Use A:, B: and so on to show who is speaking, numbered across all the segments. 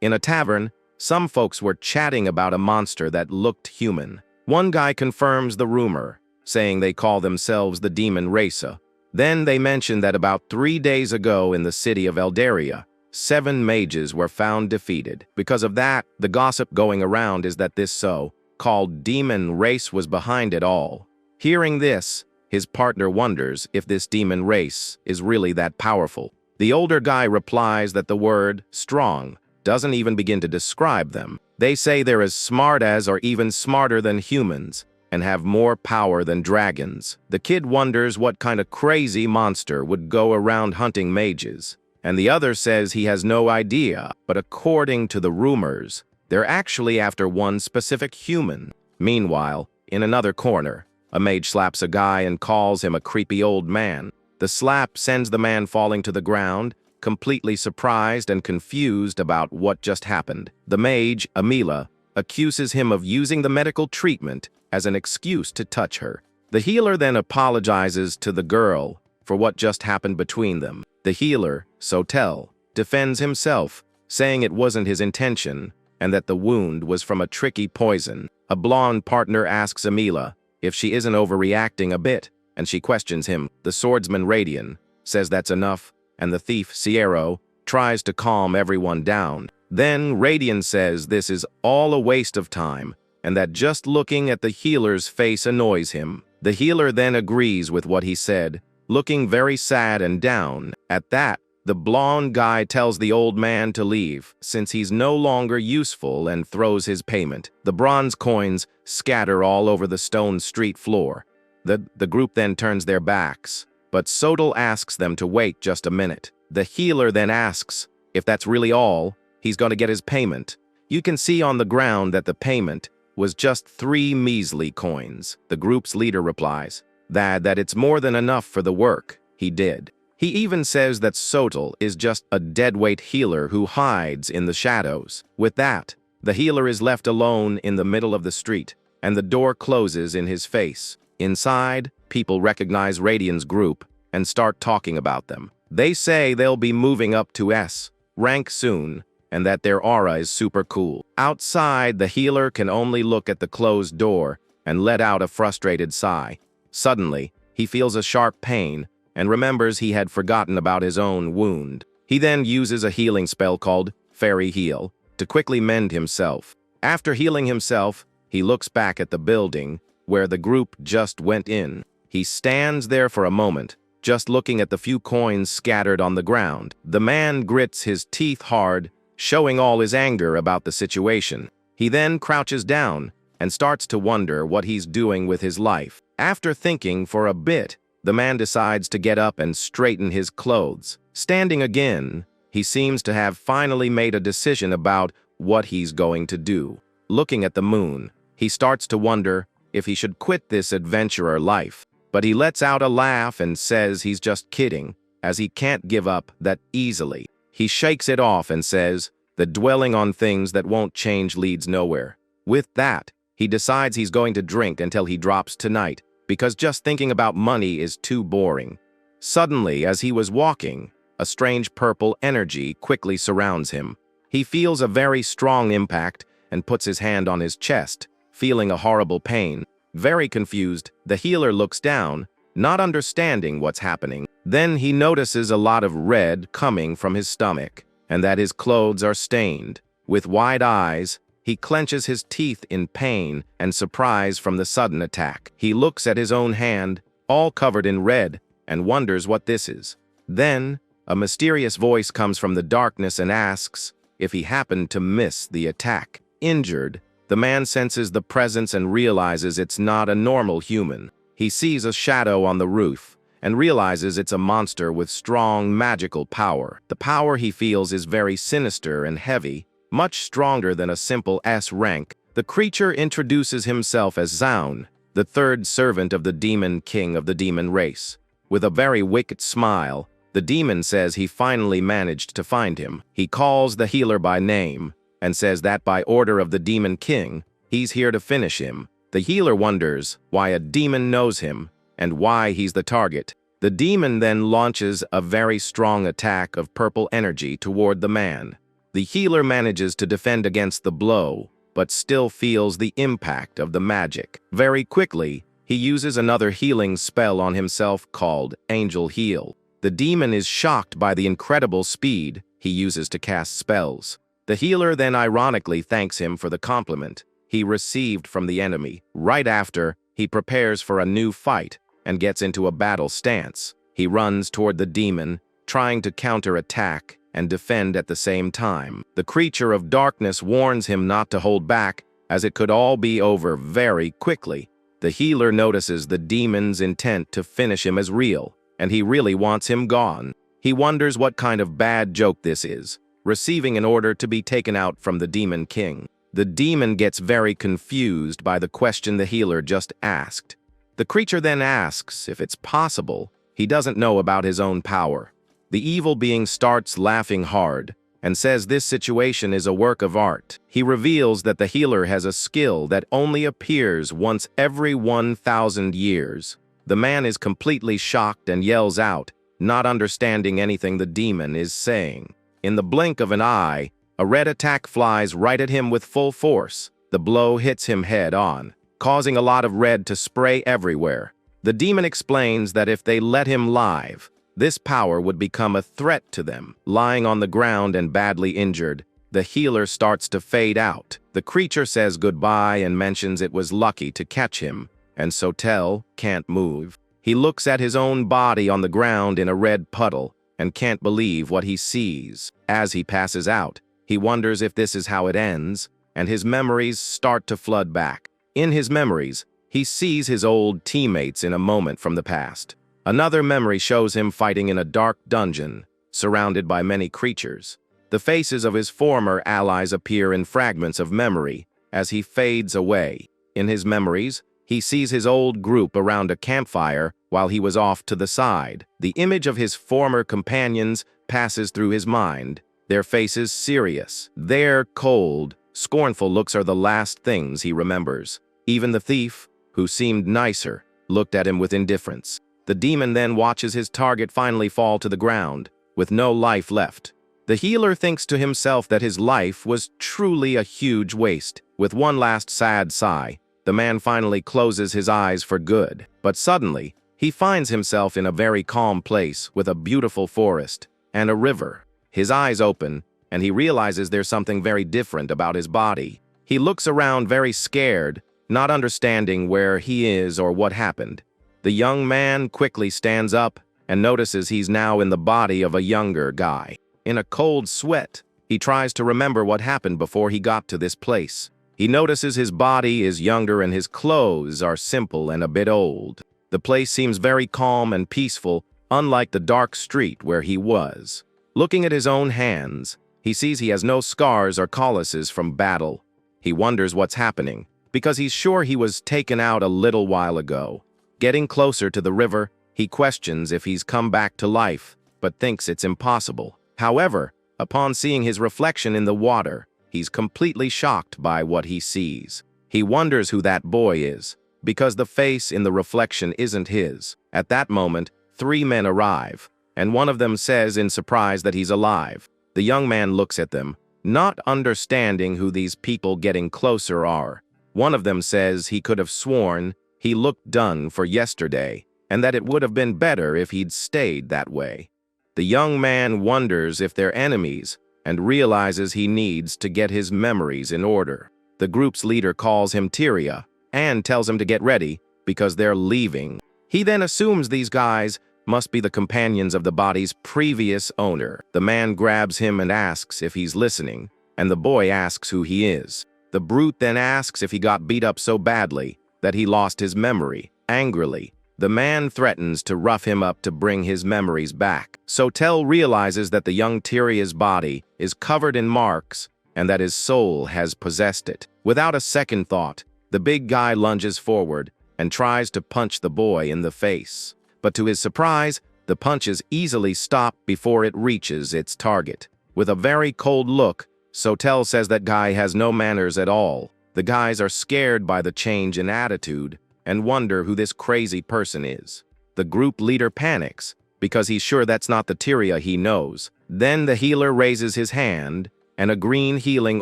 A: In a tavern, some folks were chatting about a monster that looked human. One guy confirms the rumor, saying they call themselves the demon Racer. Then they mention that about 3 days ago in the city of Eldaria, 7 mages were found defeated. Because of that, the gossip going around is that this so-called demon race was behind it all. Hearing this, his partner wonders if this demon race is really that powerful. The older guy replies that the word strong doesn't even begin to describe them. They say they're as smart as or even smarter than humans and have more power than dragons. The kid wonders what kind of crazy monster would go around hunting mages. And the other says he has no idea, but according to the rumors, they're actually after one specific human. Meanwhile, in another corner, a mage slaps a guy and calls him a creepy old man. The slap sends the man falling to the ground, completely surprised and confused about what just happened. The mage, Amila, accuses him of using the medical treatment as an excuse to touch her. The healer then apologizes to the girl for what just happened between them. The healer, Sotel, defends himself, saying it wasn't his intention and that the wound was from a tricky poison. A blonde partner asks Amila if she isn't overreacting a bit, and she questions him. The swordsman Radian says that's enough, and the thief Sierra tries to calm everyone down. Then Radian says this is all a waste of time, and that just looking at the healer's face annoys him. The healer then agrees with what he said, looking very sad and down. At that, the blonde guy tells the old man to leave, since he's no longer useful, and throws his payment. The bronze coins scatter all over the stone street floor. The group then turns their backs, but Sotel asks them to wait just a minute. The healer then asks if that's really all he's going to get his payment. You can see on the ground that the payment was just 3 measly coins. The group's leader replies that it's more than enough for the work he did. He even says that Sotel is just a deadweight healer who hides in the shadows. With that, the healer is left alone in the middle of the street, and the door closes in his face. Inside, people recognize Radian's group and start talking about them. They say they'll be moving up to S rank soon, and that their aura is super cool. Outside, the healer can only look at the closed door and let out a frustrated sigh. Suddenly, he feels a sharp pain and remembers he had forgotten about his own wound. He then uses a healing spell called Fairy Heal to quickly mend himself. After healing himself, he looks back at the building where the group just went in. He stands there for a moment, just looking at the few coins scattered on the ground. The man grits his teeth hard, showing all his anger about the situation. He then crouches down and starts to wonder what he's doing with his life. After thinking for a bit, the man decides to get up and straighten his clothes. Standing again, he seems to have finally made a decision about what he's going to do. Looking at the moon, he starts to wonder if he should quit this adventurer life. But he lets out a laugh and says he's just kidding, as he can't give up that easily. He shakes it off and says that dwelling on things that won't change leads nowhere. With that, he decides he's going to drink until he drops tonight, because just thinking about money is too boring. Suddenly, as he was walking, a strange purple energy quickly surrounds him. He feels a very strong impact and puts his hand on his chest, feeling a horrible pain. Very confused, the healer looks down, not understanding what's happening. Then he notices a lot of red coming from his stomach, and that his clothes are stained. With wide eyes, he clenches his teeth in pain and surprise from the sudden attack. He looks at his own hand, all covered in red, and wonders what this is. Then, a mysterious voice comes from the darkness and asks if he happened to miss the attack. Injured, the man senses the presence and realizes it's not a normal human. He sees a shadow on the roof and realizes it's a monster with strong magical power. The power he feels is very sinister and heavy, much stronger than a simple S rank. The creature introduces himself as Zaun, the 3rd servant of the demon king of the demon race. With a very wicked smile, the demon says he finally managed to find him. He calls the healer by name and says that by order of the demon king, he's here to finish him. The healer wonders why a demon knows him and why he's the target. The demon then launches a very strong attack of purple energy toward the man. The healer manages to defend against the blow, but still feels the impact of the magic. Very quickly, he uses another healing spell on himself called Angel Heal. The demon is shocked by the incredible speed he uses to cast spells. The healer then ironically thanks him for the compliment he received from the enemy. Right after, he prepares for a new fight and gets into a battle stance. He runs toward the demon, trying to counterattack and defend at the same time. The creature of darkness warns him not to hold back, as it could all be over very quickly. The healer notices the demon's intent to finish him as real, and he really wants him gone. He wonders what kind of bad joke this is, receiving an order to be taken out from the Demon King. The demon gets very confused by the question the healer just asked. The creature then asks if it's possible he doesn't know about his own power. The evil being starts laughing hard and says this situation is a work of art. He reveals that the healer has a skill that only appears once every 1,000 years. The man is completely shocked and yells out, not understanding anything the demon is saying. In the blink of an eye, a red attack flies right at him with full force. The blow hits him head on, causing a lot of red to spray everywhere. The demon explains that if they let him live, this power would become a threat to them. Lying on the ground and badly injured, the healer starts to fade out. The creature says goodbye and mentions it was lucky to catch him, and Sotel can't move. He looks at his own body on the ground in a red puddle and can't believe what he sees. As he passes out, he wonders if this is how it ends, and his memories start to flood back. In his memories, he sees his old teammates in a moment from the past. Another memory shows him fighting in a dark dungeon, surrounded by many creatures. The faces of his former allies appear in fragments of memory as he fades away. In his memories, he sees his old group around a campfire while he was off to the side. The image of his former companions passes through his mind, their faces serious. Their cold, scornful looks are the last things he remembers. Even the thief, who seemed nicer, looked at him with indifference. The demon then watches his target finally fall to the ground, with no life left. The healer thinks to himself that his life was truly a huge waste. With one last sad sigh, the man finally closes his eyes for good. But suddenly, he finds himself in a very calm place with a beautiful forest and a river. His eyes open, and he realizes there's something very different about his body. He looks around very scared, not understanding where he is or what happened. The young man quickly stands up and notices he's now in the body of a younger guy. In a cold sweat, he tries to remember what happened before he got to this place. He notices his body is younger and his clothes are simple and a bit old. The place seems very calm and peaceful, unlike the dark street where he was. Looking at his own hands, he sees he has no scars or calluses from battle. He wonders what's happening, because he's sure he was taken out a little while ago. Getting closer to the river, he questions if he's come back to life, but thinks it's impossible. However, upon seeing his reflection in the water, he's completely shocked by what he sees. He wonders who that boy is, because the face in the reflection isn't his. At that moment, 3 men arrive, and one of them says in surprise that he's alive. The young man looks at them, not understanding who these people getting closer are. One of them says he could have sworn he looked done for yesterday, and that it would have been better if he'd stayed that way. The young man wonders if they're enemies, and realizes he needs to get his memories in order. The group's leader calls him Tyria, and tells him to get ready, because they're leaving. He then assumes these guys must be the companions of the body's previous owner. The man grabs him and asks if he's listening, and the boy asks who he is. The brute then asks if he got beat up so badly that he lost his memory. Angrily, the man threatens to rough him up to bring his memories back. Sotel realizes that the young Tyria's body is covered in marks and that his soul has possessed it. Without a second thought, the big guy lunges forward and tries to punch the boy in the face. But to his surprise, the punch is easily stopped before it reaches its target. With a very cold look, Sotel says that guy has no manners at all. The guys are scared by the change in attitude and wonder who this crazy person is. The group leader panics because he's sure that's not the Tyria he knows. Then the healer raises his hand and a green healing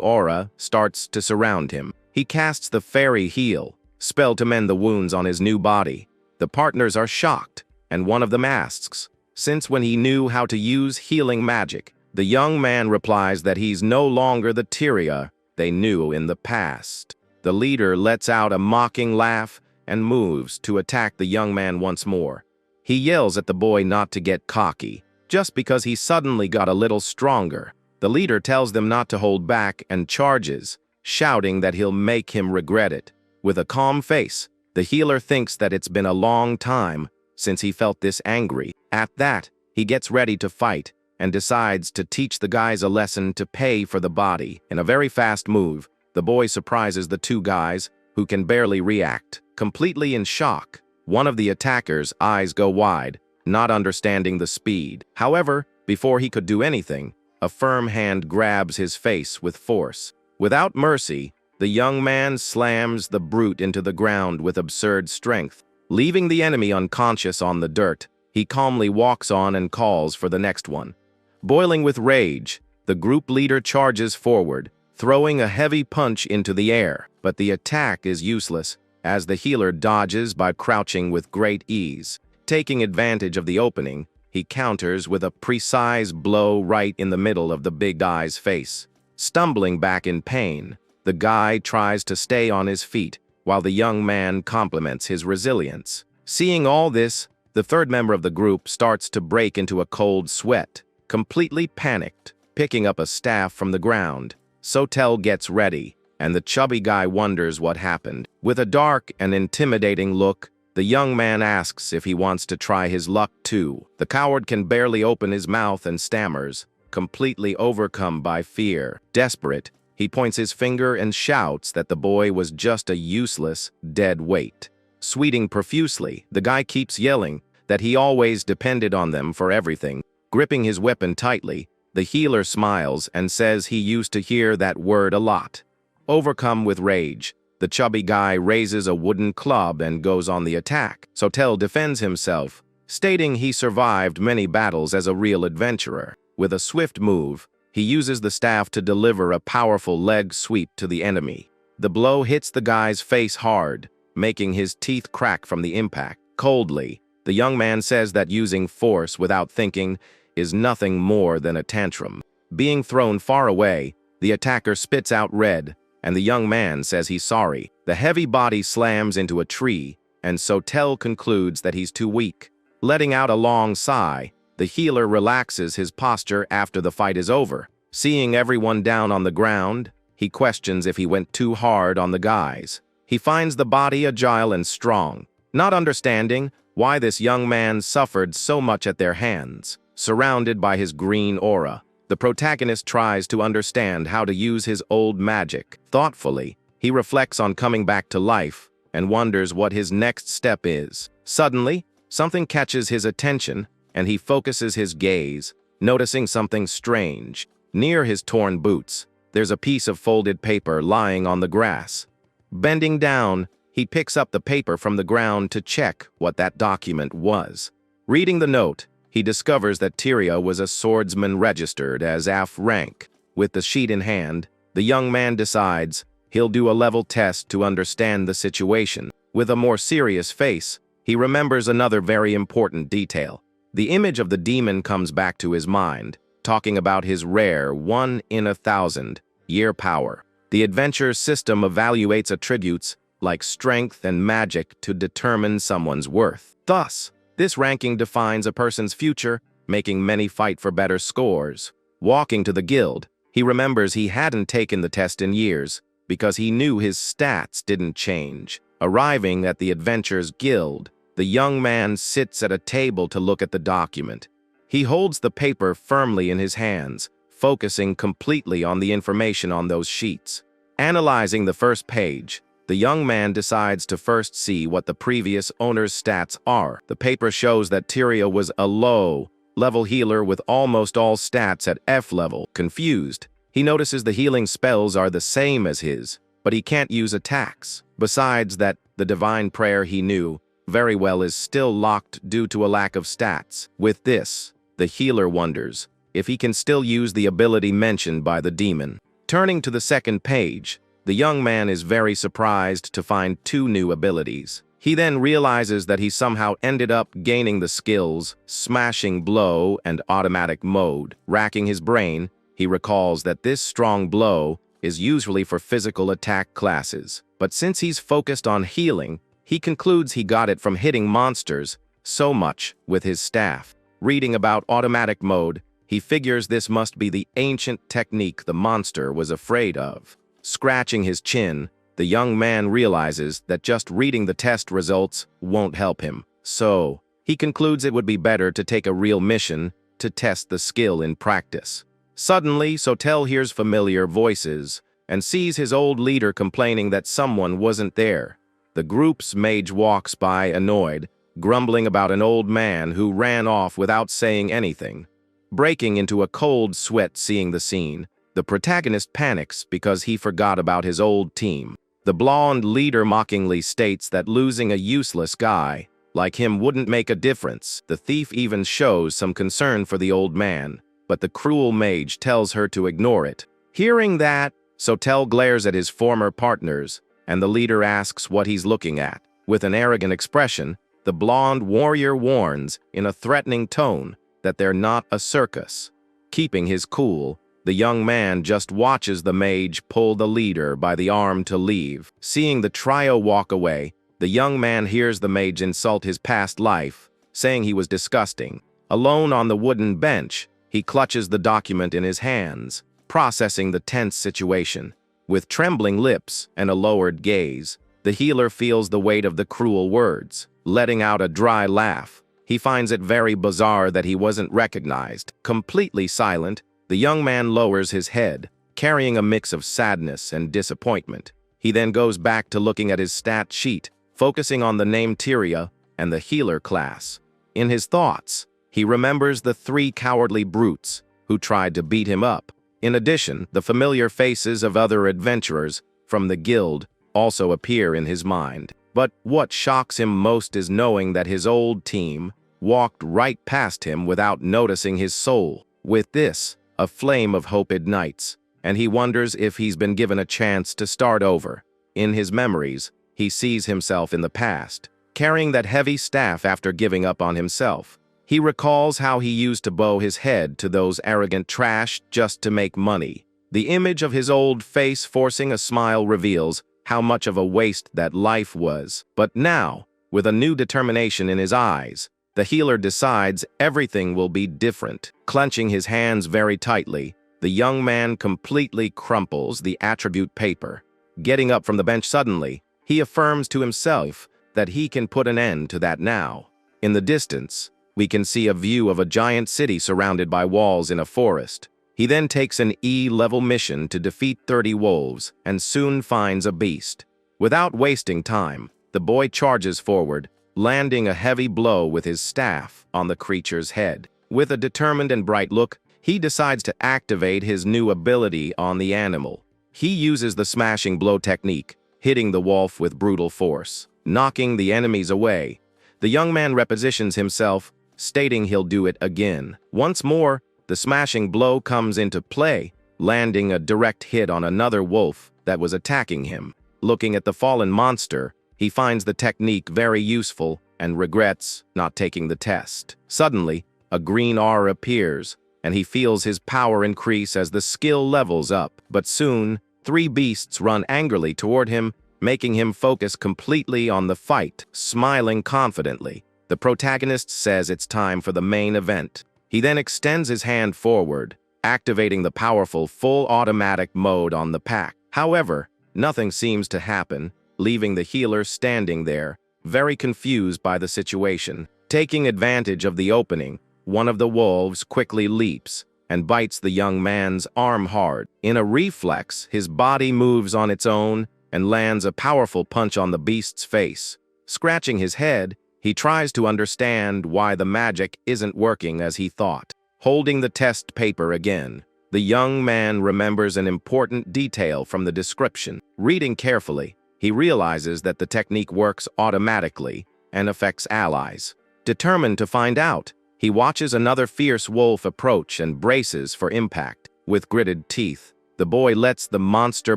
A: aura starts to surround him. He casts the Fairy Heal spell to mend the wounds on his new body. The partners are shocked, and one of them asks, since when he knew how to use healing magic. The young man replies that he's no longer the Tyria they knew in the past. The leader lets out a mocking laugh and moves to attack the young man once more. He yells at the boy not to get cocky, just because he suddenly got a little stronger. The leader tells them not to hold back and charges, shouting that he'll make him regret it. With a calm face, the healer thinks that it's been a long time since he felt this angry. At that, he gets ready to fight and decides to teach the guys a lesson to pay for the body. In a very fast move, the boy surprises the two guys, who can barely react. Completely in shock, one of the attackers' eyes go wide, not understanding the speed. However, before he could do anything, a firm hand grabs his face with force. Without mercy, the young man slams the brute into the ground with absurd strength. Leaving the enemy unconscious on the dirt, he calmly walks on and calls for the next one. Boiling with rage, the group leader charges forward, throwing a heavy punch into the air. But the attack is useless, as the healer dodges by crouching with great ease. Taking advantage of the opening, he counters with a precise blow right in the middle of the big guy's face. Stumbling back in pain, the guy tries to stay on his feet, while the young man compliments his resilience. Seeing all this, the third member of the group starts to break into a cold sweat. Completely panicked, picking up a staff from the ground, Sotel gets ready, and the chubby guy wonders what happened. With a dark and intimidating look, the young man asks if he wants to try his luck too. The coward can barely open his mouth and stammers, completely overcome by fear. Desperate, he points his finger and shouts that the boy was just a useless, dead weight. Sweating profusely, the guy keeps yelling that he always depended on them for everything. Gripping his weapon tightly, the healer smiles and says he used to hear that word a lot. Overcome with rage, the chubby guy raises a wooden club and goes on the attack. Sotel defends himself, stating he survived many battles as a real adventurer. With a swift move, he uses the staff to deliver a powerful leg sweep to the enemy. The blow hits the guy's face hard, making his teeth crack from the impact. Coldly, the young man says that using force without thinking is nothing more than a tantrum. Being thrown far away, the attacker spits out red, and the young man says he's sorry. The heavy body slams into a tree, and Sotel concludes that he's too weak. Letting out a long sigh, the healer relaxes his posture after the fight is over. Seeing everyone down on the ground, he questions if he went too hard on the guys. He finds the body agile and strong, not understanding why this young man suffered so much at their hands. Surrounded by his green aura, the protagonist tries to understand how to use his old magic. Thoughtfully, he reflects on coming back to life and wonders what his next step is. Suddenly, something catches his attention, and he focuses his gaze, noticing something strange. Near his torn boots, there's a piece of folded paper lying on the grass. Bending down, he picks up the paper from the ground to check what that document was. Reading the note, he discovers that Tyria was a swordsman registered as AF rank. With the sheet in hand, the young man decides he'll do a level test to understand the situation. With a more serious face, he remembers another very important detail. The image of the demon comes back to his mind, talking about his rare 1 in 1,000-year power. The adventure system evaluates attributes like strength and magic to determine someone's worth. Thus, this ranking defines a person's future, making many fight for better scores. Walking to the guild, he remembers he hadn't taken the test in years because he knew his stats didn't change. Arriving at the Adventurers Guild, the young man sits at a table to look at the document. He holds the paper firmly in his hands, focusing completely on the information on those sheets. Analyzing the first page, the young man decides to first see what the previous owner's stats are. The paper shows that Tyria was a low-level healer with almost all stats at F level. Confused, he notices the healing spells are the same as his, but he can't use attacks. Besides that, the divine prayer he knew very well is still locked due to a lack of stats. With this, the healer wonders if he can still use the ability mentioned by the demon. Turning to the second page, the young man is very surprised to find 2 new abilities. He then realizes that he somehow ended up gaining the skills Smashing Blow and Automatic Mode. Racking his brain, he recalls that this strong blow is usually for physical attack classes. But since he's focused on healing, he concludes he got it from hitting monsters so much with his staff. Reading about Automatic Mode, he figures this must be the ancient technique the monster was afraid of. Scratching his chin, the young man realizes that just reading the test results won't help him. So, he concludes it would be better to take a real mission to test the skill in practice. Suddenly, Sotel hears familiar voices and sees his old leader complaining that someone wasn't there. The group's mage walks by annoyed, grumbling about an old man who ran off without saying anything. Breaking into a cold sweat seeing the scene, the protagonist panics because he forgot about his old team. The blonde leader mockingly states that losing a useless guy like him wouldn't make a difference. The thief even shows some concern for the old man, but the cruel mage tells her to ignore it. Hearing that, Sotel glares at his former partners, and the leader asks what he's looking at. With an arrogant expression, the blonde warrior warns in a threatening tone that they're not a circus. Keeping his cool, the young man just watches the mage pull the leader by the arm to leave. Seeing the trio walk away, the young man hears the mage insult his past life, saying he was disgusting. Alone on the wooden bench, he clutches the document in his hands, processing the tense situation. With trembling lips and a lowered gaze, the healer feels the weight of the cruel words. Letting out a dry laugh, he finds it very bizarre that he wasn't recognized. Completely silent, the young man lowers his head, carrying a mix of sadness and disappointment. He then goes back to looking at his stat sheet, focusing on the name Tyria and the healer class. In his thoughts, he remembers the 3 cowardly brutes who tried to beat him up. In addition, the familiar faces of other adventurers from the guild also appear in his mind. But what shocks him most is knowing that his old team walked right past him without noticing his soul. With this, a flame of hope ignites, and he wonders if he's been given a chance to start over. In his memories, he sees himself in the past, carrying that heavy staff after giving up on himself. He recalls how he used to bow his head to those arrogant trash just to make money. The image of his old face forcing a smile reveals how much of a waste that life was. But now, with a new determination in his eyes, the healer decides everything will be different. Clenching his hands very tightly, the young man completely crumples the attribute paper. Getting up from the bench suddenly, he affirms to himself that he can put an end to that now. In the distance, we can see a view of a giant city surrounded by walls in a forest. He then takes an E-level mission to defeat 30 wolves and soon finds a beast. Without wasting time, the boy charges forward, landing a heavy blow with his staff on the creature's head. With a determined and bright look, he decides to activate his new ability on the animal. He uses the smashing blow technique, hitting the wolf with brutal force, knocking the enemies away. The young man repositions himself, stating he'll do it again. Once more, the smashing blow comes into play, landing a direct hit on another wolf that was attacking him. Looking at the fallen monster, he finds the technique very useful and regrets not taking the test. Suddenly, a green aura appears, and he feels his power increase as the skill levels up. But soon, 3 beasts run angrily toward him, making him focus completely on the fight. Smiling confidently, the protagonist says it's time for the main event. He then extends his hand forward, activating the powerful full automatic mode on the pack. However, nothing seems to happen, leaving the healer standing there, very confused by the situation. Taking advantage of the opening, one of the wolves quickly leaps and bites the young man's arm hard. In a reflex, his body moves on its own and lands a powerful punch on the beast's face. Scratching his head, he tries to understand why the magic isn't working as he thought. Holding the test paper again, the young man remembers an important detail from the description. Reading carefully, he realizes that the technique works automatically and affects allies. Determined to find out, He watches another fierce wolf approach and braces for impact. With gritted teeth, the boy lets the monster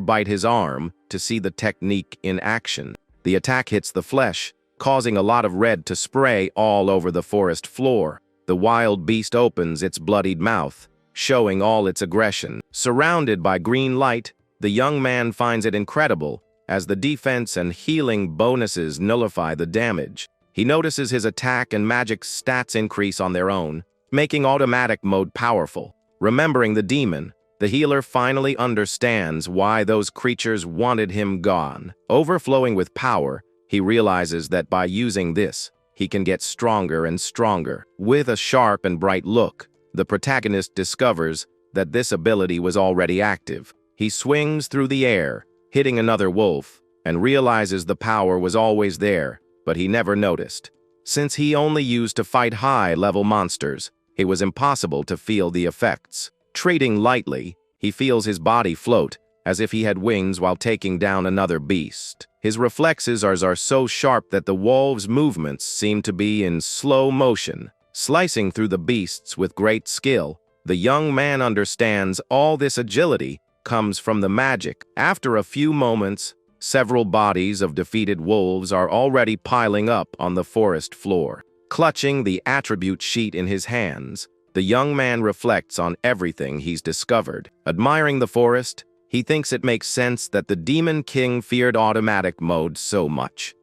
A: bite his arm to see the technique in action. The attack hits the flesh, causing a lot of red to spray all over the forest floor. The wild beast opens its bloodied mouth, showing all its aggression. Surrounded by green light, the young man finds it incredible as the defense and healing bonuses nullify the damage. He notices his attack and magic stats increase on their own, making automatic mode powerful. Remembering the demon, the healer finally understands why those creatures wanted him gone. Overflowing with power, he realizes that by using this, he can get stronger and stronger. With a sharp and bright look, the protagonist discovers that this ability was already active. He swings through the air, hitting another wolf, and realizes the power was always there, but he never noticed. Since he only used to fight high-level monsters, it was impossible to feel the effects. Treading lightly, he feels his body float, as if he had wings while taking down another beast. His reflexes are so sharp that the wolf's movements seem to be in slow motion. Slicing through the beasts with great skill, the young man understands all this agility comes from the magic. After a few moments, several bodies of defeated wolves are already piling up on the forest floor. Clutching the attribute sheet in his hands, the young man reflects on everything he's discovered. Admiring the forest, he thinks it makes sense that the Demon King feared automatic mode so much.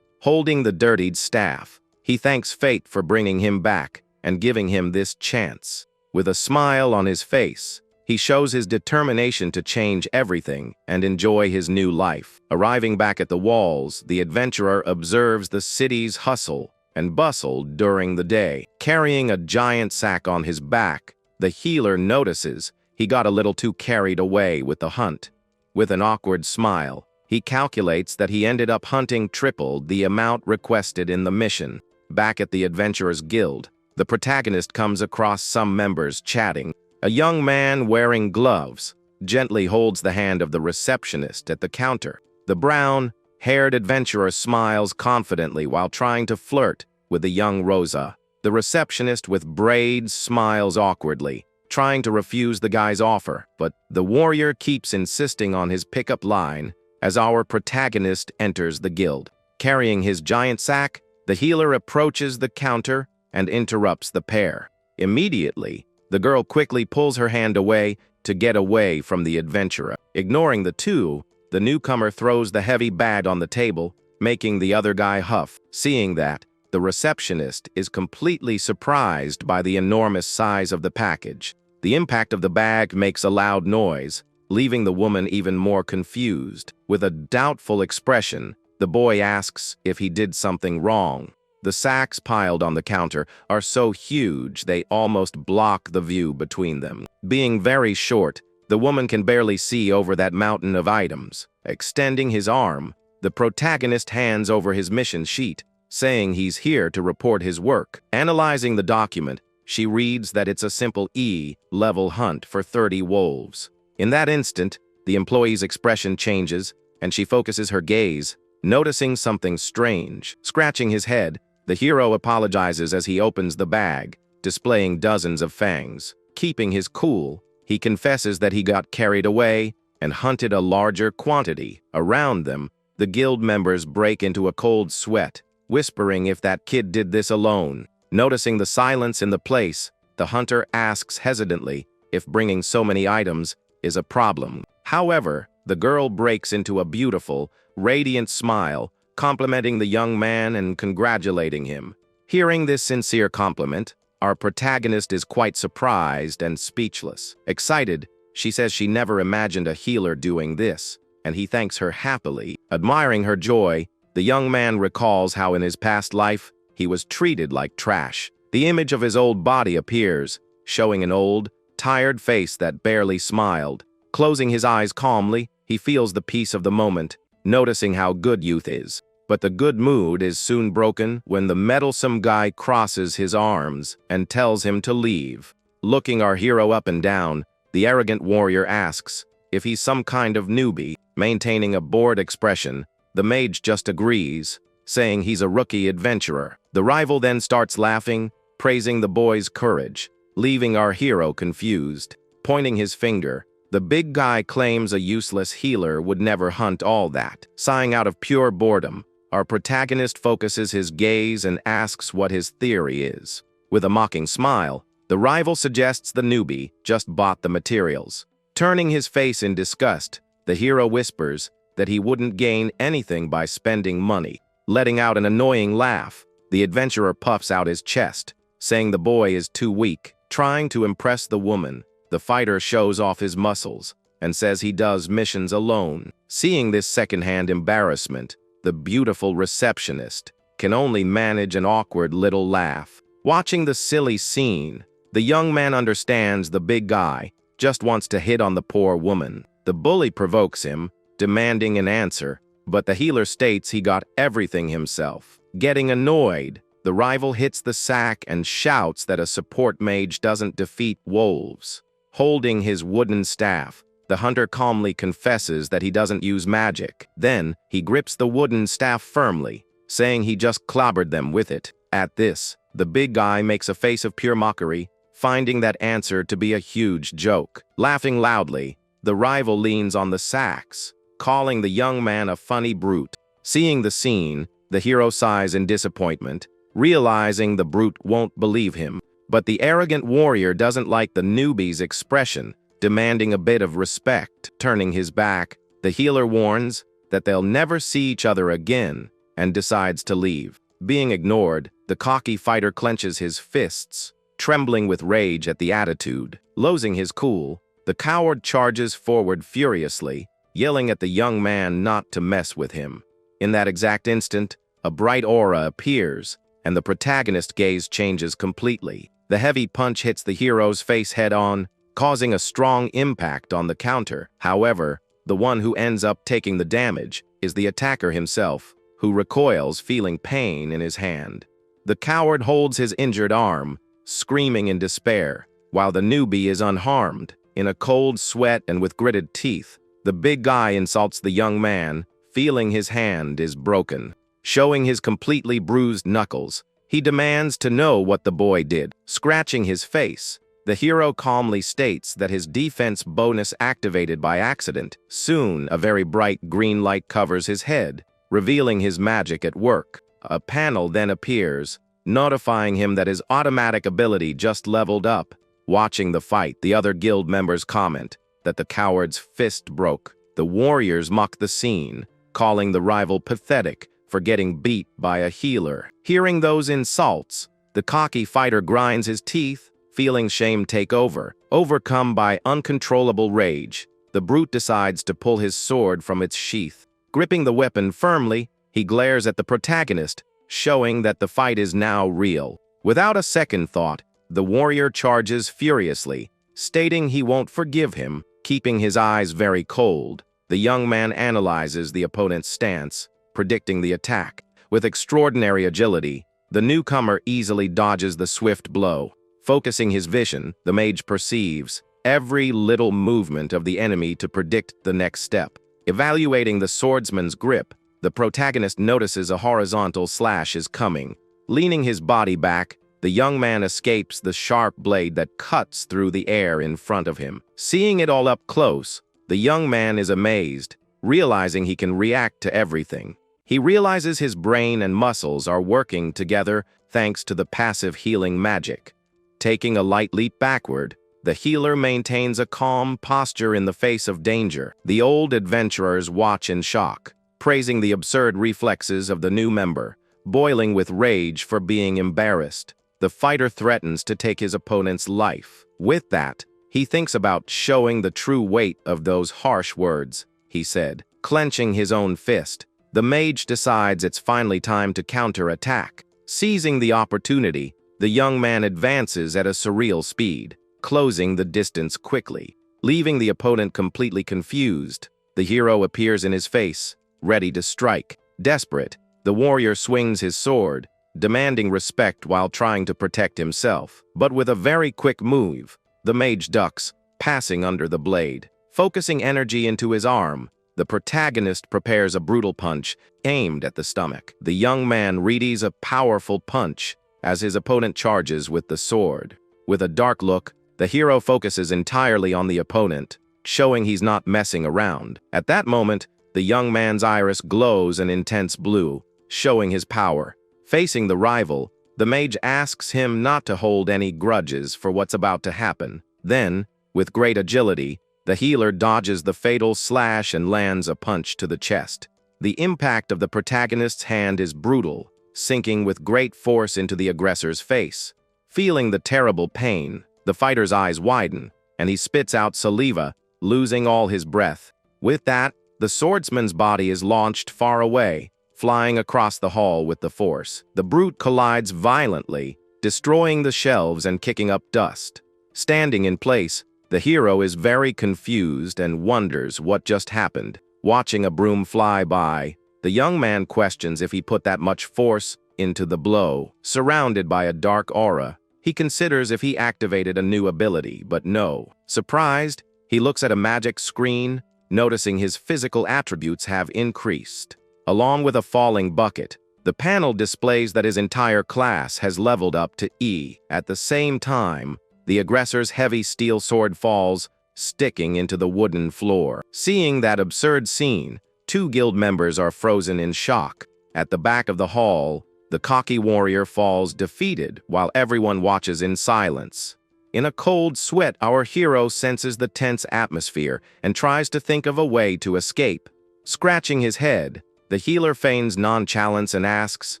A: Holding the dirtied staff, he thanks fate for bringing him back and giving him this chance. With a smile on his face, he shows his determination to change everything and enjoy his new life. Arriving back at the walls, the adventurer observes the city's hustle and bustle during the day. Carrying a giant sack on his back, the healer notices he got a little too carried away with the hunt. With an awkward smile, he calculates that he ended up hunting triple the amount requested in the mission. Back at the Adventurers Guild, the protagonist comes across some members chatting. A young man wearing gloves gently holds the hand of the receptionist at the counter. The brown-haired adventurer smiles confidently while trying to flirt with the young Rosa. The receptionist with braids smiles awkwardly, trying to refuse the guy's offer, but the warrior keeps insisting on his pickup line as our protagonist enters the guild. Carrying his giant sack, the healer approaches the counter and interrupts the pair. Immediately, the girl quickly pulls her hand away to get away from the adventurer. Ignoring the two, the newcomer throws the heavy bag on the table, making the other guy huff. Seeing that, the receptionist is completely surprised by the enormous size of the package. The impact of the bag makes a loud noise, leaving the woman even more confused. With a doubtful expression, the boy asks if he did something wrong. The sacks piled on the counter are so huge they almost block the view between them. Being very short, the woman can barely see over that mountain of items. Extending his arm, the protagonist hands over his mission sheet, saying he's here to report his work. Analyzing the document, she reads that it's a simple E-level hunt for 30 wolves. In that instant, the employee's expression changes, and she focuses her gaze, noticing something strange. Scratching his head, the hero apologizes as he opens the bag, displaying dozens of fangs. Keeping his cool, he confesses that he got carried away and hunted a larger quantity. Around them, the guild members break into a cold sweat, whispering if that kid did this alone. Noticing the silence in the place, the hunter asks hesitantly if bringing so many items is a problem. However, the girl breaks into a beautiful, radiant smile, complimenting the young man and congratulating him. Hearing this sincere compliment, our protagonist is quite surprised and speechless. Excited, she says she never imagined a healer doing this, and he thanks her happily. Admiring her joy, the young man recalls how in his past life, he was treated like trash. The image of his old body appears, showing an old, tired face that barely smiled. Closing his eyes calmly, he feels the peace of the moment, noticing how good youth is. But the good mood is soon broken when the meddlesome guy crosses his arms and tells him to leave. Looking our hero up and down, the arrogant warrior asks if he's some kind of newbie. Maintaining a bored expression, the mage just agrees, saying he's a rookie adventurer. The rival then starts laughing, praising the boy's courage, leaving our hero confused. Pointing his finger, the big guy claims a useless healer would never hunt all that. Sighing out of pure boredom, our protagonist focuses his gaze and asks what his theory is. With a mocking smile, the rival suggests the newbie just bought the materials. Turning his face in disgust, the hero whispers that he wouldn't gain anything by spending money. Letting out an annoying laugh, the adventurer puffs out his chest, saying the boy is too weak. Trying to impress the woman, the fighter shows off his muscles and says he does missions alone. Seeing this secondhand embarrassment, the beautiful receptionist can only manage an awkward little laugh. Watching the silly scene, the young man understands the big guy just wants to hit on the poor woman. The bully provokes him, demanding an answer, but the healer states he got everything himself. Getting annoyed, the rival hits the sack and shouts that a support mage doesn't defeat wolves. Holding his wooden staff, the hunter calmly confesses that he doesn't use magic. Then, he grips the wooden staff firmly, saying he just clobbered them with it. At this, the big guy makes a face of pure mockery, finding that answer to be a huge joke. Laughing loudly, the rival leans on the sacks, calling the young man a funny brute. Seeing the scene, the hero sighs in disappointment, realizing the brute won't believe him. But the arrogant warrior doesn't like the newbie's expression, demanding a bit of respect. Turning his back, the healer warns that they'll never see each other again and decides to leave. Being ignored, the cocky fighter clenches his fists, trembling with rage at the attitude. Losing his cool, the coward charges forward furiously, yelling at the young man not to mess with him. In that exact instant, a bright aura appears, and the protagonist's gaze changes completely. The heavy punch hits the hero's face head-on, causing a strong impact on the counter. However, the one who ends up taking the damage is the attacker himself, who recoils, feeling pain in his hand. The coward holds his injured arm, screaming in despair, while the newbie is unharmed. In a cold sweat and with gritted teeth, the big guy insults the young man, feeling his hand is broken. Showing his completely bruised knuckles, he demands to know what the boy did. Scratching his face, the hero calmly states that his defense bonus activated by accident. Soon, a very bright green light covers his head, revealing his magic at work. A panel then appears, notifying him that his automatic ability just leveled up. Watching the fight, the other guild members comment that the coward's fist broke. The warriors mock the scene, calling the rival pathetic for getting beat by a healer. Hearing those insults, the cocky fighter grinds his teeth, feeling shame take over. Overcome by uncontrollable rage, the brute decides to pull his sword from its sheath. Gripping the weapon firmly, he glares at the protagonist, showing that the fight is now real. Without a second thought, the warrior charges furiously, stating he won't forgive him. Keeping his eyes very cold, the young man analyzes the opponent's stance, predicting the attack. With extraordinary agility, the newcomer easily dodges the swift blow. Focusing his vision, the mage perceives every little movement of the enemy to predict the next step. Evaluating the swordsman's grip, the protagonist notices a horizontal slash is coming. Leaning his body back, the young man escapes the sharp blade that cuts through the air in front of him. Seeing it all up close, the young man is amazed, realizing he can react to everything. He realizes his brain and muscles are working together thanks to the passive healing magic. Taking a light leap backward, the healer maintains a calm posture in the face of danger. The old adventurers watch in shock, praising the absurd reflexes of the new member, boiling with rage for being embarrassed. The fighter threatens to take his opponent's life. With that, he thinks about showing the true weight of those harsh words, he said. Clenching his own fist, the mage decides it's finally time to counterattack. Seizing the opportunity, the young man advances at a surreal speed, closing the distance quickly. Leaving the opponent completely confused, the hero appears in his face, ready to strike. Desperate, the warrior swings his sword, demanding respect while trying to protect himself. But with a very quick move, the mage ducks, passing under the blade. Focusing energy into his arm, the protagonist prepares a brutal punch aimed at the stomach. The young man readies a powerful punch as his opponent charges with the sword. With a dark look, the hero focuses entirely on the opponent, showing he's not messing around. At that moment, the young man's iris glows an intense blue, showing his power. Facing the rival, the mage asks him not to hold any grudges for what's about to happen. Then, with great agility, the healer dodges the fatal slash and lands a punch to the chest. The impact of the protagonist's hand is brutal, sinking with great force into the aggressor's face. Feeling the terrible pain, the fighter's eyes widen, and he spits out saliva, losing all his breath. With that, the swordsman's body is launched far away, flying across the hall with the force. The brute collides violently, destroying the shelves and kicking up dust. Standing in place, the hero is very confused and wonders what just happened. Watching a broom fly by, the young man questions if he put that much force into the blow. Surrounded by a dark aura, he considers if he activated a new ability, but no. Surprised, he looks at a magic screen, noticing his physical attributes have increased. Along with a falling bucket, the panel displays that his entire class has leveled up to E. At the same time, the aggressor's heavy steel sword falls, sticking into the wooden floor. Seeing that absurd scene, two guild members are frozen in shock. At the back of the hall, the cocky warrior falls defeated while everyone watches in silence. In a cold sweat, our hero senses the tense atmosphere and tries to think of a way to escape. Scratching his head, the healer feigns nonchalance and asks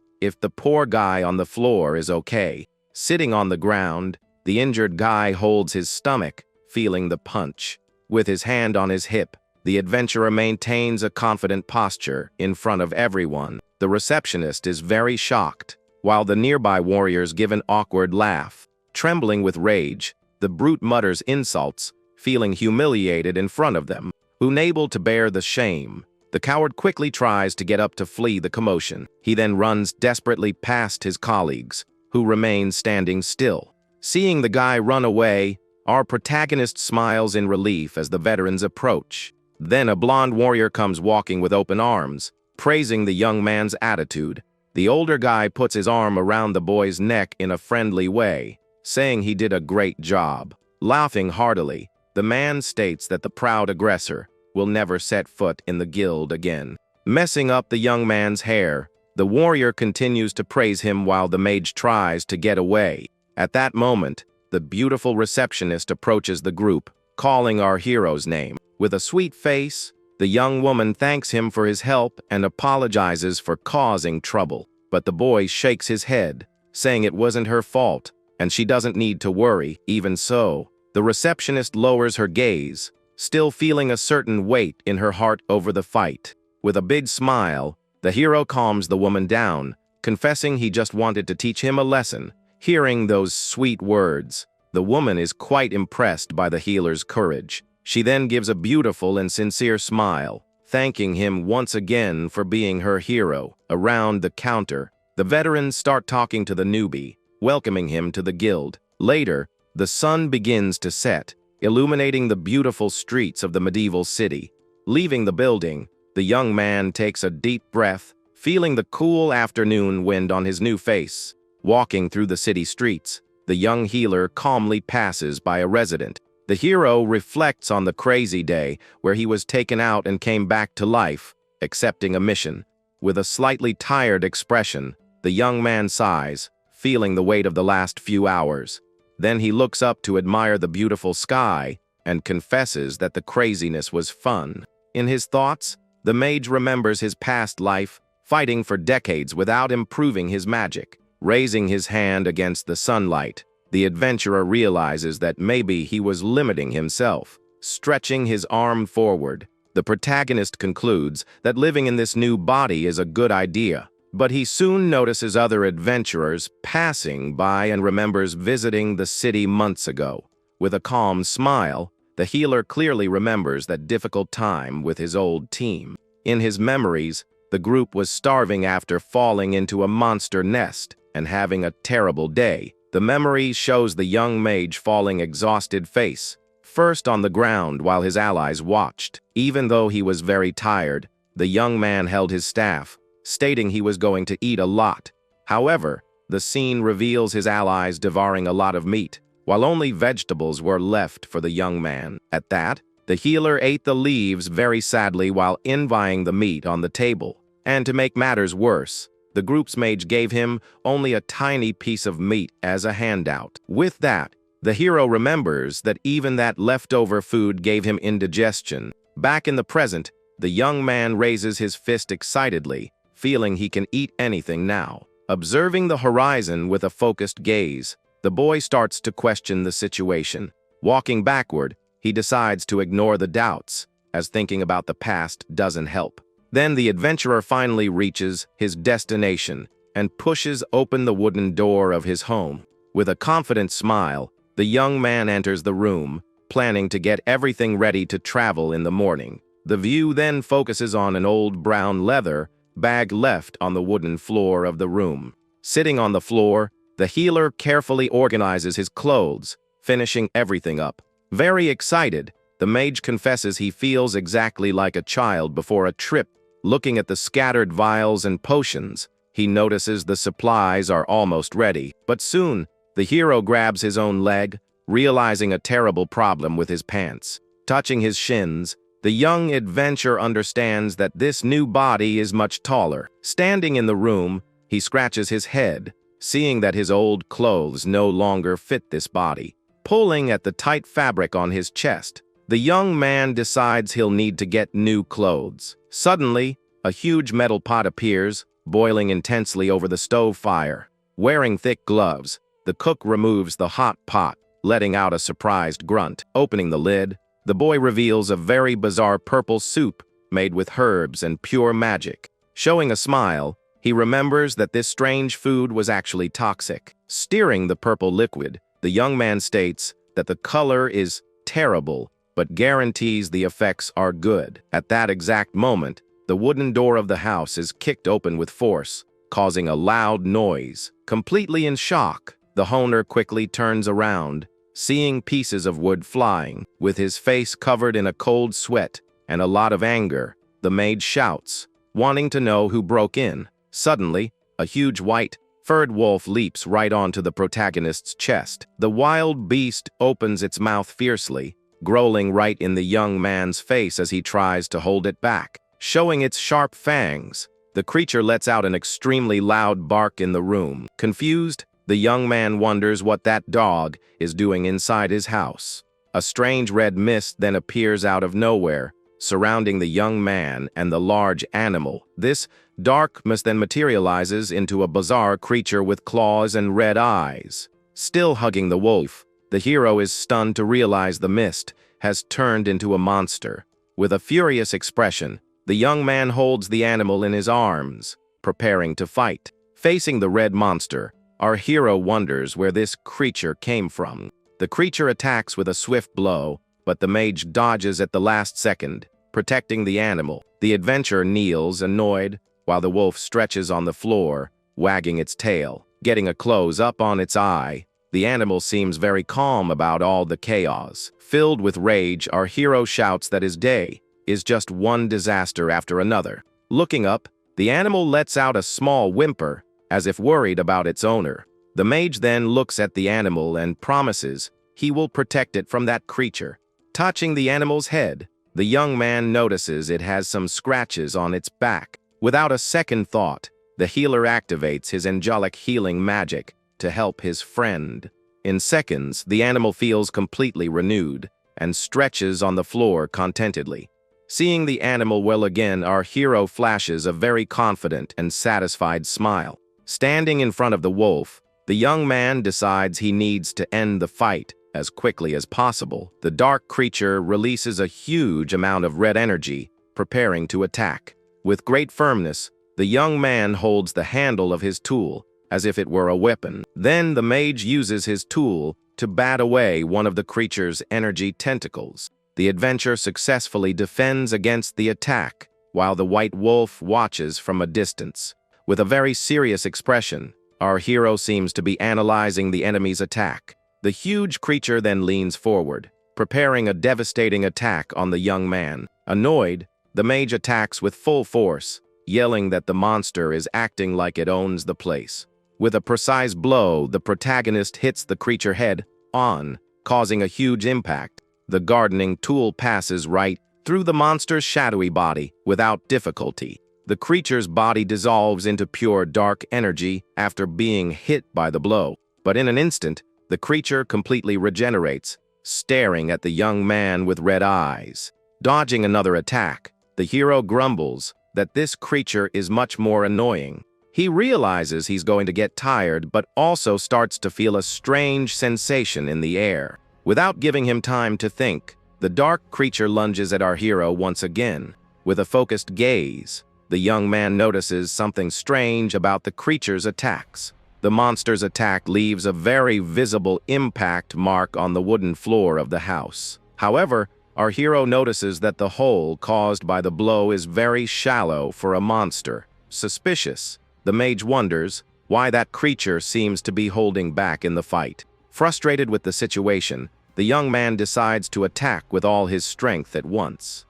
A: if the poor guy on the floor is okay. Sitting on the ground, the injured guy holds his stomach, feeling the punch. With his hand on his hip, the adventurer maintains a confident posture in front of everyone. The receptionist is very shocked, while the nearby warriors give an awkward laugh. Trembling with rage, the brute mutters insults, feeling humiliated in front of them. Unable to bear the shame, the coward quickly tries to get up to flee the commotion. He then runs desperately past his colleagues, who remain standing still. Seeing the guy run away, our protagonist smiles in relief as the veterans approach. Then a blonde warrior comes walking with open arms, praising the young man's attitude. The older guy puts his arm around the boy's neck in a friendly way, saying he did a great job. Laughing heartily, the man states that the proud aggressor will never set foot in the guild again. Messing up the young man's hair, the warrior continues to praise him while the mage tries to get away. At that moment, the beautiful receptionist approaches the group, calling our hero's name. With a sweet face, the young woman thanks him for his help and apologizes for causing trouble. But the boy shakes his head, saying it wasn't her fault, and she doesn't need to worry. Even so, the receptionist lowers her gaze, still feeling a certain weight in her heart over the fight. With a big smile, the hero calms the woman down, confessing he just wanted to teach him a lesson. Hearing those sweet words, the woman is quite impressed by the healer's courage. She then gives a beautiful and sincere smile, thanking him once again for being her hero. Around the counter, the veterans start talking to the newbie, welcoming him to the guild. Later, the sun begins to set, illuminating the beautiful streets of the medieval city. Leaving the building, the young man takes a deep breath, feeling the cool afternoon wind on his new face. Walking through the city streets, the young healer calmly passes by a resident. The hero reflects on the crazy day where he was taken out and came back to life, accepting a mission. With a slightly tired expression, the young man sighs, feeling the weight of the last few hours. Then he looks up to admire the beautiful sky and confesses that the craziness was fun. In his thoughts, the mage remembers his past life, fighting for decades without improving his magic. Raising his hand against the sunlight, the adventurer realizes that maybe he was limiting himself. Stretching his arm forward, the protagonist concludes that living in this new body is a good idea. But he soon notices other adventurers passing by and remembers visiting the city months ago. With a calm smile, the healer clearly remembers that difficult time with his old team. In his memories, the group was starving after falling into a monster nest and having a terrible day. The memory shows the young mage falling exhausted face, first on the ground while his allies watched. Even though he was very tired, the young man held his staff, stating he was going to eat a lot. However, The scene reveals his allies devouring a lot of meat, while only vegetables were left for the young man. At that, the healer ate the leaves very sadly while envying the meat on the table. And to make matters worse, the group's mage gave him only a tiny piece of meat as a handout. With that, the hero remembers that even that leftover food gave him indigestion. Back in the present, the young man raises his fist excitedly, feeling he can eat anything now. Observing the horizon with a focused gaze, the boy starts to question the situation. Walking backward, he decides to ignore the doubts, as thinking about the past doesn't help. Then the adventurer finally reaches his destination and pushes open the wooden door of his home. With a confident smile, the young man enters the room, planning to get everything ready to travel in the morning. The view then focuses on an old brown leather bag left on the wooden floor of the room. Sitting on the floor, the healer carefully organizes his clothes, finishing everything up. Very excited, the mage confesses he feels exactly like a child before a trip. Looking at the scattered vials and potions, he notices the supplies are almost ready. But soon, the hero grabs his own leg, realizing a terrible problem with his pants. Touching his shins, the young adventurer understands that this new body is much taller. Standing in the room, he scratches his head, seeing that his old clothes no longer fit this body. Pulling at the tight fabric on his chest, the young man decides he'll need to get new clothes. Suddenly, a huge metal pot appears, boiling intensely over the stove fire. Wearing thick gloves, the cook removes the hot pot, letting out a surprised grunt. Opening the lid, the boy reveals a very bizarre purple soup made with herbs and pure magic. Showing a smile, he remembers that this strange food was actually toxic. Stirring the purple liquid, the young man states that the color is terrible, but guarantees the effects are good. At that exact moment, the wooden door of the house is kicked open with force, causing a loud noise. Completely in shock, the owner quickly turns around, seeing pieces of wood flying. With his face covered in a cold sweat and a lot of anger, the maid shouts, wanting to know who broke in. Suddenly, a huge white, furred wolf leaps right onto the protagonist's chest. The wild beast opens its mouth fiercely, growling right in the young man's face as he tries to hold it back. Showing its sharp fangs, the creature lets out an extremely loud bark in the room. Confused, the young man wonders what that dog is doing inside his house. A strange red mist then appears out of nowhere, surrounding the young man and the large animal. This dark mist then materializes into a bizarre creature with claws and red eyes. Still hugging the wolf, the hero is stunned to realize the mist has turned into a monster. With a furious expression, the young man holds the animal in his arms, preparing to fight. Facing the red monster, our hero wonders where this creature came from. The creature attacks with a swift blow, but the mage dodges at the last second, protecting the animal. The adventurer kneels, annoyed, while the wolf stretches on the floor, wagging its tail. Getting a close-up on its eye, the animal seems very calm about all the chaos. Filled with rage, our hero shouts that his day is just one disaster after another. Looking up, the animal lets out a small whimper, as if worried about its owner. The mage then looks at the animal and promises he will protect it from that creature. Touching the animal's head, the young man notices it has some scratches on its back. Without a second thought, the healer activates his angelic healing magic to help his friend. In seconds, the animal feels completely renewed and stretches on the floor contentedly. Seeing the animal well again, our hero flashes a very confident and satisfied smile. Standing in front of the wolf, the young man decides he needs to end the fight as quickly as possible. The dark creature releases a huge amount of red energy, preparing to attack. With great firmness, the young man holds the handle of his tool as if it were a weapon. Then the mage uses his tool to bat away one of the creature's energy tentacles. The adventurer successfully defends against the attack, while the white wolf watches from a distance. With a very serious expression, our hero seems to be analyzing the enemy's attack. The huge creature then leans forward, preparing a devastating attack on the young man. Annoyed, the mage attacks with full force, yelling that the monster is acting like it owns the place. With a precise blow, the protagonist hits the creature head-on, causing a huge impact. The gardening tool passes right through the monster's shadowy body without difficulty. The creature's body dissolves into pure dark energy after being hit by the blow. But in an instant, the creature completely regenerates, staring at the young man with red eyes. Dodging another attack, the hero grumbles that this creature is much more annoying. He realizes he's going to get tired, but also starts to feel a strange sensation in the air. Without giving him time to think, the dark creature lunges at our hero once again. With a focused gaze, the young man notices something strange about the creature's attacks. The monster's attack leaves a very visible impact mark on the wooden floor of the house. However, our hero notices that the hole caused by the blow is very shallow for a monster. Suspicious, the mage wonders why that creature seems to be holding back in the fight. Frustrated with the situation, the young man decides to attack with all his strength at once.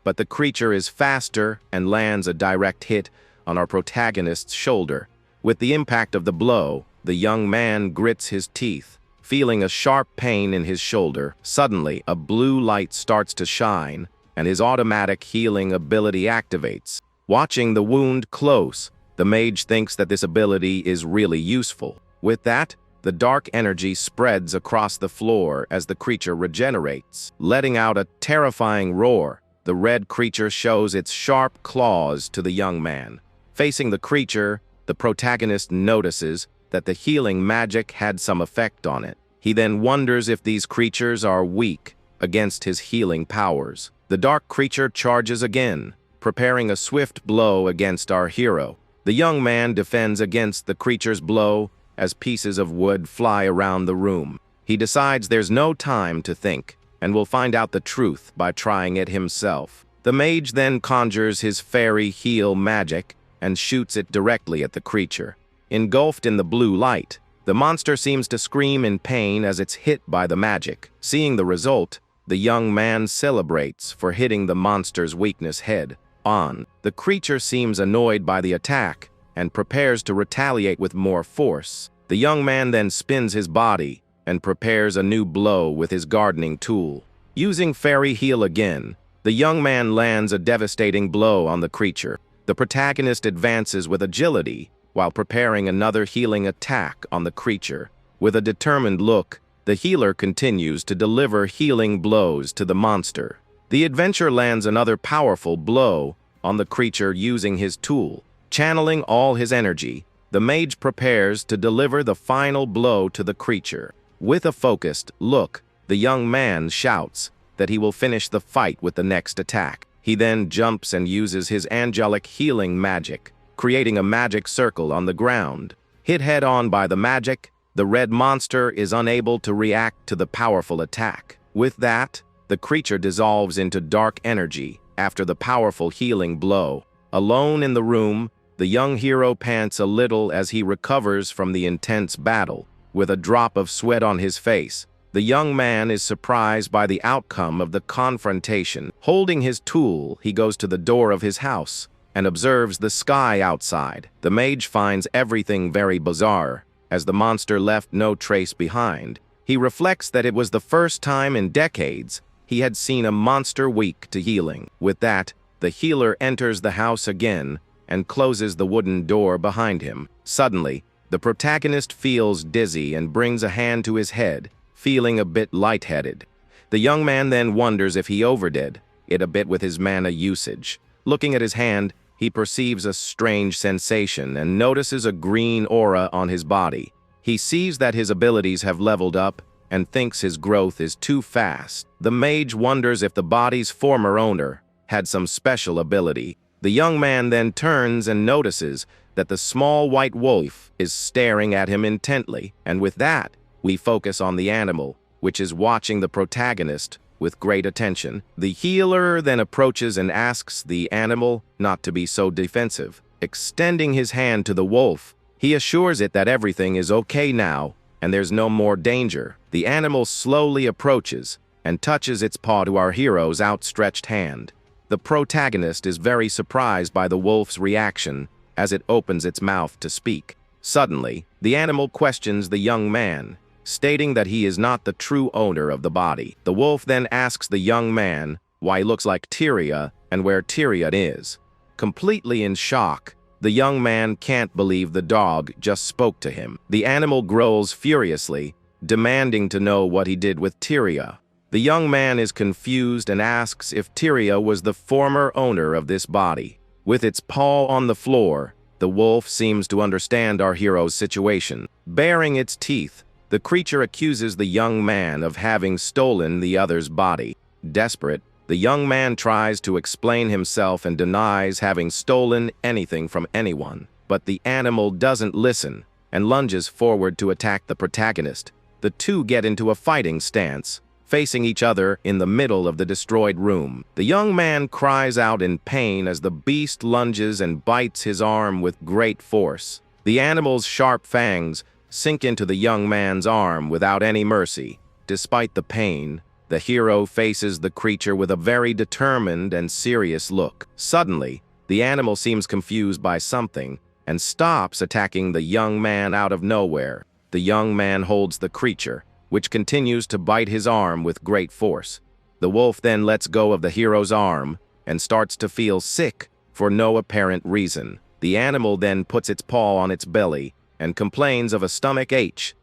A: But the creature is faster and lands a direct hit on our protagonist's shoulder. With the impact of the blow, the young man grits his teeth, feeling a sharp pain in his shoulder. Suddenly, a blue light starts to shine, and his automatic healing ability activates. Watching the wound close, the mage thinks that this ability is really useful. With that, the dark energy spreads across the floor as the creature regenerates. Letting out a terrifying roar, the red creature shows its sharp claws to the young man. Facing the creature, the protagonist notices that the healing magic had some effect on it. He then wonders if these creatures are weak against his healing powers. The dark creature charges again, preparing a swift blow against our hero. The young man defends against the creature's blow as pieces of wood fly around the room. He decides there's no time to think, and will find out the truth by trying it himself. The mage then conjures his fairy heal magic and shoots it directly at the creature. Engulfed in the blue light, the monster seems to scream in pain as it's hit by the magic. Seeing the result, the young man celebrates for hitting the monster's weakness head-on. The creature seems annoyed by the attack and prepares to retaliate with more force. The young man then spins his body and prepares a new blow with his gardening tool. Using fairy heal again, the young man lands a devastating blow on the creature. The protagonist advances with agility while preparing another healing attack on the creature. With a determined look, the healer continues to deliver healing blows to the monster. The adventurer lands another powerful blow on the creature using his tool. Channeling all his energy, the mage prepares to deliver the final blow to the creature. With a focused look, the young man shouts that he will finish the fight with the next attack. He then jumps and uses his angelic healing magic, creating a magic circle on the ground. Hit head-on by the magic, the red monster is unable to react to the powerful attack. With that, the creature dissolves into dark energy after the powerful healing blow. Alone in the room, the young hero pants a little as he recovers from the intense battle. With a drop of sweat on his face, the young man is surprised by the outcome of the confrontation. Holding his tool, he goes to the door of his house and observes the sky outside. The mage finds everything very bizarre, as the monster left no trace behind. He reflects that it was the first time in decades he had seen a monster weak to healing. With that, the healer enters the house again and closes the wooden door behind him. Suddenly, the protagonist feels dizzy and brings a hand to his head, feeling a bit lightheaded. The young man then wonders if he overdid it a bit with his mana usage. Looking at his hand, he perceives a strange sensation and notices a green aura on his body. He sees that his abilities have leveled up and thinks his growth is too fast. The mage wonders if the body's former owner had some special ability. The young man then turns and notices that the small white wolf is staring at him intently, and with that, we focus on the animal, which is watching the protagonist with great attention. The healer then approaches and asks the animal not to be so defensive. Extending his hand to the wolf, he assures it that everything is okay now and there's no more danger. The animal slowly approaches and touches its paw to our hero's outstretched hand. The protagonist is very surprised by the wolf's reaction as it opens its mouth to speak. Suddenly, the animal questions the young man, stating that he is not the true owner of the body. The wolf then asks the young man why he looks like Tyria and where Tyria is. Completely in shock, the young man can't believe the dog just spoke to him. The animal growls furiously, demanding to know what he did with Tyria. The young man is confused and asks if Tyria was the former owner of this body. With its paw on the floor, the wolf seems to understand our hero's situation. Baring its teeth, the creature accuses the young man of having stolen the other's body. Desperate, the young man tries to explain himself and denies having stolen anything from anyone. But the animal doesn't listen and lunges forward to attack the protagonist. The two get into a fighting stance, facing each other in the middle of the destroyed room. The young man cries out in pain as the beast lunges and bites his arm with great force. The animal's sharp fangs sink into the young man's arm without any mercy. Despite the pain, the hero faces the creature with a very determined and serious look. Suddenly, the animal seems confused by something and stops attacking the young man out of nowhere. The young man holds the creature, which continues to bite his arm with great force. The wolf then lets go of the hero's arm and starts to feel sick for no apparent reason. The animal then puts its paw on its belly and complains of a stomach ache.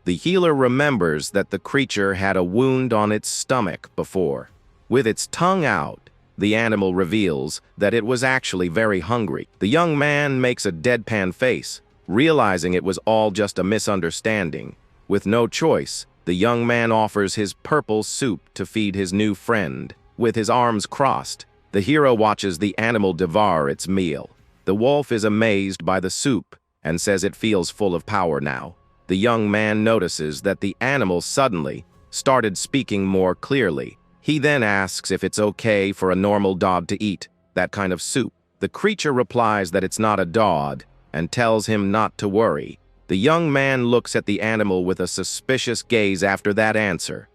A: The healer remembers that the creature had a wound on its stomach before. With its tongue out, the animal reveals that it was actually very hungry. The young man makes a deadpan face, realizing it was all just a misunderstanding. With no choice, the young man offers his purple soup to feed his new friend. With his arms crossed, the hero watches the animal devour its meal. The wolf is amazed by the soup and says it feels full of power now. The young man notices that the animal suddenly started speaking more clearly. He then asks if it's okay for a normal dog to eat that kind of soup. The creature replies that it's not a dog and tells him not to worry. The young man looks at the animal with a suspicious gaze after that answer.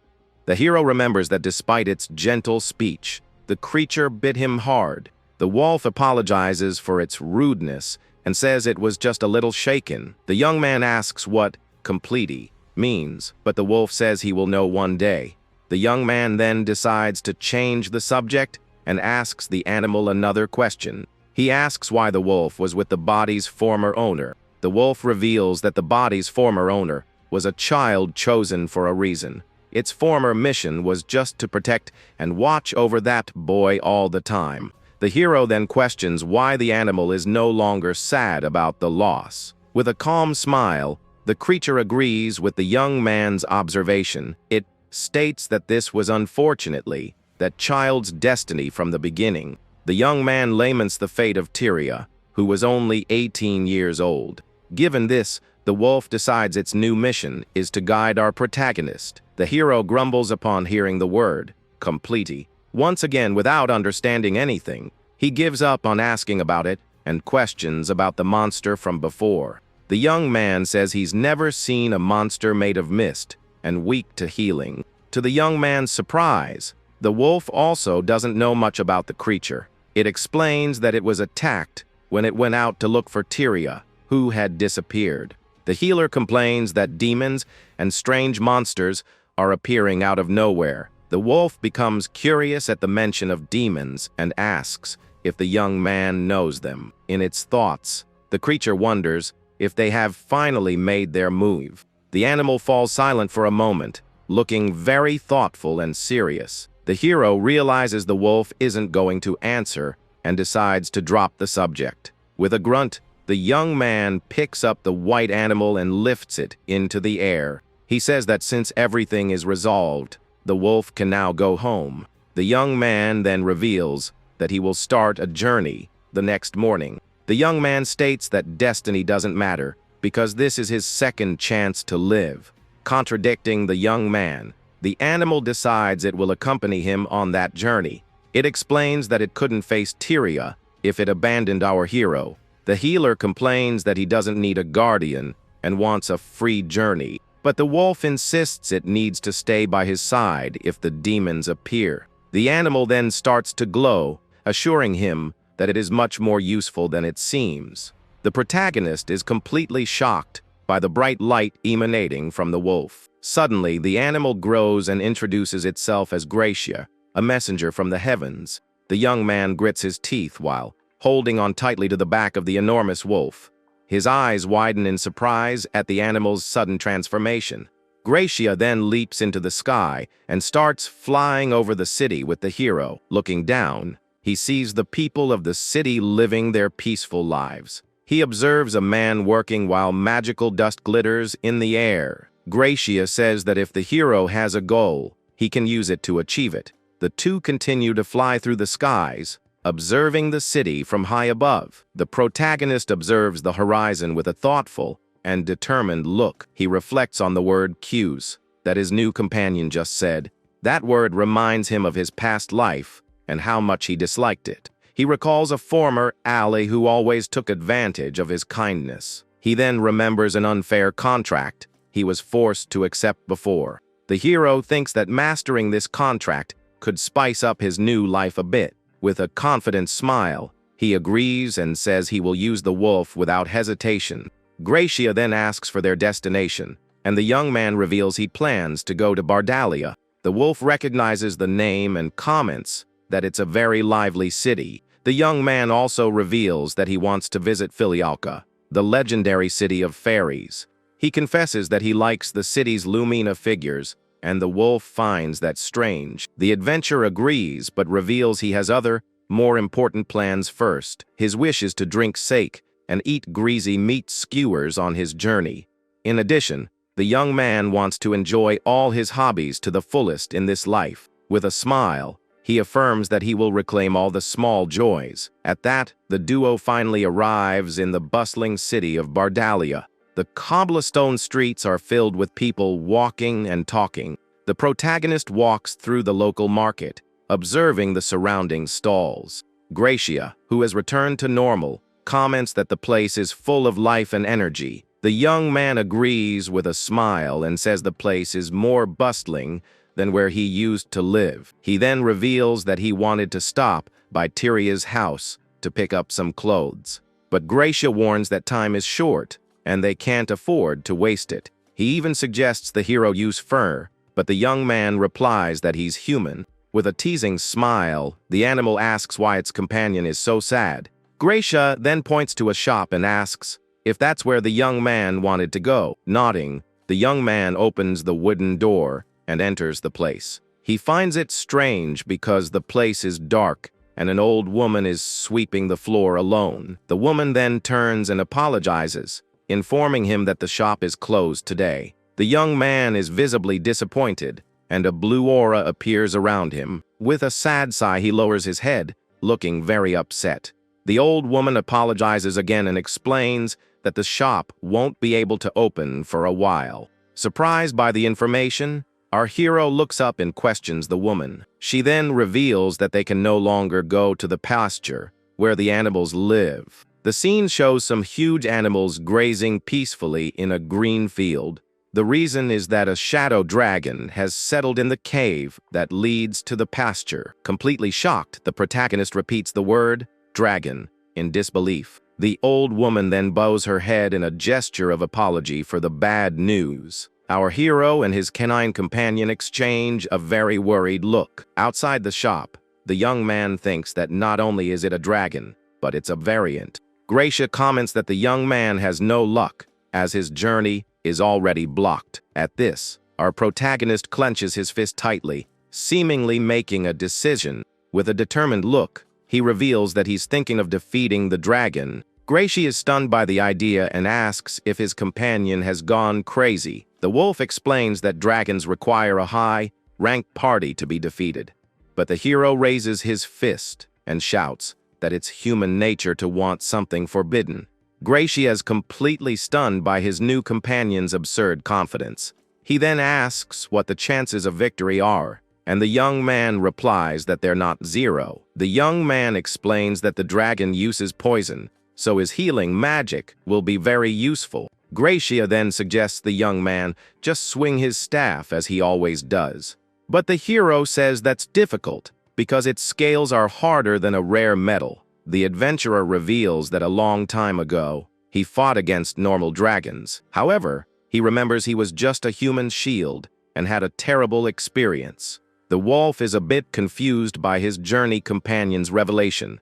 A: The hero remembers that despite its gentle speech, the creature bit him hard. The wolf apologizes for its rudeness and says it was just a little shaken. The young man asks what "complete" means, but the wolf says he will know one day. The young man then decides to change the subject and asks the animal another question. He asks why the wolf was with the body's former owner. The wolf reveals that the body's former owner was a child chosen for a reason. Its former mission was just to protect and watch over that boy all the time. The hero then questions why the animal is no longer sad about the loss. With a calm smile, the creature agrees with the young man's observation. It states that this was unfortunately that child's destiny from the beginning. The young man laments the fate of Tyria, who was only 18 years old. Given this, the wolf decides its new mission is to guide our protagonist. The hero grumbles upon hearing the word "complete." Once again, without understanding anything, he gives up on asking about it and questions about the monster from before. The young man says he's never seen a monster made of mist and weak to healing. To the young man's surprise, the wolf also doesn't know much about the creature. It explains that it was attacked when it went out to look for Tyria, who had disappeared. The healer complains that demons and strange monsters are appearing out of nowhere. The wolf becomes curious at the mention of demons and asks if the young man knows them. In its thoughts, the creature wonders if they have finally made their move. The animal falls silent for a moment, looking very thoughtful and serious. The hero realizes the wolf isn't going to answer and decides to drop the subject. With a grunt, the young man picks up the white animal and lifts it into the air. He says that since everything is resolved, the wolf can now go home. The young man then reveals that he will start a journey the next morning. The young man states that destiny doesn't matter because this is his second chance to live. Contradicting the young man, the animal decides it will accompany him on that journey. It explains that it couldn't face Tyria if it abandoned our hero. The healer complains that he doesn't need a guardian and wants a free journey, but the wolf insists it needs to stay by his side if the demons appear. The animal then starts to glow, assuring him that it is much more useful than it seems. The protagonist is completely shocked by the bright light emanating from the wolf. Suddenly, the animal grows and introduces itself as Gracia, a messenger from the heavens. The young man grits his teeth while holding on tightly to the back of the enormous wolf. His eyes widen in surprise at the animal's sudden transformation. Gracia then leaps into the sky and starts flying over the city with the hero. Looking down, he sees the people of the city living their peaceful lives. He observes a man working while magical dust glitters in the air. Gracia says that if the hero has a goal, he can use it to achieve it. The two continue to fly through the skies, observing the city from high above. The protagonist observes the horizon with a thoughtful and determined look. He reflects on the word cues that his new companion just said. That word reminds him of his past life and how much he disliked it. He recalls a former ally who always took advantage of his kindness. He then remembers an unfair contract he was forced to accept before. The hero thinks that mastering this contract could spice up his new life a bit. With a confident smile, he agrees and says he will use the wolf without hesitation. Gracia then asks for their destination, and the young man reveals he plans to go to Bardalia. The wolf recognizes the name and comments that it's a very lively city. The young man also reveals that he wants to visit Filialka, the legendary city of fairies. He confesses that he likes the city's Lumina figures, and the wolf finds that strange. The adventurer agrees, but reveals he has other, more important plans first. His wish is to drink sake and eat greasy meat skewers on his journey. In addition, the young man wants to enjoy all his hobbies to the fullest in this life. With a smile, he affirms that he will reclaim all the small joys. At that, the duo finally arrives in the bustling city of Bardalia. The cobblestone streets are filled with people walking and talking. The protagonist walks through the local market, observing the surrounding stalls. Gracia, who has returned to normal, comments that the place is full of life and energy. The young man agrees with a smile and says the place is more bustling than where he used to live. He then reveals that he wanted to stop by Tyria's house to pick up some clothes. But Gracia warns that time is short, and they can't afford to waste it. He even suggests the hero use fur, but the young man replies that he's human. With a teasing smile, the animal asks why its companion is so sad. Gracia then points to a shop and asks if that's where the young man wanted to go. Nodding, the young man opens the wooden door and enters the place. He finds it strange because the place is dark and an old woman is sweeping the floor alone. The woman then turns and apologizes, informing him that the shop is closed today. The young man is visibly disappointed, and a blue aura appears around him. With a sad sigh, he lowers his head, looking very upset. The old woman apologizes again and explains that the shop won't be able to open for a while. Surprised by the information, our hero looks up and questions the woman. She then reveals that they can no longer go to the pasture where the animals live. The scene shows some huge animals grazing peacefully in a green field. The reason is that a shadow dragon has settled in the cave that leads to the pasture. Completely shocked, the protagonist repeats the word dragon in disbelief. The old woman then bows her head in a gesture of apology for the bad news. Our hero and his canine companion exchange a very worried look. Outside the shop, the young man thinks that not only is it a dragon, but it's a variant. Gracia comments that the young man has no luck, as his journey is already blocked. At this, our protagonist clenches his fist tightly, seemingly making a decision. With a determined look, he reveals that he's thinking of defeating the dragon. Gracia is stunned by the idea and asks if his companion has gone crazy. The wolf explains that dragons require a high-ranked party to be defeated. But the hero raises his fist and shouts that it's human nature to want something forbidden. Gracia is completely stunned by his new companion's absurd confidence. He then asks what the chances of victory are, and the young man replies that they're not zero. The young man explains that the dragon uses poison, so his healing magic will be very useful. Gracia then suggests the young man just swing his staff as he always does. But the hero says that's difficult because its scales are harder than a rare metal. The adventurer reveals that a long time ago, he fought against normal dragons. However, he remembers he was just a human shield and had a terrible experience. The wolf is a bit confused by his journey companion's revelation.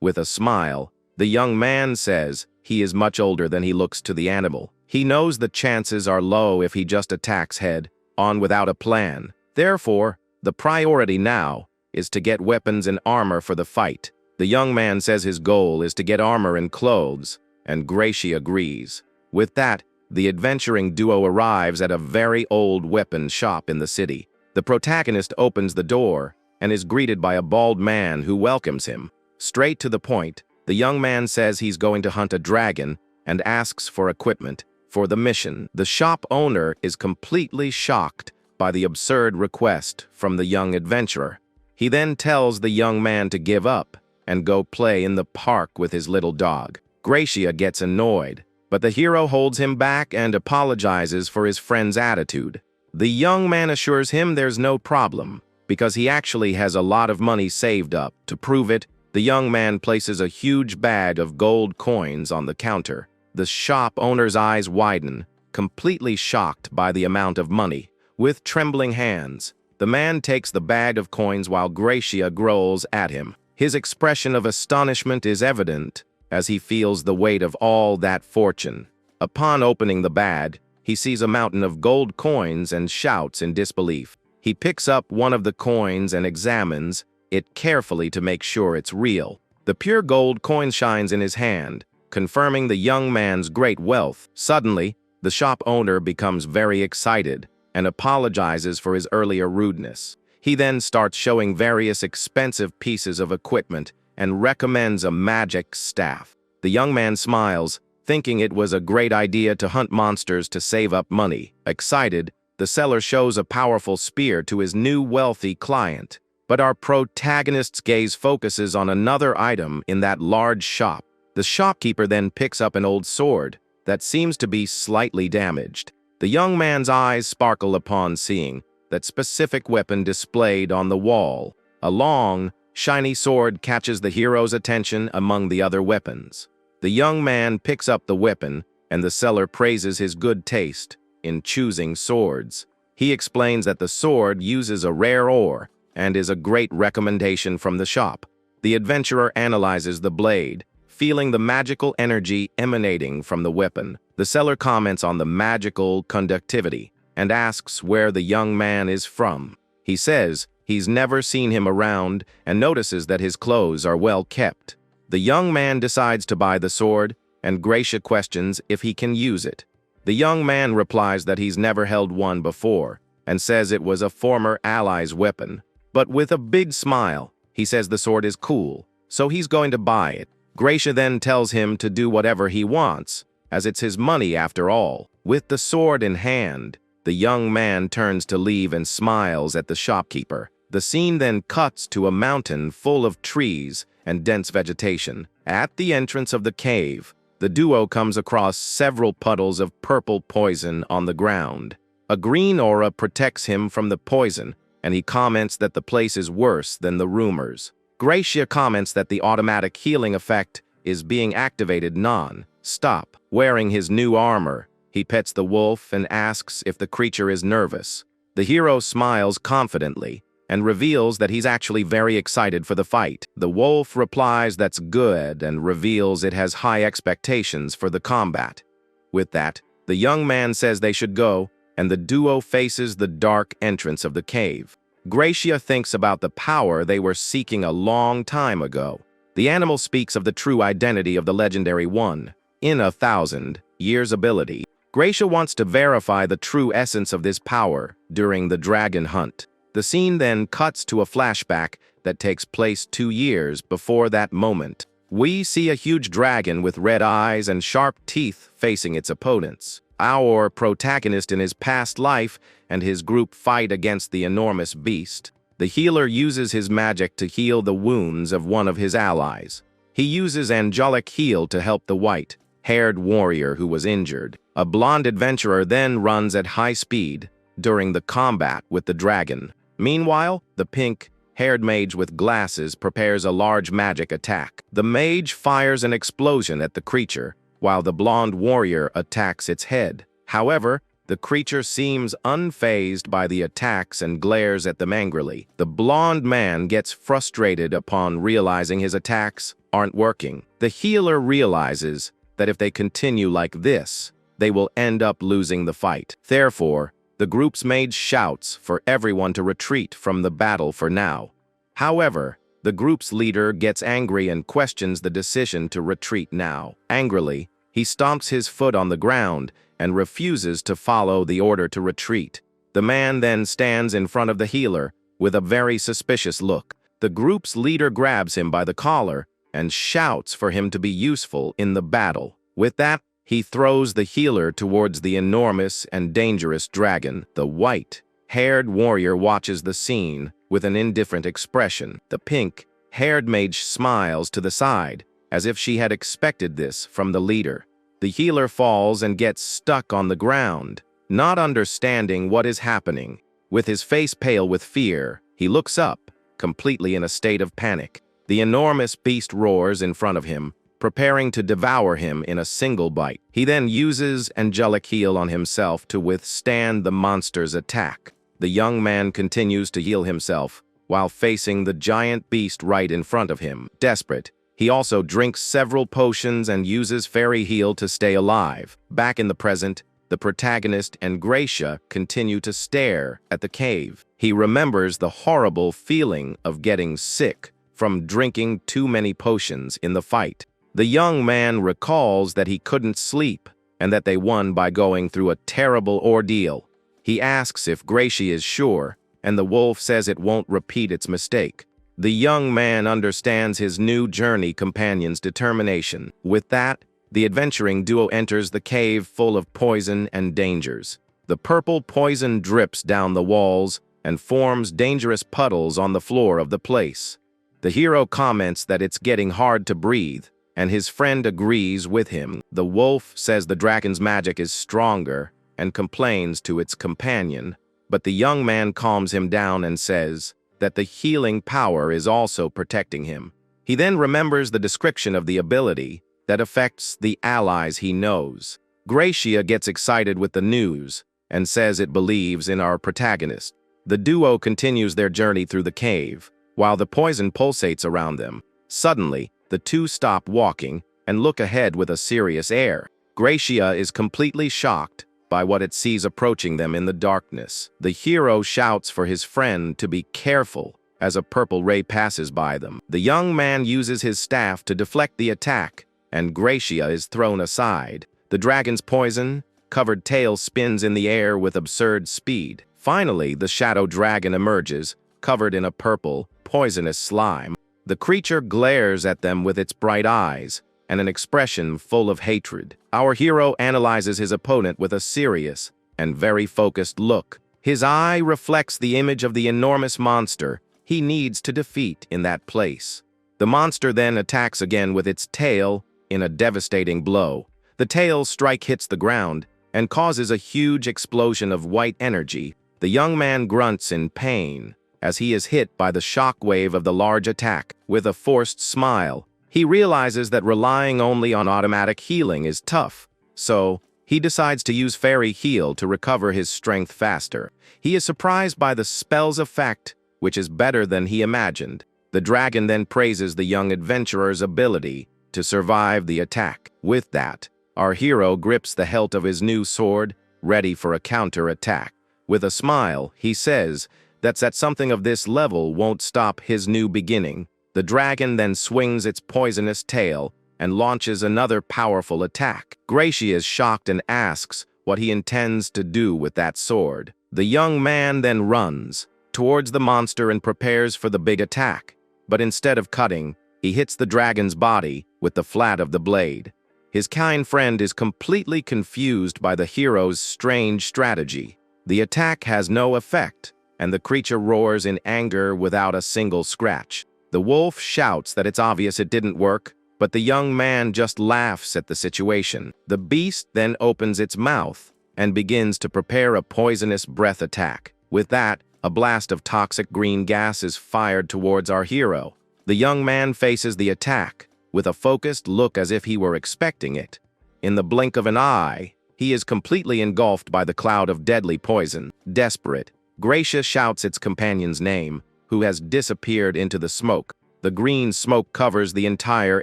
A: With a smile, the young man says he is much older than he looks to the animal. He knows the chances are low if he just attacks head-on without a plan. Therefore, the priority now is to get weapons and armor for the fight. The young man says his goal is to get armor and clothes, and Gracie agrees. With that, the adventuring duo arrives at a very old weapon shop in the city. The protagonist opens the door and is greeted by a bald man who welcomes him. Straight to the point, the young man says he's going to hunt a dragon and asks for equipment for the mission. The shop owner is completely shocked by the absurd request from the young adventurer. He then tells the young man to give up and go play in the park with his little dog. Gracia gets annoyed, but the hero holds him back and apologizes for his friend's attitude. The young man assures him there's no problem, because he actually has a lot of money saved up. To prove it, the young man places a huge bag of gold coins on the counter. The shop owner's eyes widen, completely shocked by the amount of money. With trembling hands, the man takes the bag of coins while Gracia growls at him. His expression of astonishment is evident as he feels the weight of all that fortune. Upon opening the bag, he sees a mountain of gold coins and shouts in disbelief. He picks up one of the coins and examines it carefully to make sure it's real. The pure gold coin shines in his hand, confirming the young man's great wealth. Suddenly, the shop owner becomes very excited and apologizes for his earlier rudeness. He then starts showing various expensive pieces of equipment and recommends a magic staff. The young man smiles, thinking it was a great idea to hunt monsters to save up money. Excited, the seller shows a powerful spear to his new wealthy client. But our protagonist's gaze focuses on another item in that large shop. The shopkeeper then picks up an old sword that seems to be slightly damaged. The young man's eyes sparkle upon seeing that specific weapon displayed on the wall. A long, shiny sword catches the hero's attention among the other weapons. The young man picks up the weapon, and the seller praises his good taste in choosing swords. He explains that the sword uses a rare ore and is a great recommendation from the shop. The adventurer analyzes the blade, feeling the magical energy emanating from the weapon. The seller comments on the magical conductivity and asks where the young man is from. He says he's never seen him around and notices that his clothes are well kept. The young man decides to buy the sword, and Gracia questions if he can use it. The young man replies that he's never held one before and says it was a former ally's weapon. But with a big smile, he says the sword is cool, so he's going to buy it. Gracia then tells him to do whatever he wants, as it's his money after all. With the sword in hand, the young man turns to leave and smiles at the shopkeeper. The scene then cuts to a mountain full of trees and dense vegetation. At the entrance of the cave, the duo comes across several puddles of purple poison on the ground. A green aura protects him from the poison, and he comments that the place is worse than the rumors. Gracia comments that the automatic healing effect is being activated non-stop. Wearing his new armor, he pets the wolf and asks if the creature is nervous. The hero smiles confidently and reveals that he's actually very excited for the fight. The wolf replies that's good and reveals it has high expectations for the combat. With that, the young man says they should go, and the duo faces the dark entrance of the cave. Gracia thinks about the power they were seeking a long time ago. The animal speaks of the true identity of the legendary one, in 1,000 years ability. Gracia wants to verify the true essence of this power during the dragon hunt. The scene then cuts to a flashback that takes place 2 years before that moment. We see a huge dragon with red eyes and sharp teeth facing its opponents. Our protagonist in his past life and his group fight against the enormous beast. The healer uses his magic to heal the wounds of one of his allies. He uses angelic heal to help the white-haired warrior who was injured. A blonde adventurer then runs at high speed during the combat with the dragon. Meanwhile, the pink-haired mage with glasses prepares a large magic attack. The mage fires an explosion at the creature, while the blonde warrior attacks its head. However, the creature seems unfazed by the attacks and glares at them angrily. The blonde man gets frustrated upon realizing his attacks aren't working. The healer realizes that if they continue like this, they will end up losing the fight. Therefore, the group's mate shouts for everyone to retreat from the battle for now. However, the group's leader gets angry and questions the decision to retreat now. Angrily, he stomps his foot on the ground and refuses to follow the order to retreat. The man then stands in front of the healer with a very suspicious look. The group's leader grabs him by the collar and shouts for him to be useful in the battle. With that, he throws the healer towards the enormous and dangerous dragon. The white-haired warrior watches the scene with an indifferent expression. The pink-haired mage smiles to the side, as if she had expected this from the leader. The healer falls and gets stuck on the ground, not understanding what is happening. With his face pale with fear, he looks up, completely in a state of panic. The enormous beast roars in front of him, preparing to devour him in a single bite. He then uses angelic heal on himself to withstand the monster's attack. The young man continues to heal himself while facing the giant beast right in front of him. Desperate, he also drinks several potions and uses fairy heal to stay alive. Back in the present, the protagonist and Gracia continue to stare at the cave. He remembers the horrible feeling of getting sick from drinking too many potions in the fight. The young man recalls that he couldn't sleep and that they won by going through a terrible ordeal. He asks if Gracia is sure, and the wolf says it won't repeat its mistake. The young man understands his new journey companion's determination. With that, the adventuring duo enters the cave full of poison and dangers. The purple poison drips down the walls and forms dangerous puddles on the floor of the place. The hero comments that it's getting hard to breathe, and his friend agrees with him. The wolf says the dragon's magic is stronger and complains to its companion, but the young man calms him down and says that the healing power is also protecting him. He then remembers the description of the ability that affects the allies he knows. Gracia gets excited with the news and says it believes in our protagonist. The duo continues their journey through the cave, while the poison pulsates around them. Suddenly, the two stop walking and look ahead with a serious air. Gracia is completely shocked by what it sees approaching them in the darkness. The hero shouts for his friend to be careful as a purple ray passes by them. The young man uses his staff to deflect the attack, and Gracia is thrown aside. The dragon's poison-covered tail spins in the air with absurd speed. Finally, the shadow dragon emerges, covered in a purple, poisonous slime. The creature glares at them with its bright eyes and an expression full of hatred. Our hero analyzes his opponent with a serious and very focused look. His eye reflects the image of the enormous monster he needs to defeat in that place. The monster then attacks again with its tail in a devastating blow. The tail's strike hits the ground and causes a huge explosion of white energy. The young man grunts in pain as he is hit by the shockwave of the large attack. With a forced smile, he realizes that relying only on automatic healing is tough, so he decides to use fairy heal to recover his strength faster. He is surprised by the spell's effect, which is better than he imagined. The dragon then praises the young adventurer's ability to survive the attack. With that, our hero grips the hilt of his new sword, ready for a counter-attack. With a smile, he says that something of this level won't stop his new beginning. The dragon then swings its poisonous tail and launches another powerful attack. Gracia is shocked and asks what he intends to do with that sword. The young man then runs towards the monster and prepares for the big attack, but instead of cutting, he hits the dragon's body with the flat of the blade. His kind friend is completely confused by the hero's strange strategy. The attack has no effect, and the creature roars in anger without a single scratch. The wolf shouts that it's obvious it didn't work, but the young man just laughs at the situation. The beast then opens its mouth and begins to prepare a poisonous breath attack. With that, a blast of toxic green gas is fired towards our hero. The young man faces the attack with a focused look as if he were expecting it. In the blink of an eye, he is completely engulfed by the cloud of deadly poison. Desperate, Gracia shouts its companion's name, who has disappeared into the smoke. The green smoke covers the entire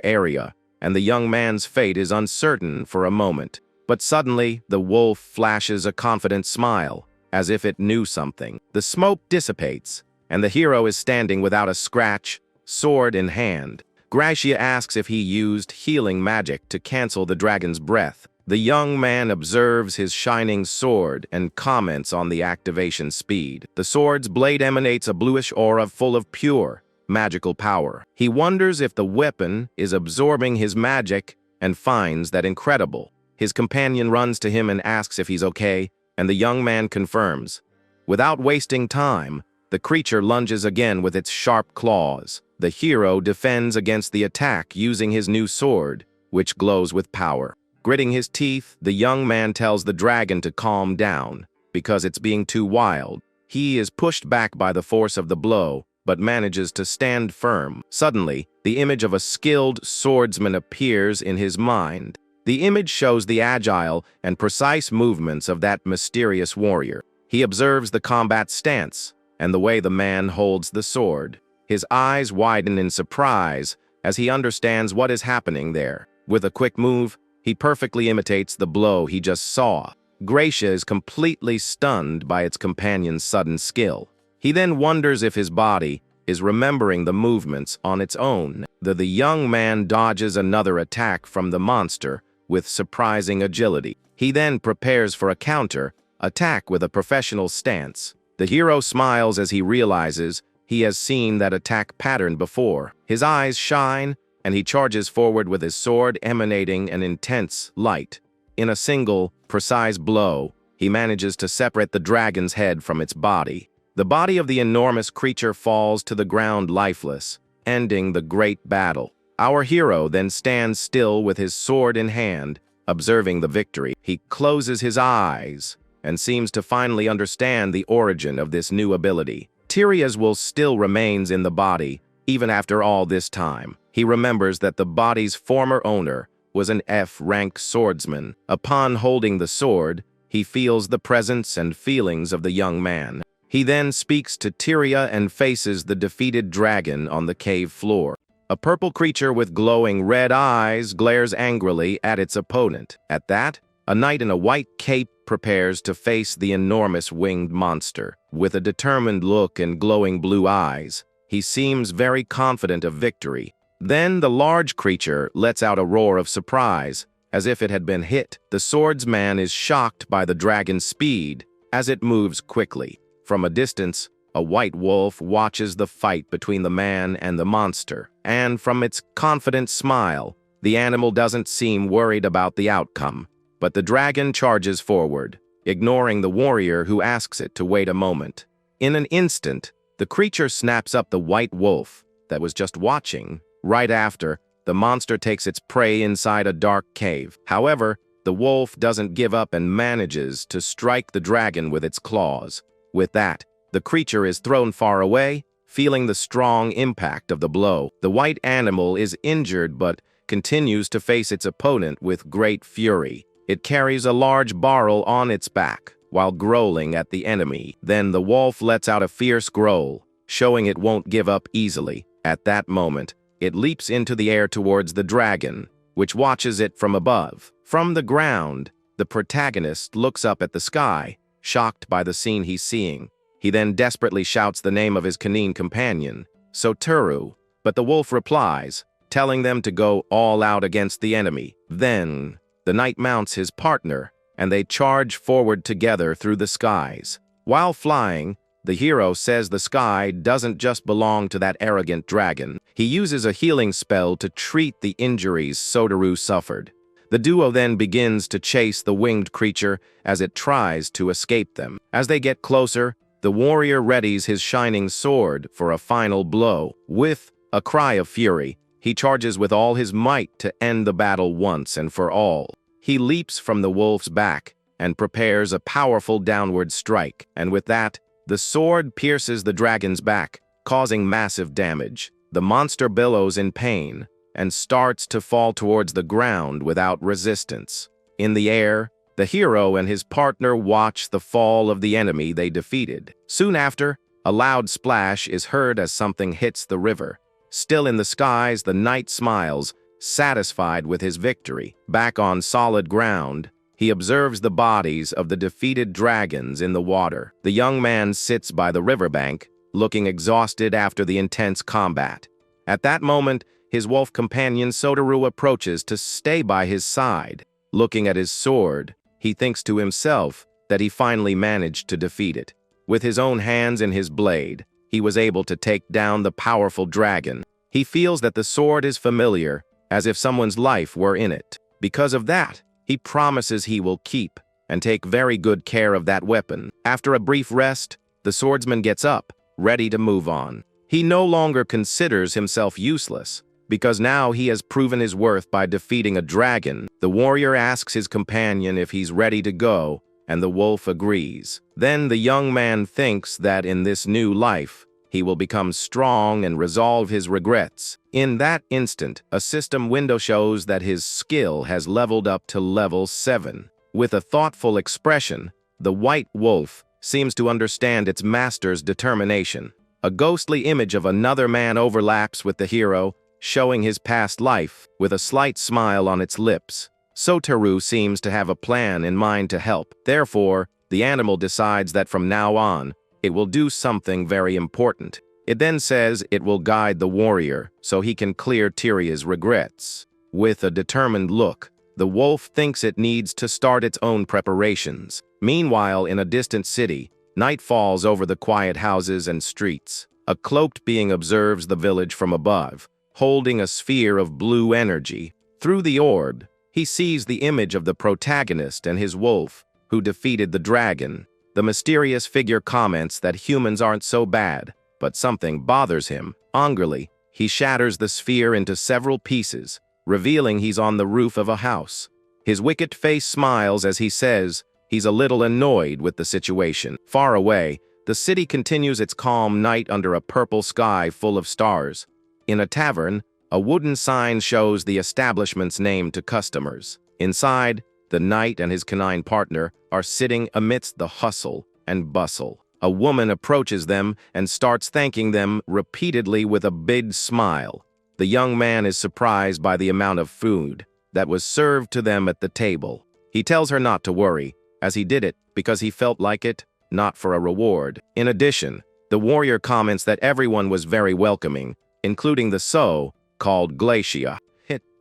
A: area, and the young man's fate is uncertain for a moment. But suddenly, the wolf flashes a confident smile, as if it knew something. The smoke dissipates, and the hero is standing without a scratch, sword in hand. Gracia asks if he used healing magic to cancel the dragon's breath. The young man observes his shining sword and comments on the activation speed. The sword's blade emanates a bluish aura full of pure, magical power. He wonders if the weapon is absorbing his magic and finds that incredible. His companion runs to him and asks if he's okay, and the young man confirms. Without wasting time, the creature lunges again with its sharp claws. The hero defends against the attack using his new sword, which glows with power. Gritting his teeth, the young man tells the dragon to calm down, because it's being too wild. He is pushed back by the force of the blow, but manages to stand firm. Suddenly, the image of a skilled swordsman appears in his mind. The image shows the agile and precise movements of that mysterious warrior. He observes the combat stance and the way the man holds the sword. His eyes widen in surprise as he understands what is happening there. With a quick move, he perfectly imitates the blow he just saw. Gracia is completely stunned by its companion's sudden skill. He then wonders if his body is remembering the movements on its own. The young man dodges another attack from the monster with surprising agility. He then prepares for a counter attack with a professional stance. The hero smiles as he realizes he has seen that attack pattern before. His eyes shine, and he charges forward with his sword emanating an intense light. In a single, precise blow, he manages to separate the dragon's head from its body. The body of the enormous creature falls to the ground lifeless, ending the great battle. Our hero then stands still with his sword in hand, observing the victory. He closes his eyes and seems to finally understand the origin of this new ability. Tyria's will still remains in the body, even after all this time. He remembers that the body's former owner was an F-rank swordsman. Upon holding the sword, he feels the presence and feelings of the young man. He then speaks to Tyria and faces the defeated dragon on the cave floor. A purple creature with glowing red eyes glares angrily at its opponent. At that, a knight in a white cape prepares to face the enormous winged monster. With a determined look and glowing blue eyes, he seems very confident of victory. Then the large creature lets out a roar of surprise, as if it had been hit. The swordsman is shocked by the dragon's speed as it moves quickly. From a distance, a white wolf watches the fight between the man and the monster, and from its confident smile, the animal doesn't seem worried about the outcome. But the dragon charges forward, ignoring the warrior who asks it to wait a moment. In an instant, the creature snaps up the white wolf that was just watching. Right after, the monster takes its prey inside a dark cave. However, the wolf doesn't give up and manages to strike the dragon with its claws. With that, the creature is thrown far away, feeling the strong impact of the blow. The white animal is injured but continues to face its opponent with great fury. It carries a large barrel on its back, while growling at the enemy. Then the wolf lets out a fierce growl, showing it won't give up easily. At that moment, it leaps into the air towards the dragon, which watches it from above. From the ground, the protagonist looks up at the sky, shocked by the scene he's seeing. He then desperately shouts the name of his canine companion, Soteru, but the wolf replies, telling them to go all out against the enemy. Then, the knight mounts his partner, and they charge forward together through the skies. While flying, the hero says the sky doesn't just belong to that arrogant dragon. He uses a healing spell to treat the injuries Soteru suffered. The duo then begins to chase the winged creature as it tries to escape them. As they get closer, the warrior readies his shining sword for a final blow. With a cry of fury, he charges with all his might to end the battle once and for all. He leaps from the wolf's back and prepares a powerful downward strike, and with that, the sword pierces the dragon's back, causing massive damage. The monster billows in pain, and starts to fall towards the ground without resistance. In the air, the hero and his partner watch the fall of the enemy they defeated. Soon after, a loud splash is heard as something hits the river. Still in the skies, the knight smiles, satisfied with his victory. Back on solid ground, he observes the bodies of the defeated dragons in the water. The young man sits by the riverbank, looking exhausted after the intense combat. At that moment, his wolf companion Soteru approaches to stay by his side. Looking at his sword, he thinks to himself that he finally managed to defeat it. With his own hands and his blade, he was able to take down the powerful dragon. He feels that the sword is familiar, as if someone's life were in it. Because of that, he promises he will keep and take very good care of that weapon. After a brief rest, the swordsman gets up, ready to move on. He no longer considers himself useless, because now he has proven his worth by defeating a dragon. The warrior asks his companion if he's ready to go, and the wolf agrees. Then the young man thinks that in this new life, he will become strong and resolve his regrets. In that instant, a system window shows that his skill has leveled up to level 7. With a thoughtful expression, the white wolf seems to understand its master's determination. A ghostly image of another man overlaps with the hero, showing his past life, with a slight smile on its lips. Soteru seems to have a plan in mind to help. Therefore, the animal decides that from now on, it will do something very important. It then says it will guide the warrior so he can clear Tyria's regrets. With a determined look, the wolf thinks it needs to start its own preparations. Meanwhile, in a distant city, night falls over the quiet houses and streets. A cloaked being observes the village from above, holding a sphere of blue energy. Through the orb, he sees the image of the protagonist and his wolf, who defeated the dragon. The mysterious figure comments that humans aren't so bad, but something bothers him. Angrily, he shatters the sphere into several pieces, revealing he's on the roof of a house. His wicked face smiles as he says he's a little annoyed with the situation. Far away, the city continues its calm night under a purple sky full of stars. In a tavern, a wooden sign shows the establishment's name to customers. Inside, the knight and his canine partner are sitting amidst the hustle and bustle. A woman approaches them and starts thanking them repeatedly with a big smile. The young man is surprised by the amount of food that was served to them at the table. He tells her not to worry, as he did it because he felt like it, not for a reward. In addition, the warrior comments that everyone was very welcoming, including the so-called Glacia.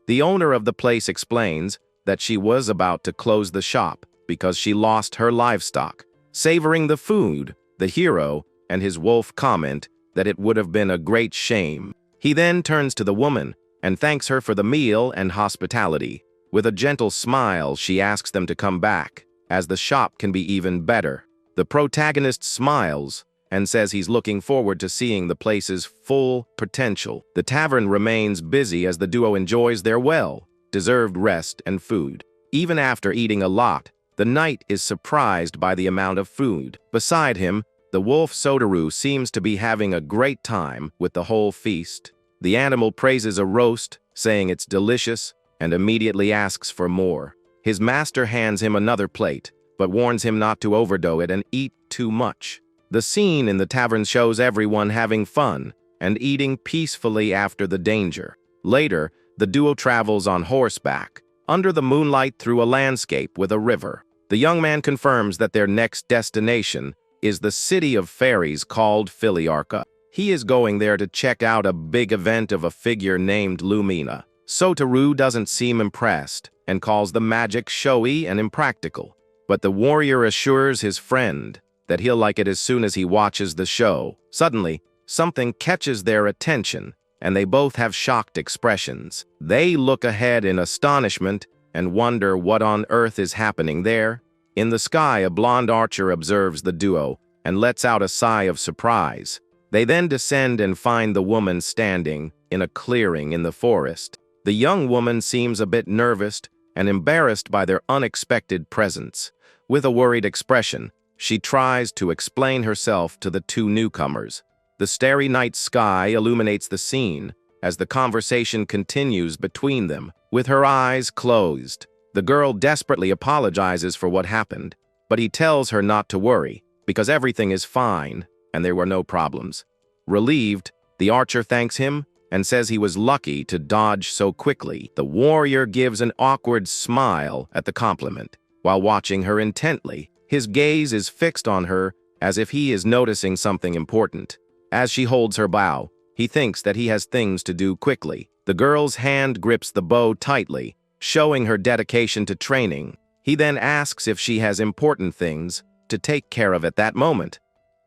A: The owner of the place explains that she was about to close the shop because she lost her livestock. Savoring the food, the hero and his wolf comment that it would have been a great shame. He then turns to the woman and thanks her for the meal and hospitality. With a gentle smile, she asks them to come back, as the shop can be even better. The protagonist smiles and says he's looking forward to seeing the place's full potential. The tavern remains busy as the duo enjoys their well-deserved rest and food. Even after eating a lot, the knight is surprised by the amount of food. Beside him, the wolf Soteru seems to be having a great time with the whole feast. The animal praises a roast, saying it's delicious, and immediately asks for more. His master hands him another plate, but warns him not to overdo it and eat too much. The scene in the tavern shows everyone having fun and eating peacefully after the danger. Later, the duo travels on horseback, under the moonlight through a landscape with a river. The young man confirms that their next destination is the city of fairies called Filiarca. He is going there to check out a big event of a figure named Lumina. Soteru doesn't seem impressed and calls the magic showy and impractical. But the warrior assures his friend that he'll like it as soon as he watches the show. Suddenly, something catches their attention, and they both have shocked expressions. They look ahead in astonishment and wonder what on earth is happening there. In the sky, a blonde archer observes the duo and lets out a sigh of surprise. They then descend and find the woman standing in a clearing in the forest. The young woman seems a bit nervous and embarrassed by their unexpected presence. With a worried expression, she tries to explain herself to the two newcomers. The starry night sky illuminates the scene, as the conversation continues between them. With her eyes closed, the girl desperately apologizes for what happened, but he tells her not to worry, because everything is fine and there were no problems. Relieved, the archer thanks him and says he was lucky to dodge so quickly. The warrior gives an awkward smile at the compliment. While watching her intently, his gaze is fixed on her as if he is noticing something important. As she holds her bow, he thinks that he has things to do quickly. The girl's hand grips the bow tightly, showing her dedication to training. He then asks if she has important things to take care of at that moment.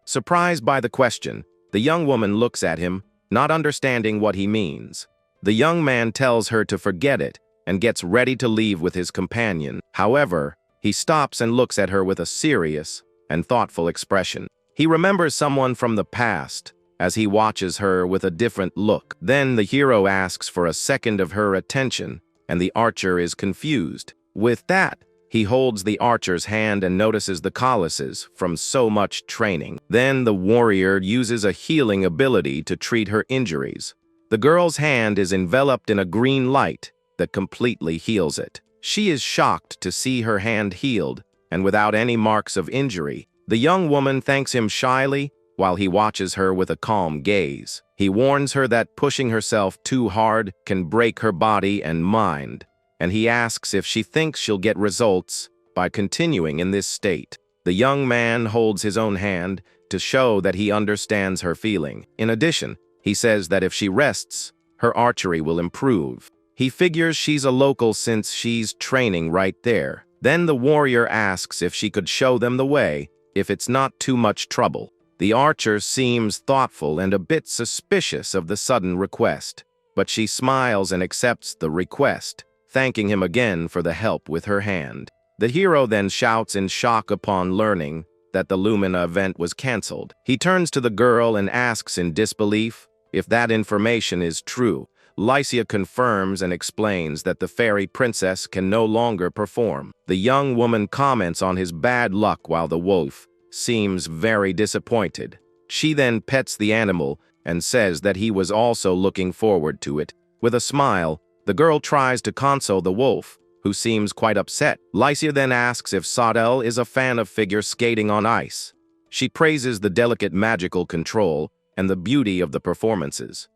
A: Surprised by the question, the young woman looks at him, not understanding what he means. The young man tells her to forget it and gets ready to leave with his companion. However, he stops and looks at her with a serious and thoughtful expression. He remembers someone from the past as he watches her with a different look. Then the hero asks for a second of her attention, and the archer is confused. With that, he holds the archer's hand and notices the calluses from so much training. Then the warrior uses a healing ability to treat her injuries. The girl's hand is enveloped in a green light that completely heals it. She is shocked to see her hand healed and without any marks of injury. The young woman thanks him shyly while he watches her with a calm gaze. He warns her that pushing herself too hard can break her body and mind, and he asks if she thinks she'll get results by continuing in this state. The young man holds his own hand to show that he understands her feeling. In addition, he says that if she rests, her archery will improve. He figures she's a local since she's training right there. Then the warrior asks if she could show them the way, if it's not too much trouble. The archer seems thoughtful and a bit suspicious of the sudden request, but she smiles and accepts the request, thanking him again for the help with her hand. The hero then shouts in shock upon learning that the Lumina event was cancelled. He turns to the girl and asks in disbelief if that information is true. Lycia confirms and explains that the fairy princess can no longer perform. The young woman comments on his bad luck while the wolf seems very disappointed. She then pets the animal and says that he was also looking forward to it. With a smile, the girl tries to console the wolf, who seems quite upset. Lycia then asks if Sotel is a fan of figure skating on ice. She praises the delicate magical control and the beauty of the performances.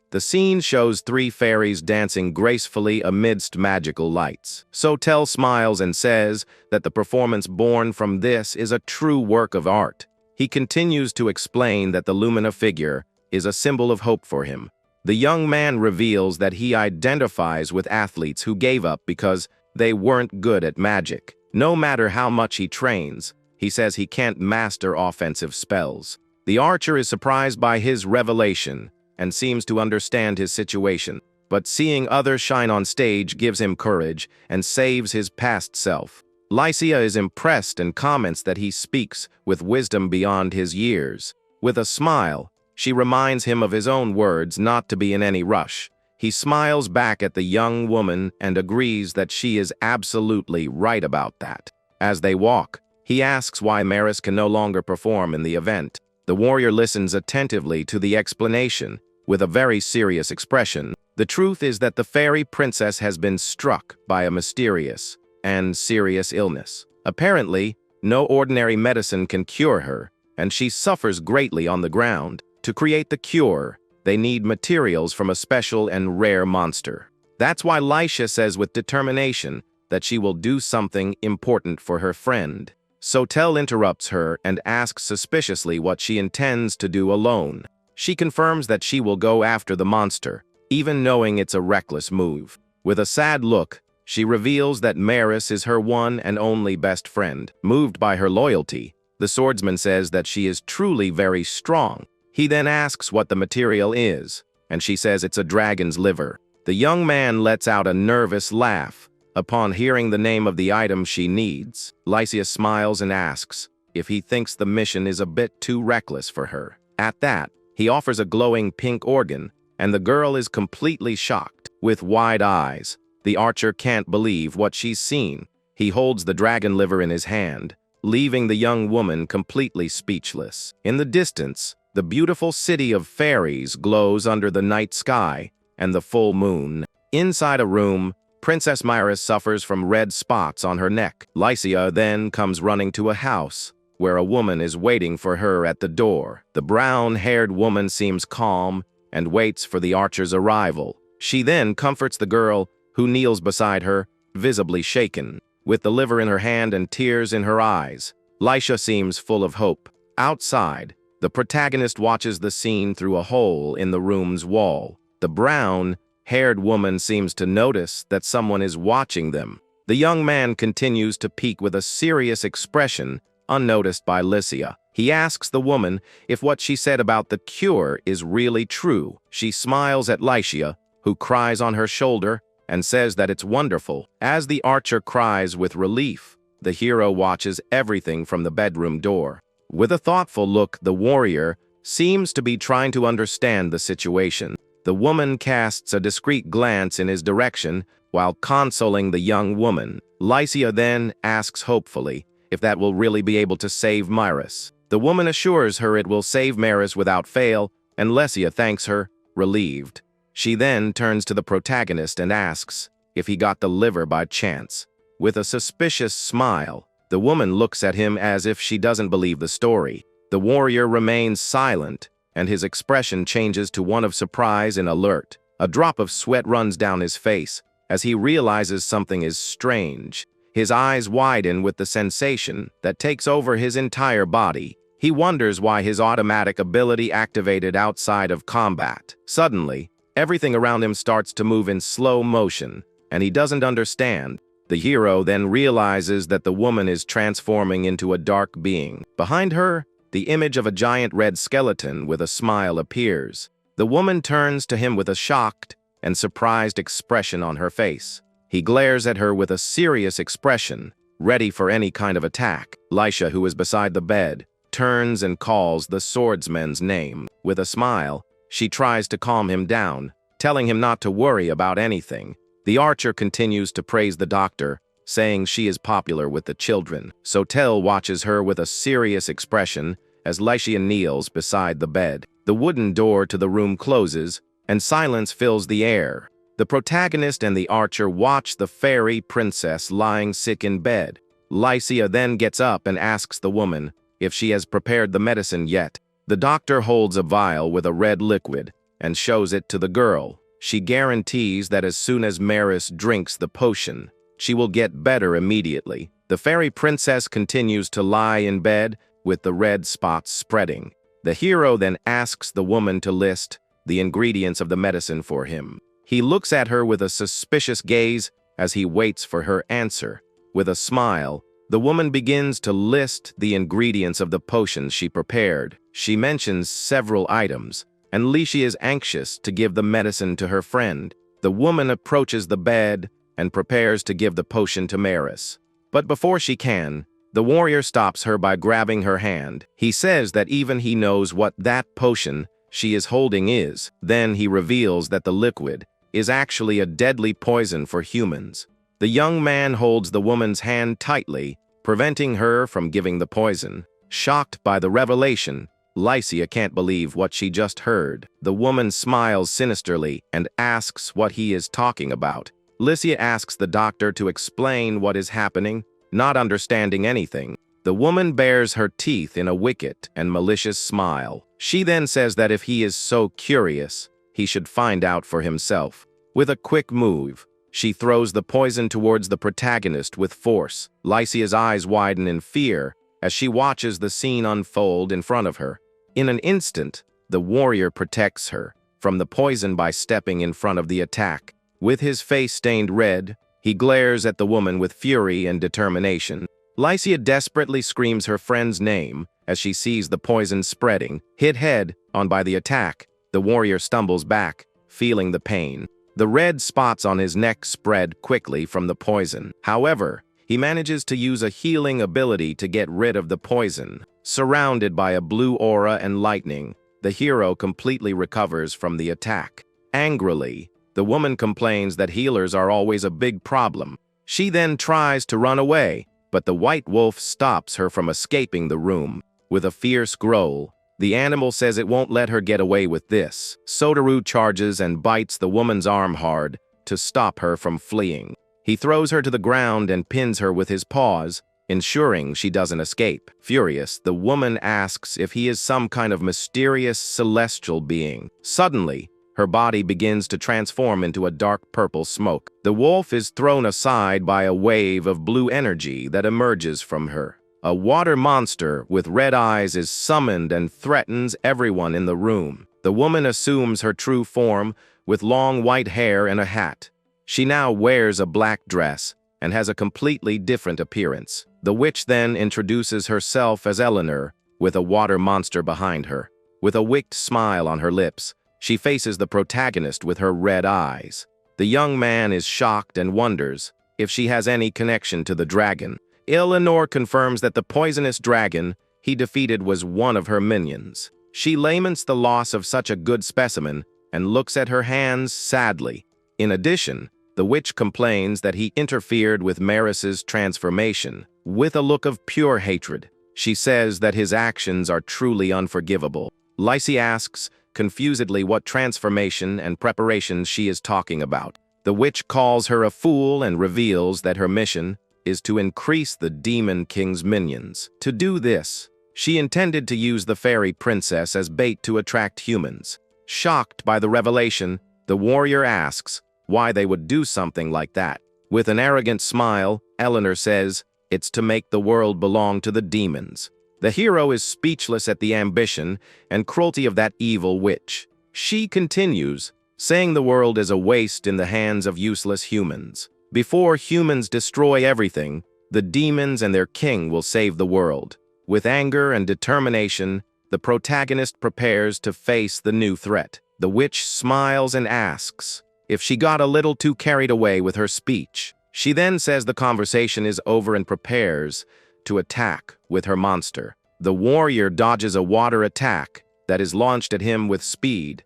A: The scene shows three fairies dancing gracefully amidst magical lights. Sotel smiles and says that the performance born from this is a true work of art. He continues to explain that the Lumina figure is a symbol of hope for him. The young man reveals that he identifies with athletes who gave up because they weren't good at magic. No matter how much he trains, he says he can't master offensive spells. The archer is surprised by his revelation and seems to understand his situation, but seeing others shine on stage gives him courage and saves his past self. Lycia is impressed and comments that he speaks with wisdom beyond his years. With a smile, she reminds him of his own words not to be in any rush. He smiles back at the young woman and agrees that she is absolutely right about that. As they walk, he asks why Maris can no longer perform in the event. The warrior listens attentively to the explanation with a very serious expression. The truth is that the fairy princess has been struck by a mysterious and serious illness. Apparently, no ordinary medicine can cure her, and she suffers greatly on the ground. To create the cure, they need materials from a special and rare monster. That's why Lycia says with determination that she will do something important for her friend. Sotel interrupts her and asks suspiciously what she intends to do alone. She confirms that she will go after the monster, even knowing it's a reckless move. With a sad look, she reveals that Maris is her one and only best friend. Moved by her loyalty, the swordsman says that she is truly very strong. He then asks what the material is, and she says it's a dragon's liver. The young man lets out a nervous laugh upon hearing the name of the item she needs. Lycia smiles and asks if he thinks the mission is a bit too reckless for her. At that, he offers a glowing pink organ, and the girl is completely shocked. With wide eyes, the archer can't believe what she's seen. He holds the dragon liver in his hand, leaving the young woman completely speechless. In the distance, the beautiful city of fairies glows under the night sky, and the full moon. Inside a room, Princess Myris suffers from red spots on her neck. Lycia then comes running to a house, where a woman is waiting for her at the door. The brown-haired woman seems calm and waits for the archer's arrival. She then comforts the girl, who kneels beside her, visibly shaken. With the liver in her hand and tears in her eyes, Lycia seems full of hope. Outside, the protagonist watches the scene through a hole in the room's wall. The brown-haired woman seems to notice that someone is watching them. The young man continues to peek with a serious expression, unnoticed by Lycia. He asks the woman if what she said about the cure is really true. She smiles at Lycia, who cries on her shoulder, and says that it's wonderful. As the archer cries with relief, the hero watches everything from the bedroom door. With a thoughtful look, the warrior seems to be trying to understand the situation. The woman casts a discreet glance in his direction while consoling the young woman. Lycia then asks hopefully if that will really be able to save Myris. The woman assures her it will save Myris without fail, and Lycia thanks her, relieved. She then turns to the protagonist and asks if he got the liver by chance. With a suspicious smile, the woman looks at him as if she doesn't believe the story. The warrior remains silent, and his expression changes to one of surprise and alert. A drop of sweat runs down his face as he realizes something is strange. His eyes widen with the sensation that takes over his entire body. He wonders why his automatic ability activated outside of combat. Suddenly, everything around him starts to move in slow motion, and he doesn't understand. The hero then realizes that the woman is transforming into a dark being. Behind her, the image of a giant red skeleton with a smile appears. The woman turns to him with a shocked and surprised expression on her face. He glares at her with a serious expression, ready for any kind of attack. Lycia, who is beside the bed, turns and calls the swordsman's name. With a smile, she tries to calm him down, telling him not to worry about anything. The archer continues to praise the doctor, saying she is popular with the children. Sotel watches her with a serious expression as Lycia kneels beside the bed. The wooden door to the room closes, and silence fills the air. The protagonist and the archer watch the fairy princess lying sick in bed. Lycia then gets up and asks the woman if she has prepared the medicine yet. The doctor holds a vial with a red liquid and shows it to the girl. She guarantees that as soon as Myris drinks the potion, she will get better immediately. The fairy princess continues to lie in bed with the red spots spreading. The hero then asks the woman to list the ingredients of the medicine for him. He looks at her with a suspicious gaze as he waits for her answer. With a smile, the woman begins to list the ingredients of the potions she prepared. She mentions several items, and Lycia is anxious to give the medicine to her friend. The woman approaches the bed and prepares to give the potion to Myris. But before she can, the warrior stops her by grabbing her hand. He says that even he knows what that potion she is holding is. Then he reveals that the liquid is actually a deadly poison for humans. The young man holds the woman's hand tightly, preventing her from giving the poison. Shocked by the revelation, Lycia can't believe what she just heard. The woman smiles sinisterly and asks what he is talking about. Lycia asks the doctor to explain what is happening, not understanding anything. The woman bares her teeth in a wicked and malicious smile. She then says that if he is so curious, he should find out for himself. With a quick move, she throws the poison towards the protagonist with force. Lycia's eyes widen in fear as she watches the scene unfold in front of her. In an instant, the warrior protects her from the poison by stepping in front of the attack. With his face stained red, he glares at the woman with fury and determination. Lycia desperately screams her friend's name as she sees the poison spreading. Hit head on by the attack, the warrior stumbles back, feeling the pain. The red spots on his neck spread quickly from the poison. However, he manages to use a healing ability to get rid of the poison. Surrounded by a blue aura and lightning, the hero completely recovers from the attack. Angrily, the woman complains that healers are always a big problem. She then tries to run away, but the white wolf stops her from escaping the room. With a fierce growl, The animal says it won't let her get away with this. Soteru charges and bites the woman's arm hard to stop her from fleeing. He throws her to the ground and pins her with his paws, ensuring she doesn't escape. Furious, the woman asks if he is some kind of mysterious celestial being. Suddenly, her body begins to transform into a dark purple smoke. The wolf is thrown aside by a wave of blue energy that emerges from her. A water monster with red eyes is summoned and threatens everyone in the room. The woman assumes her true form with long white hair and a hat. She now wears a black dress and has a completely different appearance. The witch then introduces herself as Eleanor, with a water monster behind her. With a wicked smile on her lips, she faces the protagonist with her red eyes. The young man is shocked and wonders if she has any connection to the dragon. Eleanor confirms that the poisonous dragon he defeated was one of her minions. She laments the loss of such a good specimen and looks at her hands sadly. In addition, the witch complains that he interfered with Maris's transformation. With a look of pure hatred, she says that his actions are truly unforgivable. Lacey asks confusedly what transformation and preparations she is talking about. The witch calls her a fool and reveals that her mission is to increase the Demon King's minions. To do this, she intended to use the fairy princess as bait to attract humans. Shocked by the revelation, the warrior asks why they would do something like that. With an arrogant smile, Eleanor says, "It's to make the world belong to the demons." The hero is speechless at the ambition and cruelty of that evil witch. She continues, saying the world is a waste in the hands of useless humans. Before humans destroy everything, the demons and their king will save the world. With anger and determination, the protagonist prepares to face the new threat. The witch smiles and asks if she got a little too carried away with her speech. She then says the conversation is over and prepares to attack with her monster. The warrior dodges a water attack that is launched at him with speed.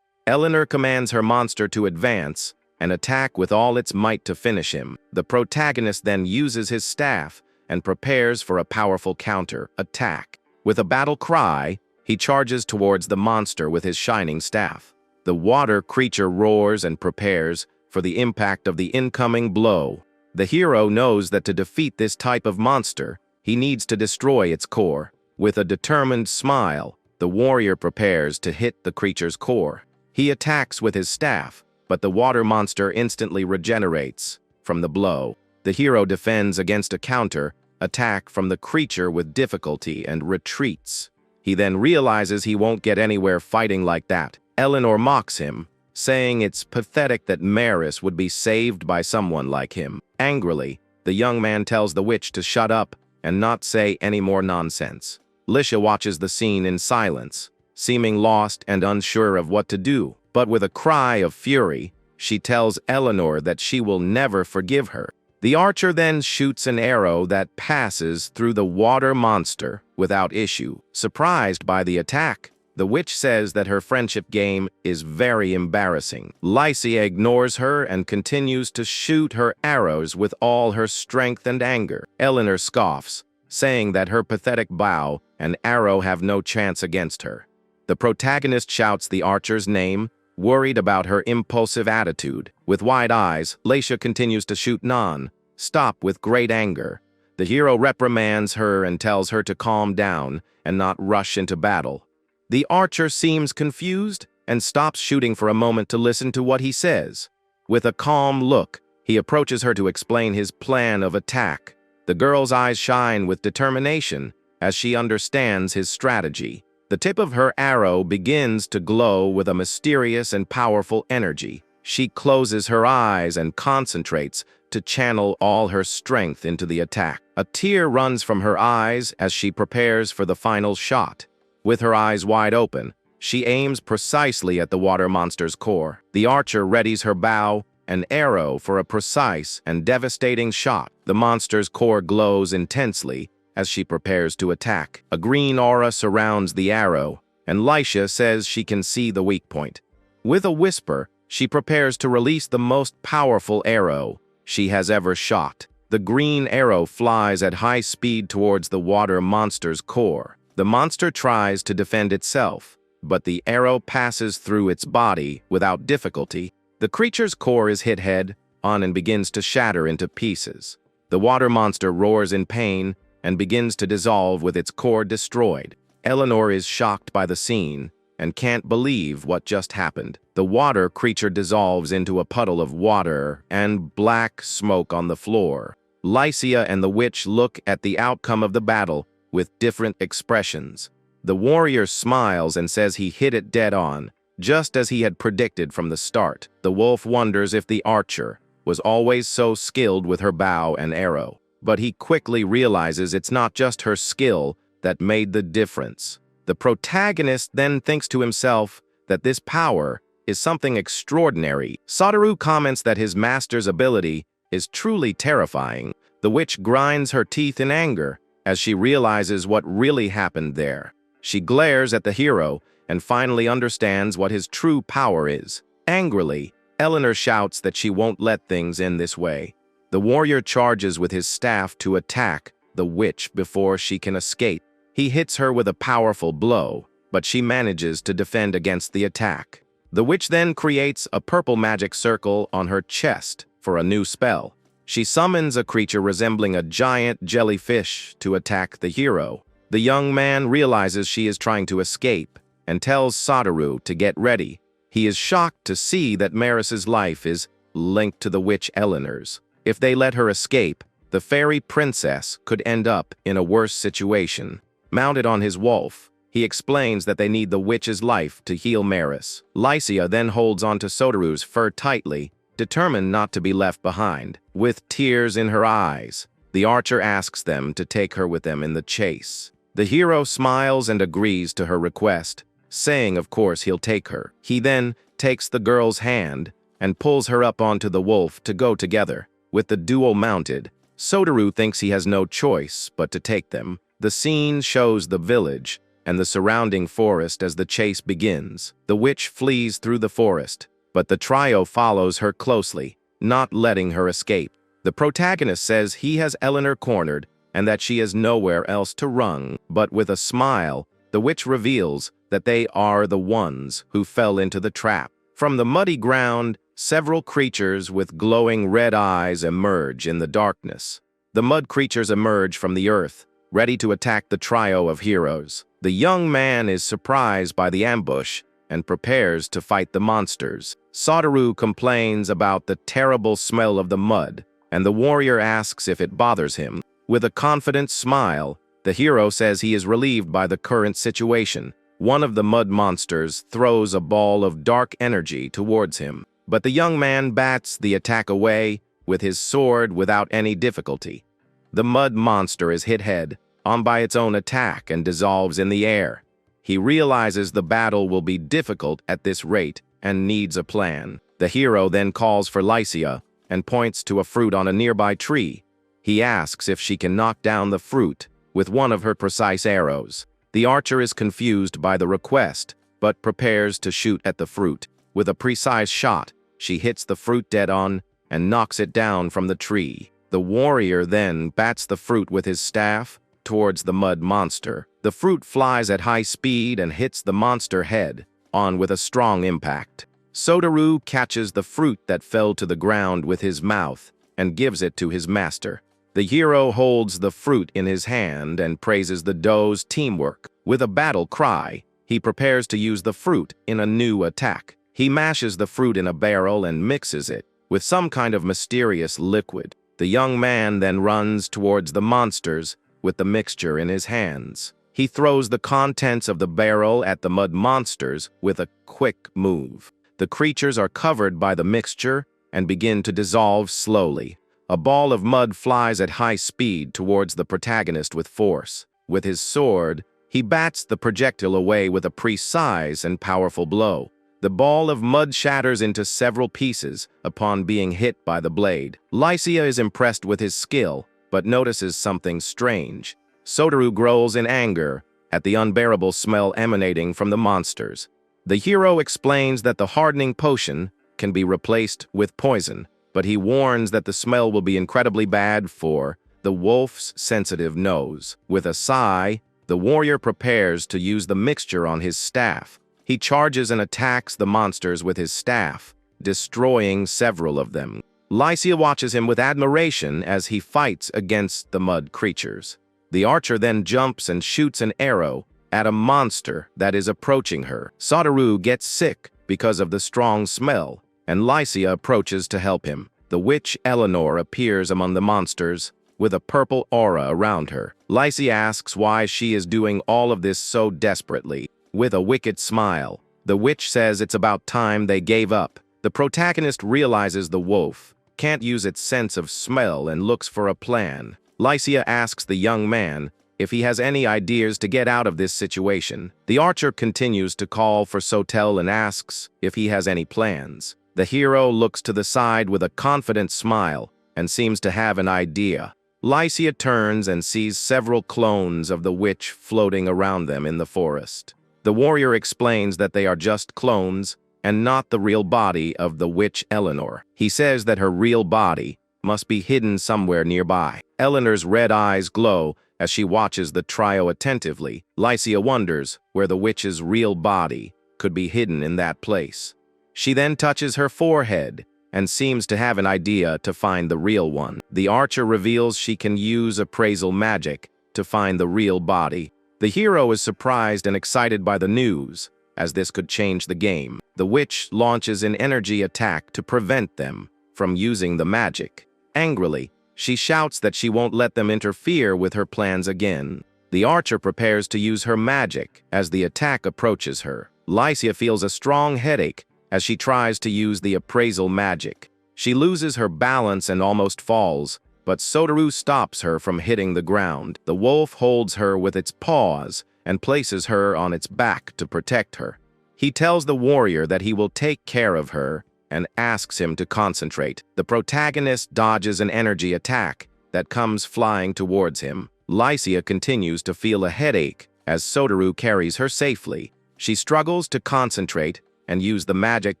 A: Eleanor commands her monster to advance and attack with all its might to finish him. The protagonist then uses his staff and prepares for a powerful counter-attack. With a battle cry, he charges towards the monster with his shining staff. The water creature roars and prepares for the impact of the incoming blow. The hero knows that to defeat this type of monster, he needs to destroy its core. With a determined smile, the warrior prepares to hit the creature's core. He attacks with his staff, but the water monster instantly regenerates from the blow. The hero defends against a counter-attack from the creature with difficulty and retreats. He then realizes he won't get anywhere fighting like that. Eleanor mocks him, saying it's pathetic that Maris would be saved by someone like him. Angrily, the young man tells the witch to shut up and not say any more nonsense. Lisha watches the scene in silence, seeming lost and unsure of what to do. But with a cry of fury, she tells Eleanor that she will never forgive her. The archer then shoots an arrow that passes through the water monster without issue. Surprised by the attack, the witch says that her friendship game is very embarrassing. Lycia ignores her and continues to shoot her arrows with all her strength and anger. Eleanor scoffs, saying that her pathetic bow and arrow have no chance against her. The protagonist shouts the archer's name, worried about her impulsive attitude. With wide eyes, Lycia continues to shoot non-stop with great anger. The hero reprimands her and tells her to calm down and not rush into battle. The archer seems confused and stops shooting for a moment to listen to what he says. With a calm look, he approaches her to explain his plan of attack. The girl's eyes shine with determination as she understands his strategy. The tip of her arrow begins to glow with a mysterious and powerful energy. She closes her eyes and concentrates to channel all her strength into the attack. A tear runs from her eyes as she prepares for the final shot. With her eyes wide open, she aims precisely at the water monster's core. The archer readies her bow and arrow for a precise and devastating shot. The monster's core glows intensely as she prepares to attack. A green aura surrounds the arrow, and Lycia says she can see the weak point. With a whisper, she prepares to release the most powerful arrow she has ever shot. The green arrow flies at high speed towards the water monster's core. The monster tries to defend itself, but the arrow passes through its body without difficulty. The creature's core is hit head-on and begins to shatter into pieces. The water monster roars in pain and begins to dissolve with its core destroyed. Eleanor is shocked by the scene and can't believe what just happened. The water creature dissolves into a puddle of water and black smoke on the floor. Lycia and the witch look at the outcome of the battle with different expressions. The warrior smiles and says he hit it dead on, just as he had predicted from the start. The wolf wonders if the archer was always so skilled with her bow and arrow, but he quickly realizes it's not just her skill that made the difference. The protagonist then thinks to himself that this power is something extraordinary. Satoru comments that his master's ability is truly terrifying. The witch grinds her teeth in anger as she realizes what really happened there. She glares at the hero and finally understands what his true power is. Angrily, Eleanor shouts that she won't let things end this way. The warrior charges with his staff to attack the witch before she can escape. He hits her with a powerful blow, but she manages to defend against the attack. The witch then creates a purple magic circle on her chest for a new spell. She summons a creature resembling a giant jellyfish to attack the hero. The young man realizes she is trying to escape and tells Satoru to get ready. He is shocked to see that Maris's life is linked to the witch Eleanor's. If they let her escape, the fairy princess could end up in a worse situation. Mounted on his wolf, he explains that they need the witch's life to heal Maris. Lycia then holds onto Satoru's fur tightly, determined not to be left behind. With tears in her eyes, the archer asks them to take her with them in the chase. The hero smiles and agrees to her request, saying of course he'll take her. He then takes the girl's hand and pulls her up onto the wolf to go together. With the duo mounted, Satoru thinks he has no choice but to take them. The scene shows the village and the surrounding forest as the chase begins. The witch flees through the forest, but the trio follows her closely, not letting her escape. The protagonist says he has Eleanor cornered and that she is nowhere else to run, but with a smile, the witch reveals that they are the ones who fell into the trap. From the muddy ground, several creatures with glowing red eyes emerge in the darkness. The mud creatures emerge from the earth, ready to attack the trio of heroes. The young man is surprised by the ambush and prepares to fight the monsters. Satoru complains about the terrible smell of the mud, and the warrior asks if it bothers him. With a confident smile, the hero says he is relieved by the current situation. One of the mud monsters throws a ball of dark energy towards him, but the young man bats the attack away with his sword without any difficulty. The mud monster is hit head-on by its own attack and dissolves in the air. He realizes the battle will be difficult at this rate and needs a plan. The hero then calls for Lycia and points to a fruit on a nearby tree. He asks if she can knock down the fruit with one of her precise arrows. The archer is confused by the request, but prepares to shoot at the fruit. With a precise shot, she hits the fruit dead on and knocks it down from the tree. The warrior then bats the fruit with his staff towards the mud monster. The fruit flies at high speed and hits the monster head-on with a strong impact. Satoru catches the fruit that fell to the ground with his mouth and gives it to his master. The hero holds the fruit in his hand and praises the duo's teamwork. With a battle cry, he prepares to use the fruit in a new attack. He mashes the fruit in a barrel and mixes it with some kind of mysterious liquid. The young man then runs towards the monsters with the mixture in his hands. He throws the contents of the barrel at the mud monsters with a quick move. The creatures are covered by the mixture and begin to dissolve slowly. A ball of mud flies at high speed towards the protagonist with force. With his sword, he bats the projectile away with a precise and powerful blow. The ball of mud shatters into several pieces upon being hit by the blade. Lycia is impressed with his skill, but notices something strange. Satoru growls in anger at the unbearable smell emanating from the monsters. The hero explains that the hardening potion can be replaced with poison, but he warns that the smell will be incredibly bad for the wolf's sensitive nose. With a sigh, The warrior prepares to use the mixture on his staff. He charges and attacks the monsters with his staff, destroying several of them. Lycia watches him with admiration as he fights against the mud creatures. The archer then jumps and shoots an arrow at a monster that is approaching her. Sotel gets sick because of the strong smell, and Lycia approaches to help him. The witch Eleanor appears among the monsters with a purple aura around her. Lycia asks why she is doing all of this so desperately. With a wicked smile, the witch says it's about time they gave up. The protagonist realizes the wolf can't use its sense of smell and looks for a plan. Lycia asks the young man if he has any ideas to get out of this situation. The archer continues to call for Sotel and asks if he has any plans. The hero looks to the side with a confident smile and seems to have an idea. Lycia turns and sees several clones of the witch floating around them in the forest. The warrior explains that they are just clones and not the real body of the witch Eleanor. He says that her real body must be hidden somewhere nearby. Eleanor's red eyes glow as she watches the trio attentively. Lycia wonders where the witch's real body could be hidden in that place. She then touches her forehead and seems to have an idea to find the real one. The archer reveals she can use appraisal magic to find the real body. The hero is surprised and excited by the news, as this could change the game. The witch launches an energy attack to prevent them from using the magic. Angrily, she shouts that she won't let them interfere with her plans again. The archer prepares to use her magic as the attack approaches her. Lycia feels a strong headache as she tries to use the appraisal magic. She loses her balance and almost falls, but Sotel stops her from hitting the ground. The wolf holds her with its paws and places her on its back to protect her. He tells the warrior that he will take care of her and asks him to concentrate. The protagonist dodges an energy attack that comes flying towards him. Lycia continues to feel a headache as Sotel carries her safely. She struggles to concentrate and use the magic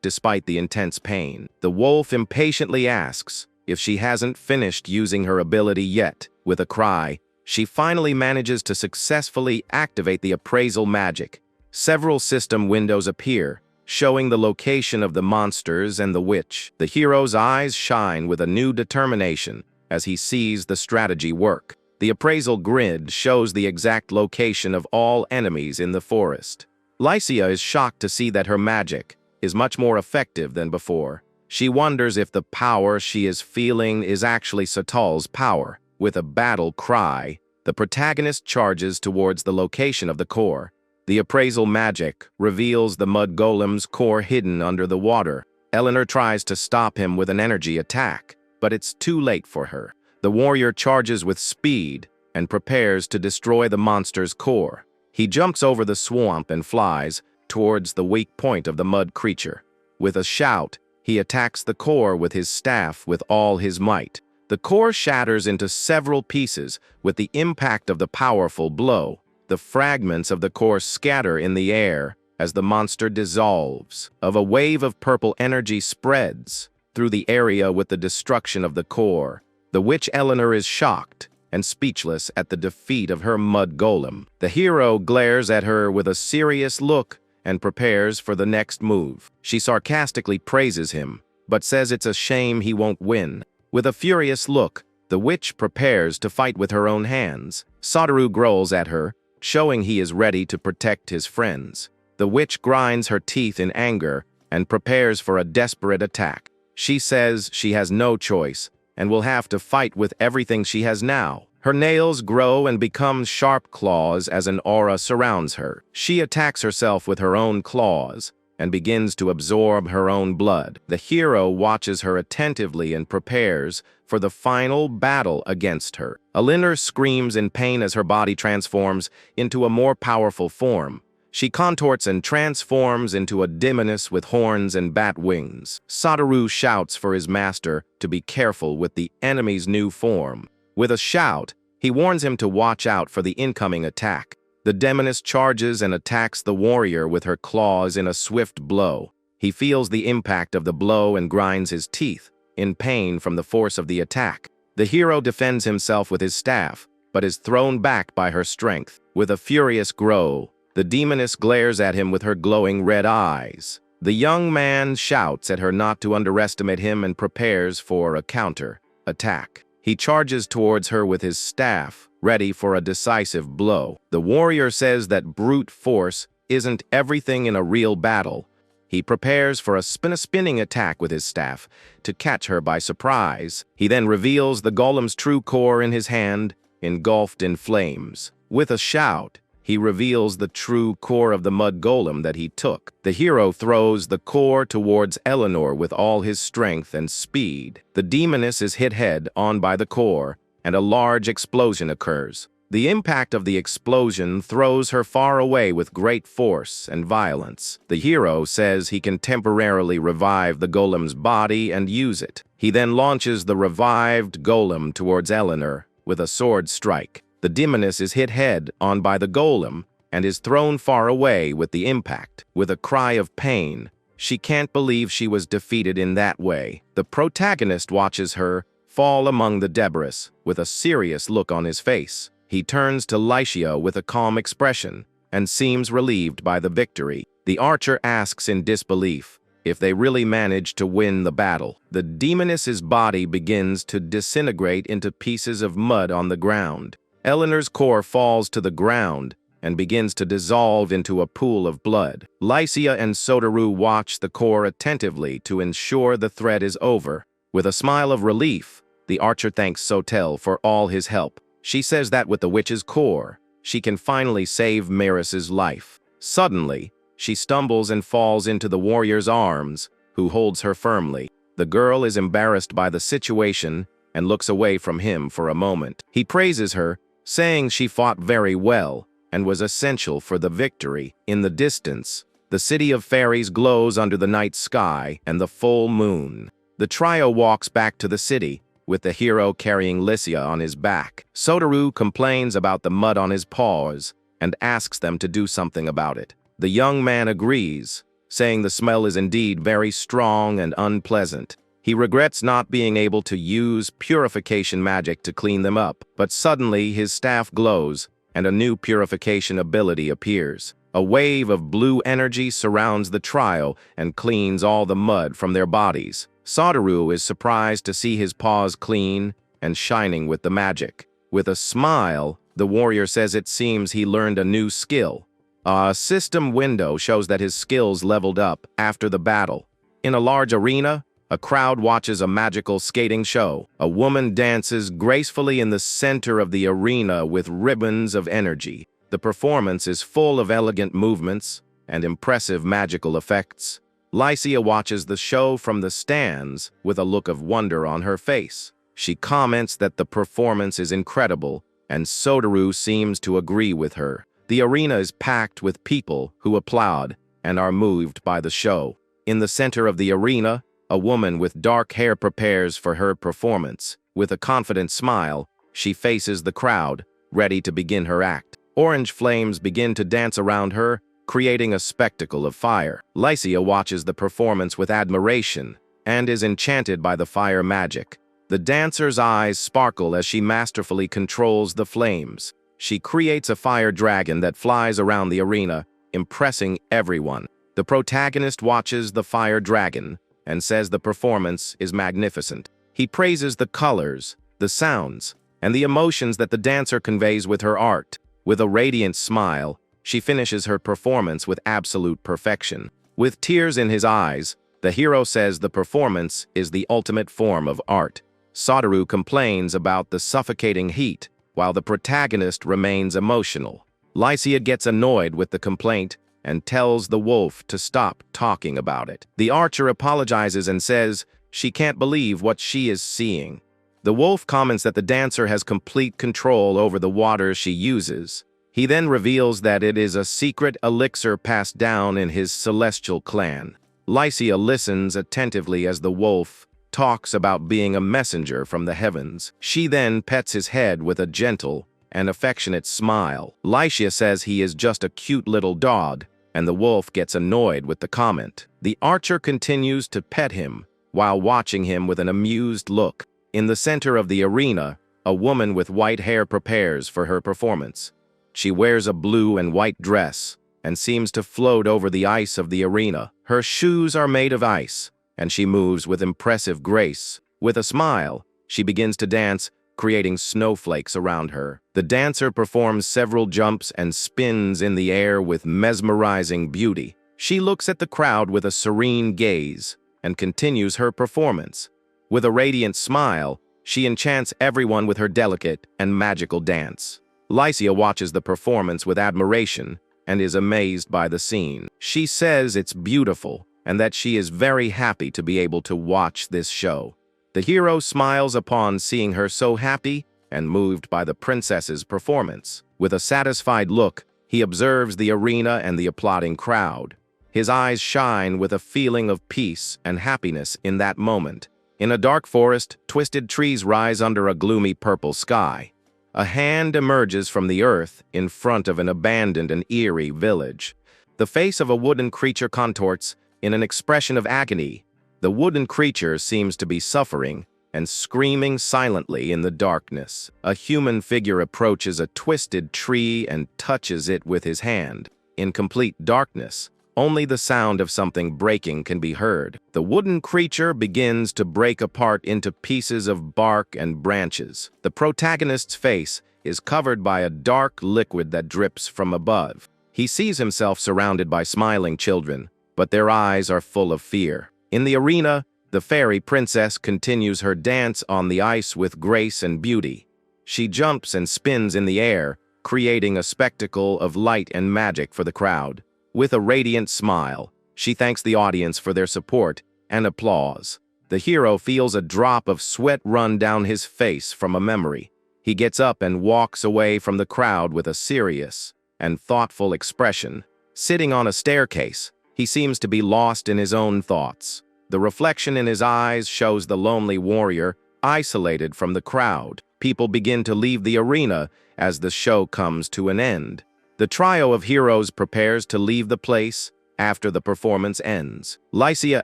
A: despite the intense pain. The wolf impatiently asks if she hasn't finished using her ability yet. With a cry, she finally manages to successfully activate the appraisal magic. Several system windows appear, showing the location of the monsters and the witch. The hero's eyes shine with a new determination as he sees the strategy work. The appraisal grid shows the exact location of all enemies in the forest. Lycia is shocked to see that her magic is much more effective than before. She wonders if the power she is feeling is actually Sotel's power. With a battle cry, the protagonist charges towards the location of the core. The appraisal magic reveals the mud golem's core hidden under the water. Eleanor tries to stop him with an energy attack, but it's too late for her. The warrior charges with speed and prepares to destroy the monster's core. He jumps over the swamp and flies towards the weak point of the mud creature. With a shout, he attacks the core with his staff with all his might. The core shatters into several pieces with the impact of the powerful blow. The fragments of the core scatter in the air as the monster dissolves. A wave of purple energy spreads through the area with the destruction of the core. The witch Eleanor is shocked and speechless at the defeat of her mud golem. The hero glares at her with a serious look and prepares for the next move. She sarcastically praises him, but says it's a shame he won't win. With a furious look, the witch prepares to fight with her own hands. Sotel growls at her, showing he is ready to protect his friends. The witch grinds her teeth in anger and prepares for a desperate attack. She says she has no choice and will have to fight with everything she has now. Her nails grow and become sharp claws as an aura surrounds her. She attacks herself with her own claws and begins to absorb her own blood. The hero watches her attentively and prepares for the final battle against her. Eleanor screams in pain as her body transforms into a more powerful form. She contorts and transforms into a demoness with horns and bat wings. Sotel shouts for his master to be careful with the enemy's new form. With a shout, he warns him to watch out for the incoming attack. The demoness charges and attacks the warrior with her claws in a swift blow. He feels the impact of the blow and grinds his teeth, in pain from the force of the attack. The hero defends himself with his staff, but is thrown back by her strength. With a furious growl, the demoness glares at him with her glowing red eyes. The young man shouts at her not to underestimate him and prepares for a counter-attack. He charges towards her with his staff, ready for a decisive blow. The warrior says that brute force isn't everything in a real battle. He prepares for a spinning attack with his staff to catch her by surprise. He then reveals the golem's true core in his hand, engulfed in flames. With a shout, he reveals the true core of the mud golem that he took. The hero throws the core towards Eleanor with all his strength and speed. The demoness is hit head-on by the core, and a large explosion occurs. The impact of the explosion throws her far away with great force and violence. The hero says he can temporarily revive the golem's body and use it. He then launches the revived golem towards Eleanor with a sword strike. The demoness is hit head-on by the golem and is thrown far away with the impact. With a cry of pain, she can't believe she was defeated in that way. The protagonist watches her fall among the debris with a serious look on his face. He turns to Lycia with a calm expression and seems relieved by the victory. The archer asks in disbelief if they really managed to win the battle. The demoness's body begins to disintegrate into pieces of mud on the ground. Eleanor's core falls to the ground and begins to dissolve into a pool of blood. Lycia and Soteru watch the core attentively to ensure the threat is over. With a smile of relief, the archer thanks Sotel for all his help. She says that with the witch's core, she can finally save Maris's life. Suddenly, she stumbles and falls into the warrior's arms, who holds her firmly. The girl is embarrassed by the situation and looks away from him for a moment. He praises her, saying she fought very well and was essential for the victory. In the distance, the city of fairies glows under the night sky and the full moon. The trio walks back to the city, with the hero carrying Lycia on his back. Soteru complains about the mud on his paws and asks them to do something about it. The young man agrees, saying the smell is indeed very strong and unpleasant. He regrets not being able to use purification magic to clean them up, but suddenly his staff glows and a new purification ability appears. A wave of blue energy surrounds the trio and cleans all the mud from their bodies. Soteru is surprised to see his paws clean and shining with the magic. With a smile, the warrior says it seems he learned a new skill. A system window shows that his skills leveled up after the battle. In a large arena, a crowd watches a magical skating show. A woman dances gracefully in the center of the arena with ribbons of energy. The performance is full of elegant movements and impressive magical effects. Lycia watches the show from the stands with a look of wonder on her face. She comments that the performance is incredible, and Soteru seems to agree with her. The arena is packed with people who applaud and are moved by the show. In the center of the arena, a woman with dark hair prepares for her performance. With a confident smile, she faces the crowd, ready to begin her act. Orange flames begin to dance around her, creating a spectacle of fire. Lycia watches the performance with admiration and is enchanted by the fire magic. The dancer's eyes sparkle as she masterfully controls the flames. She creates a fire dragon that flies around the arena, impressing everyone. The protagonist watches the fire dragon and says the performance is magnificent. He praises the colors, the sounds, and the emotions that the dancer conveys with her art. With a radiant smile, she finishes her performance with absolute perfection. With tears in his eyes, the hero says the performance is the ultimate form of art. Soteru complains about the suffocating heat, while the protagonist remains emotional. Lycia gets annoyed with the complaint and tells the wolf to stop talking about it. The archer apologizes and says she can't believe what she is seeing. The wolf comments that the dancer has complete control over the water she uses. He then reveals that it is a secret elixir passed down in his celestial clan. Lycia listens attentively as the wolf talks about being a messenger from the heavens. She then pets his head with a gentle and affectionate smile. Lycia says he is just a cute little dog, and the wolf gets annoyed with the comment. The archer continues to pet him while watching him with an amused look. In the center of the arena, a woman with white hair prepares for her performance. She wears a blue and white dress and seems to float over the ice of the arena. Her shoes are made of ice, and she moves with impressive grace. With a smile, she begins to dance, creating snowflakes around her. The dancer performs several jumps and spins in the air with mesmerizing beauty. She looks at the crowd with a serene gaze and continues her performance. With a radiant smile, she enchants everyone with her delicate and magical dance. Lycia watches the performance with admiration and is amazed by the scene. She says it's beautiful and that she is very happy to be able to watch this show. The hero smiles upon seeing her so happy and moved by the princess's performance. With a satisfied look, he observes the arena and the applauding crowd. His eyes shine with a feeling of peace and happiness in that moment. In a dark forest, twisted trees rise under a gloomy purple sky. A hand emerges from the earth in front of an abandoned and eerie village. The face of a wooden creature contorts in an expression of agony. The wooden creature seems to be suffering and screaming silently in the darkness. A human figure approaches a twisted tree and touches it with his hand. In complete darkness, only the sound of something breaking can be heard. The wooden creature begins to break apart into pieces of bark and branches. The protagonist's face is covered by a dark liquid that drips from above. He sees himself surrounded by smiling children, but their eyes are full of fear. In the arena, the fairy princess continues her dance on the ice with grace and beauty. She jumps and spins in the air, creating a spectacle of light and magic for the crowd. With a radiant smile, she thanks the audience for their support and applause. The hero feels a drop of sweat run down his face from a memory. He gets up and walks away from the crowd with a serious and thoughtful expression. Sitting on a staircase, he seems to be lost in his own thoughts. The reflection in his eyes shows the lonely warrior, isolated from the crowd. People begin to leave the arena as the show comes to an end. The trio of heroes prepares to leave the place after the performance ends. Lycia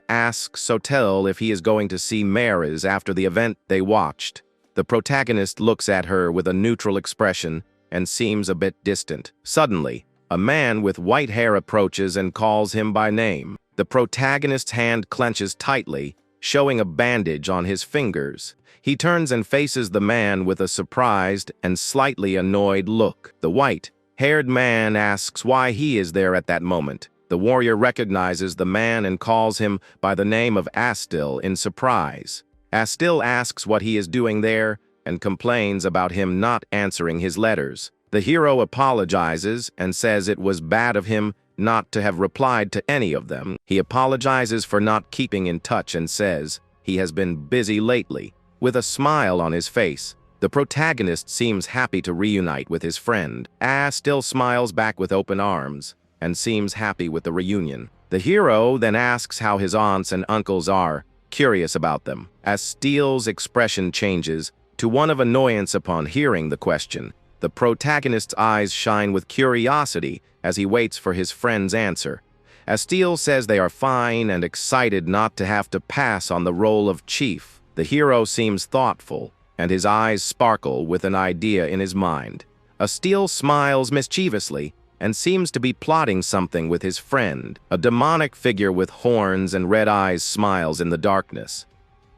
A: asks Sotel if he is going to see Mares after the event they watched. The protagonist looks at her with a neutral expression and seems a bit distant. Suddenly, a man with white hair approaches and calls him by name. The protagonist's hand clenches tightly, showing a bandage on his fingers. He turns and faces the man with a surprised and slightly annoyed look. The white-haired man asks why he is there at that moment. The warrior recognizes the man and calls him by the name of Astil in surprise. Astil asks what he is doing there and complains about him not answering his letters. The hero apologizes and says it was bad of him not to have replied to any of them. He apologizes for not keeping in touch and says he has been busy lately. With a smile on his face, the protagonist seems happy to reunite with his friend. Still smiles back with open arms and seems happy with the reunion. The hero then asks how his aunts and uncles are, curious about them. Astil's expression changes to one of annoyance upon hearing the question. The protagonist's eyes shine with curiosity as he waits for his friend's answer. Astil says they are fine and excited not to have to pass on the role of chief. The hero seems thoughtful, and his eyes sparkle with an idea in his mind. Astil smiles mischievously and seems to be plotting something with his friend. A demonic figure with horns and red eyes smiles in the darkness.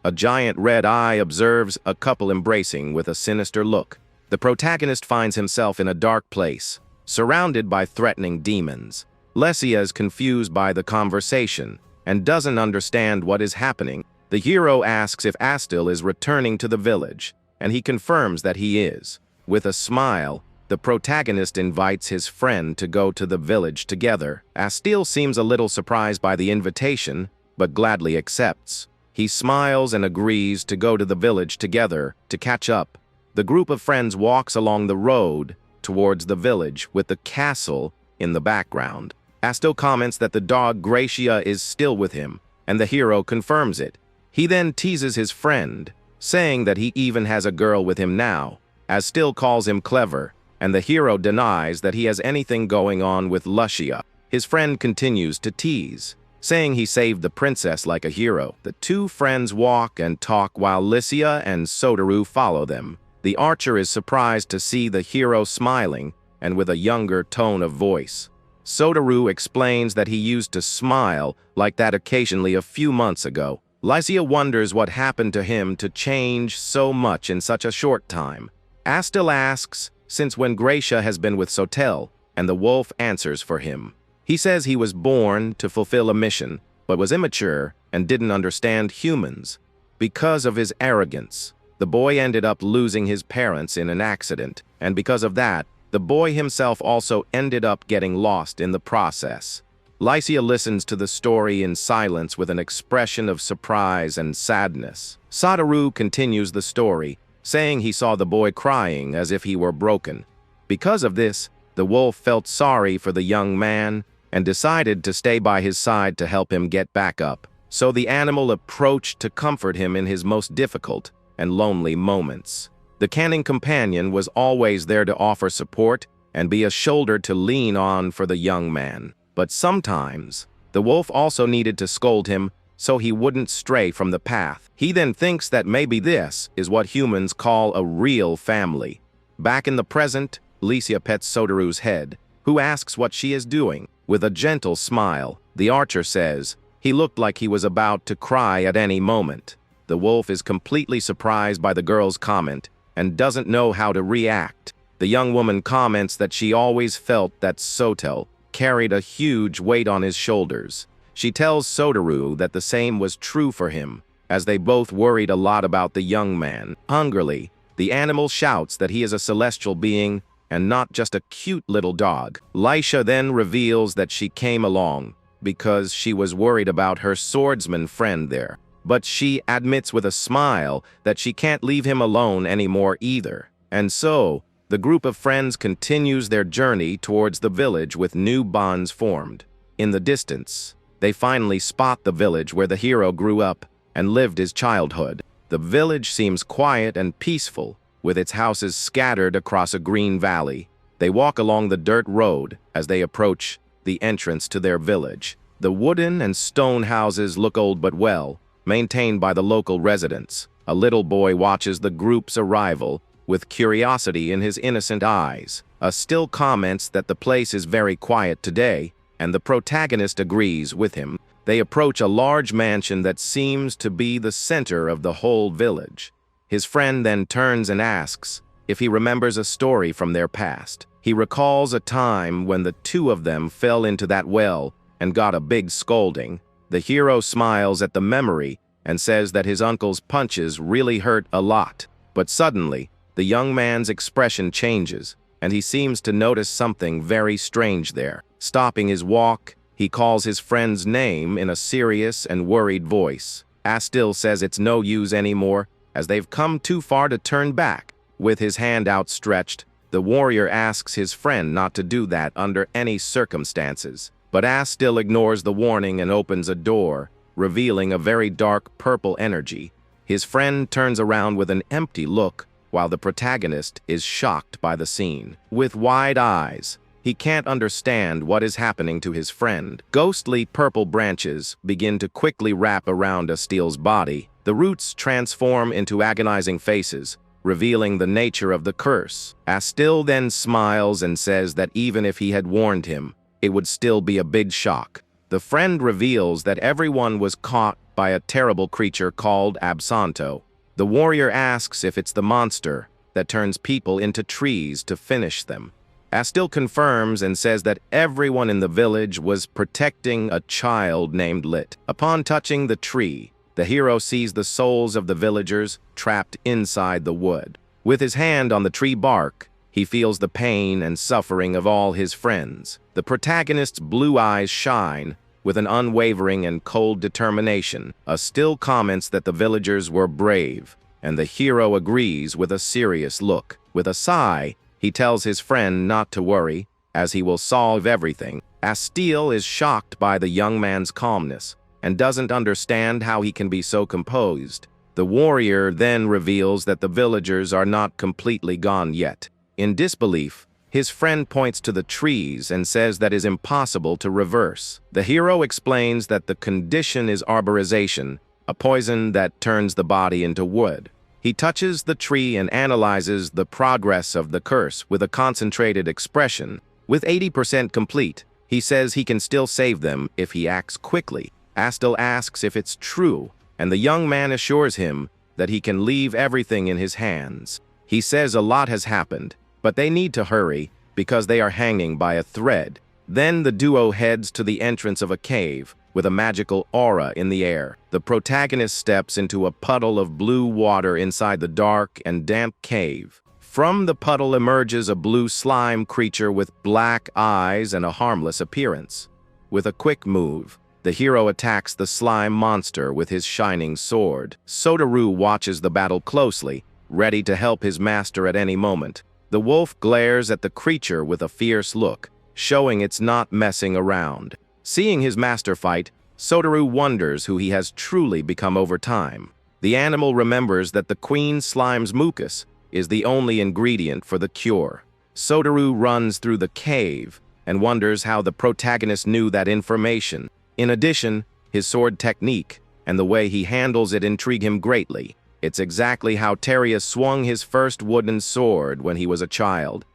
A: A giant red eye observes a couple embracing with a sinister look. The protagonist finds himself in a dark place, surrounded by threatening demons. Lycia is confused by the conversation and doesn't understand what is happening. The hero asks if Astil is returning to the village, and he confirms that he is. With a smile, the protagonist invites his friend to go to the village together. Astil seems a little surprised by the invitation, but gladly accepts. He smiles and agrees to go to the village together to catch up. The group of friends walks along the road towards the village with the castle in the background. Astil comments that the dog Gracia is still with him, and the hero confirms it. He then teases his friend, saying that he even has a girl with him now. Astil calls him clever, and the hero denies that he has anything going on with Lycia. His friend continues to tease, saying he saved the princess like a hero. The two friends walk and talk while Lycia and Soteru follow them. The archer is surprised to see the hero smiling and with a younger tone of voice. Soteru explains that he used to smile like that occasionally a few months ago. Lycia wonders what happened to him to change so much in such a short time. Astil asks since when Gracia has been with Sotel, and the wolf answers for him. He says he was born to fulfill a mission, but was immature and didn't understand humans. Because of his arrogance, the boy ended up losing his parents in an accident, and because of that, the boy himself also ended up getting lost in the process. Lycia listens to the story in silence with an expression of surprise and sadness. Soteru continues the story, saying he saw the boy crying as if he were broken. Because of this, the wolf felt sorry for the young man and decided to stay by his side to help him get back up. So the animal approached to comfort him in his most difficult and lonely moments. The canine companion was always there to offer support and be a shoulder to lean on for the young man. But sometimes, the wolf also needed to scold him so he wouldn't stray from the path. He then thinks that maybe this is what humans call a real family. Back in the present, Lycia pets Soteru's head, who asks what she is doing. With a gentle smile, the archer says he looked like he was about to cry at any moment. The wolf is completely surprised by the girl's comment and doesn't know how to react. The young woman comments that she always felt that Sotel carried a huge weight on his shoulders. She tells Soteru that the same was true for him, as they both worried a lot about the young man. Hungrily, the animal shouts that he is a celestial being and not just a cute little dog. Lycia then reveals that she came along because she was worried about her swordsman friend there. But she admits with a smile that she can't leave him alone anymore either. And so, the group of friends continues their journey towards the village with new bonds formed. In the distance, they finally spot the village where the hero grew up and lived his childhood. The village seems quiet and peaceful, with its houses scattered across a green valley. They walk along the dirt road as they approach the entrance to their village. The wooden and stone houses look old but well, maintained by the local residents. A little boy watches the group's arrival with curiosity in his innocent eyes. Astil comments that the place is very quiet today, and the protagonist agrees with him. They approach a large mansion that seems to be the center of the whole village. His friend then turns and asks if he remembers a story from their past. He recalls a time when the two of them fell into that well and got a big scolding. The hero smiles at the memory and says that his uncle's punches really hurt a lot. But suddenly, the young man's expression changes, and he seems to notice something very strange there. Stopping his walk, he calls his friend's name in a serious and worried voice. Astil says it's no use anymore, as they've come too far to turn back. With his hand outstretched, the warrior asks his friend not to do that under any circumstances. But Astil ignores the warning and opens a door, revealing a very dark purple energy. His friend turns around with an empty look, while the protagonist is shocked by the scene. With wide eyes, he can't understand what is happening to his friend. Ghostly purple branches begin to quickly wrap around Astil's body. The roots transform into agonizing faces, revealing the nature of the curse. Astil then smiles and says that even if he had warned him, it would still be a big shock. The friend reveals that everyone was caught by a terrible creature called Absanto. The warrior asks if it's the monster that turns people into trees to finish them. Astil confirms and says that everyone in the village was protecting a child named Lit. Upon touching the tree, the hero sees the souls of the villagers trapped inside the wood. With his hand on the tree bark, he feels the pain and suffering of all his friends. The protagonist's blue eyes shine with an unwavering and cold determination. Astil comments that the villagers were brave, and the hero agrees with a serious look. With a sigh, he tells his friend not to worry, as he will solve everything. Astil is shocked by the young man's calmness and doesn't understand how he can be so composed. The warrior then reveals that the villagers are not completely gone yet. In disbelief, his friend points to the trees and says that is impossible to reverse. The hero explains that the condition is arborization, a poison that turns the body into wood. He touches the tree and analyzes the progress of the curse with a concentrated expression. With 80% complete, he says he can still save them if he acts quickly. Astil asks if it's true, and the young man assures him that he can leave everything in his hands. He says a lot has happened, but they need to hurry because they are hanging by a thread. Then the duo heads to the entrance of a cave with a magical aura in the air. The protagonist steps into a puddle of blue water inside the dark and damp cave. From the puddle emerges a blue slime creature with black eyes and a harmless appearance. With a quick move, the hero attacks the slime monster with his shining sword. Soteru watches the battle closely, ready to help his master at any moment. The wolf glares at the creature with a fierce look, showing it's not messing around. Seeing his master fight, Soteru wonders who he has truly become over time. The animal remembers that the queen slime's mucus is the only ingredient for the cure. Soteru runs through the cave and wonders how the protagonist knew that information. In addition, his sword technique and the way he handles it intrigue him greatly. It's exactly how Teria swung his first wooden sword when he was a child.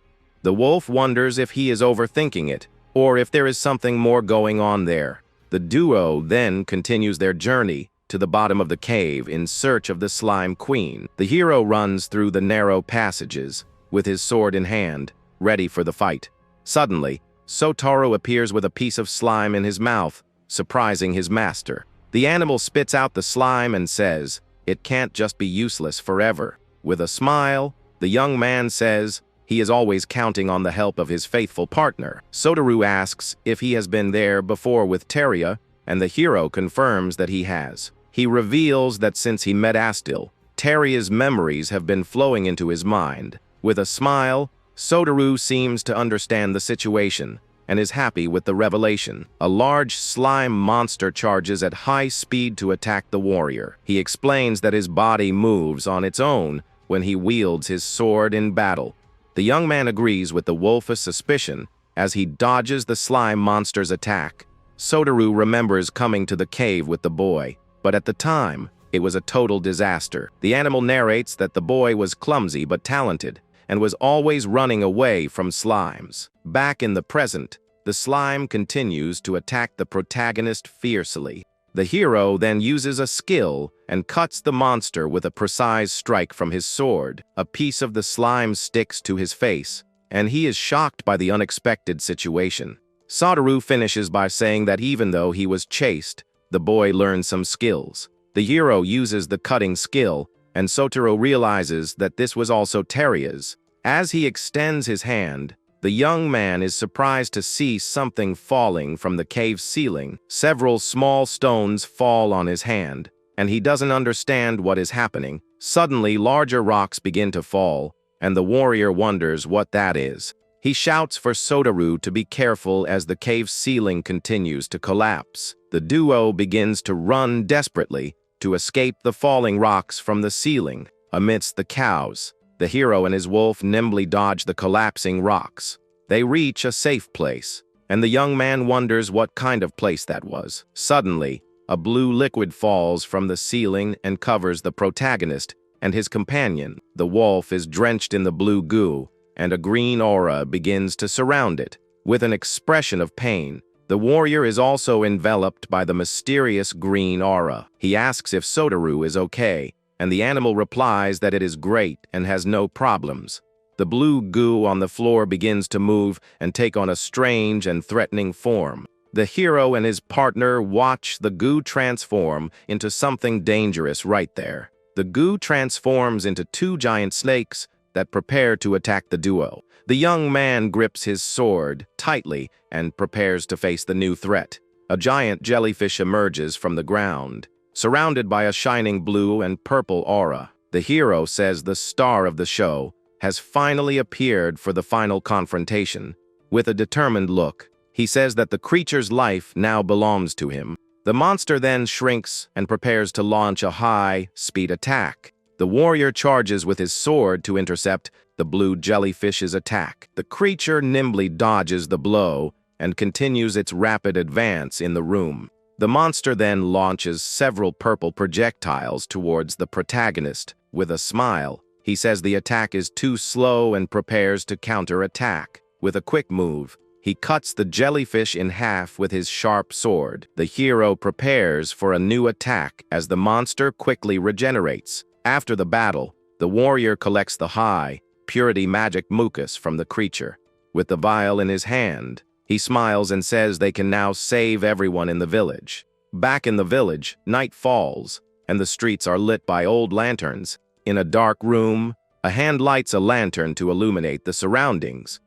A: The wolf wonders if he is overthinking it, or if there is something more going on there. The duo then continues their journey to the bottom of the cave in search of the slime queen. The hero runs through the narrow passages with his sword in hand, ready for the fight. Suddenly, Soteru appears with a piece of slime in his mouth, surprising his master. The animal spits out the slime and says, "It can't just be useless forever." With a smile, the young man says he is always counting on the help of his faithful partner. Soteru asks if he has been there before with Teria, and the hero confirms that he has. He reveals that since he met Astil, Teria's memories have been flowing into his mind. With a smile, Soteru seems to understand the situation and is happy with the revelation. A large slime monster charges at high speed to attack the warrior. He explains that his body moves on its own when he wields his sword in battle. The young man agrees with the wolf's suspicion as he dodges the slime monster's attack. Soteru remembers coming to the cave with the boy, but at the time, it was a total disaster. The animal narrates that the boy was clumsy but talented and was always running away from slimes. Back in the present, the slime continues to attack the protagonist fiercely. The hero then uses a skill and cuts the monster with a precise strike from his sword. A piece of the slime sticks to his face, and he is shocked by the unexpected situation. Soteru finishes by saying that even though he was chased, the boy learned some skills. The hero uses the cutting skill, and Soteru realizes that this was also Teria's. As he extends his hand, the young man is surprised to see something falling from the cave ceiling. Several small stones fall on his hand, and he doesn't understand what is happening. Suddenly, larger rocks begin to fall, and the warrior wonders what that is. He shouts for Soteru to be careful as the cave ceiling continues to collapse. The duo begins to run desperately to escape the falling rocks from the ceiling. Amidst the chaos, the hero and his wolf nimbly dodge the collapsing rocks. They reach a safe place, and the young man wonders what kind of place that was. Suddenly, a blue liquid falls from the ceiling and covers the protagonist and his companion. The wolf is drenched in the blue goo, and a green aura begins to surround it. With an expression of pain, the warrior is also enveloped by the mysterious green aura. He asks if Soteru is okay, and the animal replies that it is great and has no problems. The blue goo on the floor begins to move and take on a strange and threatening form. The hero and his partner watch the goo transform into something dangerous right there. The goo transforms into two giant snakes that prepare to attack the duo. The young man grips his sword tightly and prepares to face the new threat. A giant jellyfish emerges from the ground, surrounded by a shining blue and purple aura. The hero says the star of the show has finally appeared for the final confrontation. With a determined look, he says that the creature's life now belongs to him. The monster then shrinks and prepares to launch a high-speed attack. The warrior charges with his sword to intercept the blue jellyfish's attack. The creature nimbly dodges the blow and continues its rapid advance in the room. The monster then launches several purple projectiles towards the protagonist. With a smile, he says the attack is too slow and prepares to counter-attack. With a quick move, he cuts the jellyfish in half with his sharp sword. The hero prepares for a new attack as the monster quickly regenerates. After the battle, the warrior collects the high, purity magic mucus from the creature. With the vial in his hand, he smiles and says they can now save everyone in the village. Back in the village, night falls, and the streets are lit by old lanterns. In a dark room, a hand lights a lantern to illuminate the surroundings.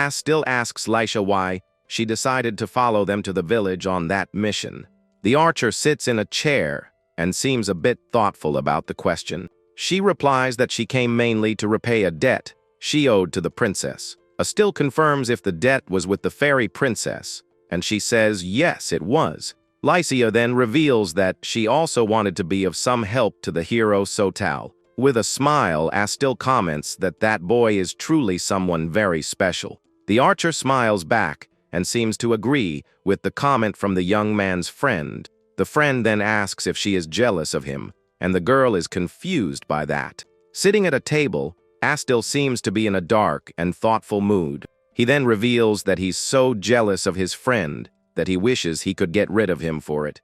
A: Still asks Lisha why she decided to follow them to the village on that mission. The archer sits in a chair and seems a bit thoughtful about the question. She replies that she came mainly to repay a debt she owed to the princess. Still confirms if the debt was with the fairy princess, and she says yes, it was. Lycia then reveals that she also wanted to be of some help to the hero Sotel. With a smile, Astil comments that that boy is truly someone very special. The archer smiles back and seems to agree with the comment from the young man's friend. The friend then asks if she is jealous of him, and the girl is confused by that. Sitting at a table, Astil seems to be in a dark and thoughtful mood. He then reveals that he's so jealous of his friend that he wishes he could get rid of him for it.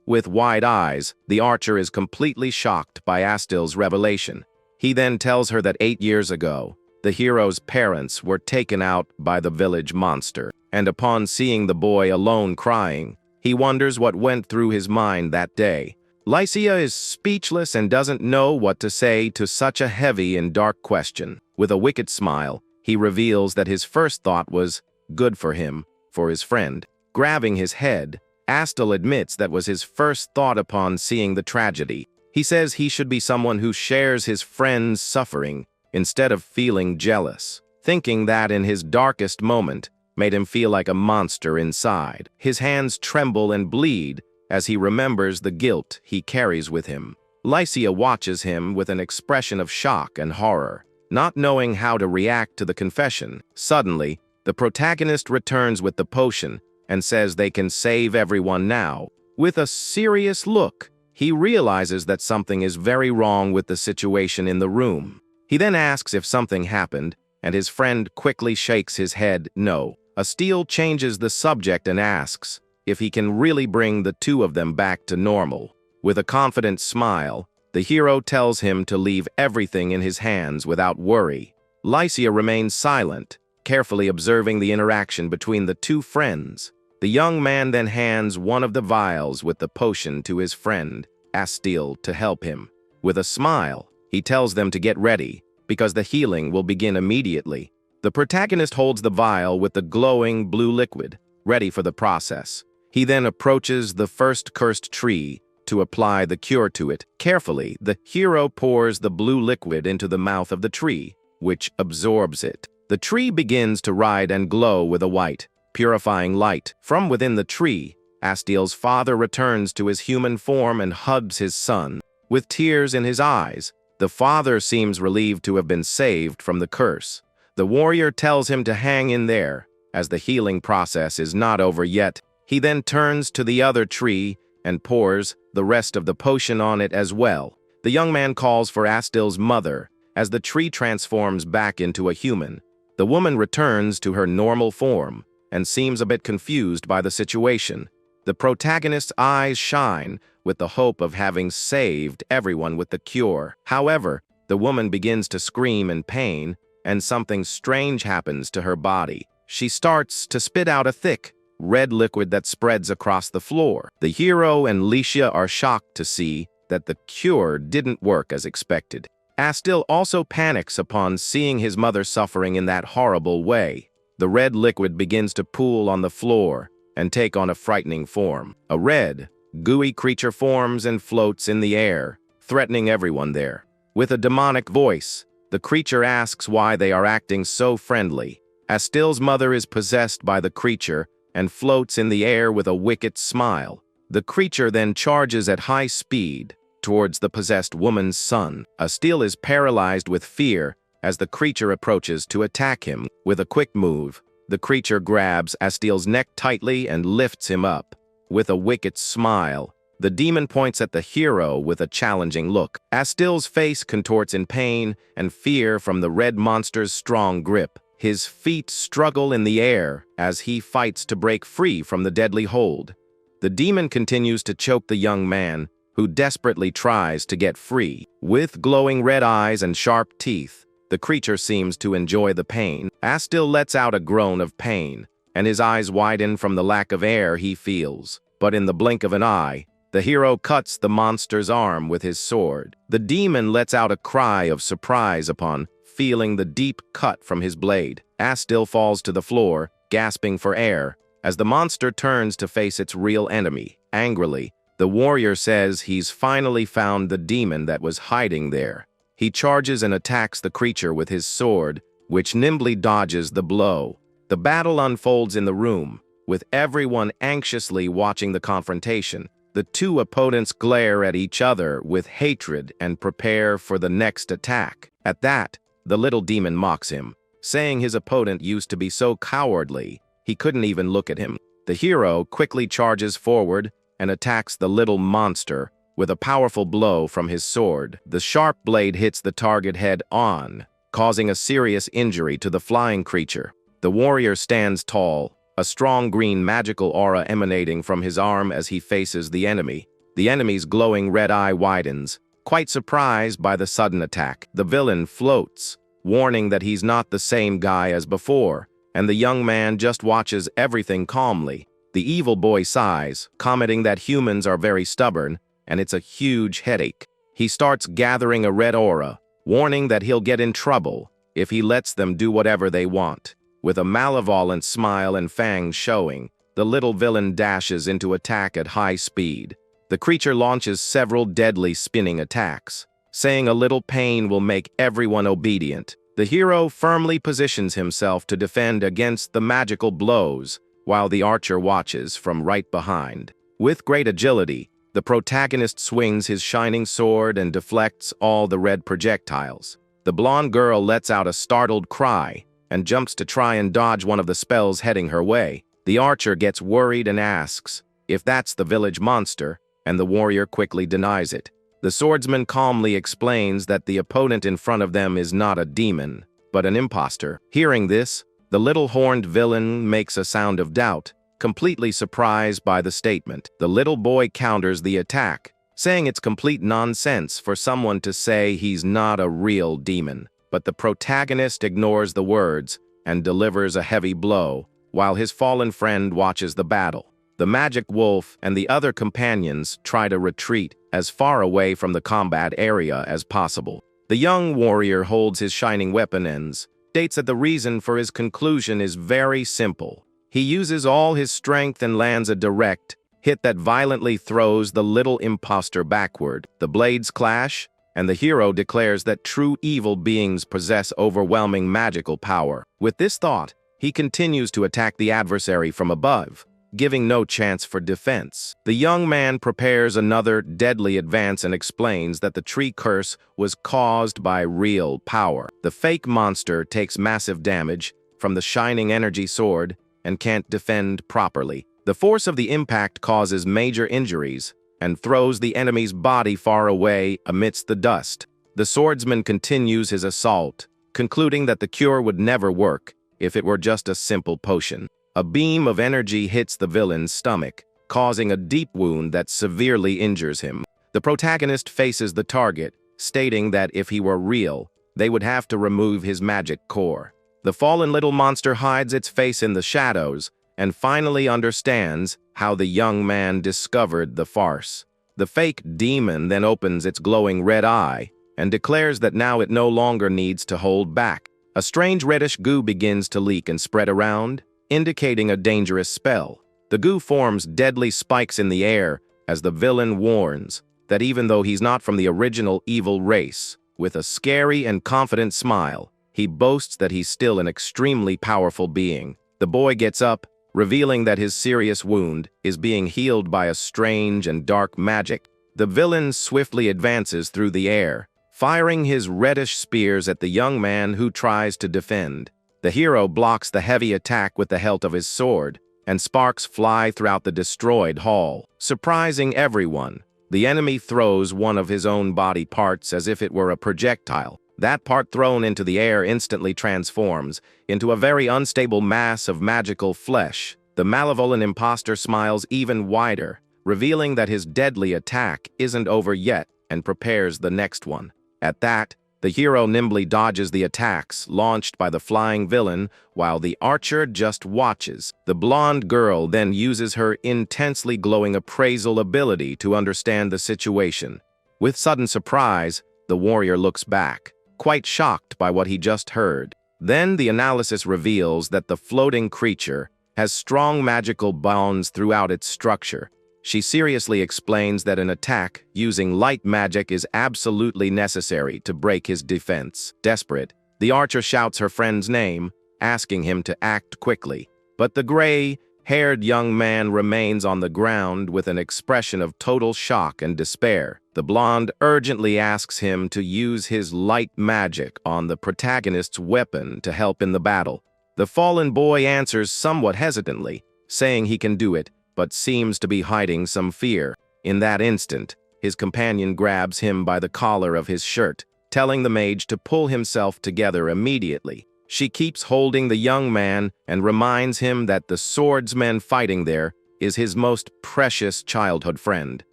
A: With wide eyes, the archer is completely shocked by Astil's revelation. He then tells her that 8 years ago, the hero's parents were taken out by the village monster, and upon seeing the boy alone crying, he wonders what went through his mind that day. Lycia is speechless and doesn't know what to say to such a heavy and dark question. With a wicked smile, he reveals that his first thought was good for him, for his friend. Grabbing his head, Astil admits that was his first thought upon seeing the tragedy. He says he should be someone who shares his friend's suffering instead of feeling jealous. Thinking that in his darkest moment made him feel like a monster inside. His hands tremble and bleed as he remembers the guilt he carries with him. Lycia watches him with an expression of shock and horror, not knowing how to react to the confession. Suddenly, the protagonist returns with the potion and says they can save everyone now. With a serious look, he realizes that something is very wrong with the situation in the room. He then asks if something happened, and his friend quickly shakes his head no. Astil changes the subject and asks if he can really bring the two of them back to normal. With a confident smile, the hero tells him to leave everything in his hands without worry. Lycia remains silent, carefully observing the interaction between the two friends. The young man then hands one of the vials with the potion to his friend, Astil, to help him. With a smile, he tells them to get ready, because the healing will begin immediately. The protagonist holds the vial with the glowing blue liquid, ready for the process. He then approaches the first cursed tree to apply the cure to it. Carefully, the hero pours the blue liquid into the mouth of the tree, which absorbs it. The tree begins to ride and glow with a white, purifying light. From within the tree, Astil's father returns to his human form and hugs his son. With tears in his eyes, the father seems relieved to have been saved from the curse. The warrior tells him to hang in there, as the healing process is not over yet. He then turns to the other tree and pours the rest of the potion on it as well. The young man calls for Astil's mother as the tree transforms back into a human. The woman returns to her normal form and seems a bit confused by the situation. The protagonist's eyes shine with the hope of having saved everyone with the cure. However, the woman begins to scream in pain, and something strange happens to her body. She starts to spit out a thick, red liquid that spreads across the floor. The hero and Lycia are shocked to see that the cure didn't work as expected. Astil also panics upon seeing his mother suffering in that horrible way. The red liquid begins to pool on the floor and take on a frightening form. A red, gooey creature forms and floats in the air, threatening everyone there. With a demonic voice, the creature asks why they are acting so friendly. Astil's mother is possessed by the creature and floats in the air with a wicked smile. The creature then charges at high speed towards the possessed woman's son. Astil is paralyzed with fear as the creature approaches to attack him. With a quick move, the creature grabs Astil's neck tightly and lifts him up. With a wicked smile, The demon points at the hero with a challenging look. Astil's face contorts in pain and fear from the red monster's strong grip. His feet struggle in the air as he fights to break free from the deadly hold. The demon continues to choke the young man, who desperately tries to get free. With glowing red eyes and sharp teeth, the creature seems to enjoy the pain. Astil lets out a groan of pain, and his eyes widen from the lack of air he feels. But in the blink of an eye, the hero cuts the monster's arm with his sword. The demon lets out a cry of surprise upon feeling the deep cut from his blade. Astil falls to the floor, gasping for air, as the monster turns to face its real enemy. Angrily, the warrior says he's finally found the demon that was hiding there. He charges and attacks the creature with his sword, which nimbly dodges the blow. The battle unfolds in the room, with everyone anxiously watching the confrontation. The two opponents glare at each other with hatred and prepare for the next attack. At that, the little demon mocks him, saying his opponent used to be so cowardly, he couldn't even look at him. The hero quickly charges forward and attacks the little monster with a powerful blow from his sword. The sharp blade hits the target head-on, causing a serious injury to the flying creature. The warrior stands tall, a strong green magical aura emanating from his arm as he faces the enemy. The enemy's glowing red eye widens, quite surprised by the sudden attack. The villain floats, warning that he's not the same guy as before, and the young man just watches everything calmly. The evil boy sighs, commenting that humans are very stubborn, and it's a huge headache. He starts gathering a red aura, warning that he'll get in trouble if he lets them do whatever they want. With a malevolent smile and fangs showing, the little villain dashes into attack at high speed. The creature launches several deadly spinning attacks, saying a little pain will make everyone obedient. The hero firmly positions himself to defend against the magical blows, while the archer watches from right behind. With great agility, the protagonist swings his shining sword and deflects all the red projectiles. The blonde girl lets out a startled cry and jumps to try and dodge one of the spells heading her way. The archer gets worried and asks if that's the village monster, and the warrior quickly denies it. The swordsman calmly explains that the opponent in front of them is not a demon, but an imposter. Hearing this, the little horned villain makes a sound of doubt, completely surprised by the statement. The little boy counters the attack, saying it's complete nonsense for someone to say he's not a real demon. But the protagonist ignores the words and delivers a heavy blow, while his fallen friend watches the battle. The magic wolf and the other companions try to retreat as far away from the combat area as possible. The young warrior holds his shining weapon and states that the reason for his conclusion is very simple. He uses all his strength and lands a direct hit that violently throws the little imposter backward. The blades clash, and the hero declares that true evil beings possess overwhelming magical power. With this thought, he continues to attack the adversary from above, giving no chance for defense. The young man prepares another deadly advance and explains that the tree curse was caused by real power. The fake monster takes massive damage from the shining energy sword and can't defend properly. The force of the impact causes major injuries and throws the enemy's body far away amidst the dust. The swordsman continues his assault, concluding that the cure would never work if it were just a simple potion. A beam of energy hits the villain's stomach, causing a deep wound that severely injures him. The protagonist faces the target, stating that if he were real, they would have to remove his magic core. The fallen little monster hides its face in the shadows and finally understands how the young man discovered the farce. The fake demon then opens its glowing red eye and declares that now it no longer needs to hold back. A strange reddish goo begins to leak and spread around, indicating a dangerous spell. The goo forms deadly spikes in the air as the villain warns that even though he's not from the original evil race, with a scary and confident smile, he boasts that he's still an extremely powerful being. The boy gets up, revealing that his serious wound is being healed by a strange and dark magic. The villain swiftly advances through the air, firing his reddish spears at the young man who tries to defend. The hero blocks the heavy attack with the hilt of his sword, and sparks fly throughout the destroyed hall, surprising everyone. The enemy throws one of his own body parts as if it were a projectile. That part thrown into the air instantly transforms into a very unstable mass of magical flesh. The malevolent imposter smiles even wider, revealing that his deadly attack isn't over yet and prepares the next one. At that, the hero nimbly dodges the attacks launched by the flying villain while the archer just watches. The blonde girl then uses her intensely glowing appraisal ability to understand the situation. With sudden surprise, the warrior looks back, quite shocked by what he just heard. Then the analysis reveals that the floating creature has strong magical bonds throughout its structure. She seriously explains that an attack using light magic is absolutely necessary to break his defense. Desperate, the archer shouts her friend's name, asking him to act quickly. But the gray-haired young man remains on the ground with an expression of total shock and despair. The blonde urgently asks him to use his light magic on the protagonist's weapon to help in the battle. The fallen boy answers somewhat hesitantly, saying he can do it, but seems to be hiding some fear. In that instant, his companion grabs him by the collar of his shirt, telling the mage to pull himself together immediately. She keeps holding the young man and reminds him that the swordsman fighting there is his most precious childhood friend.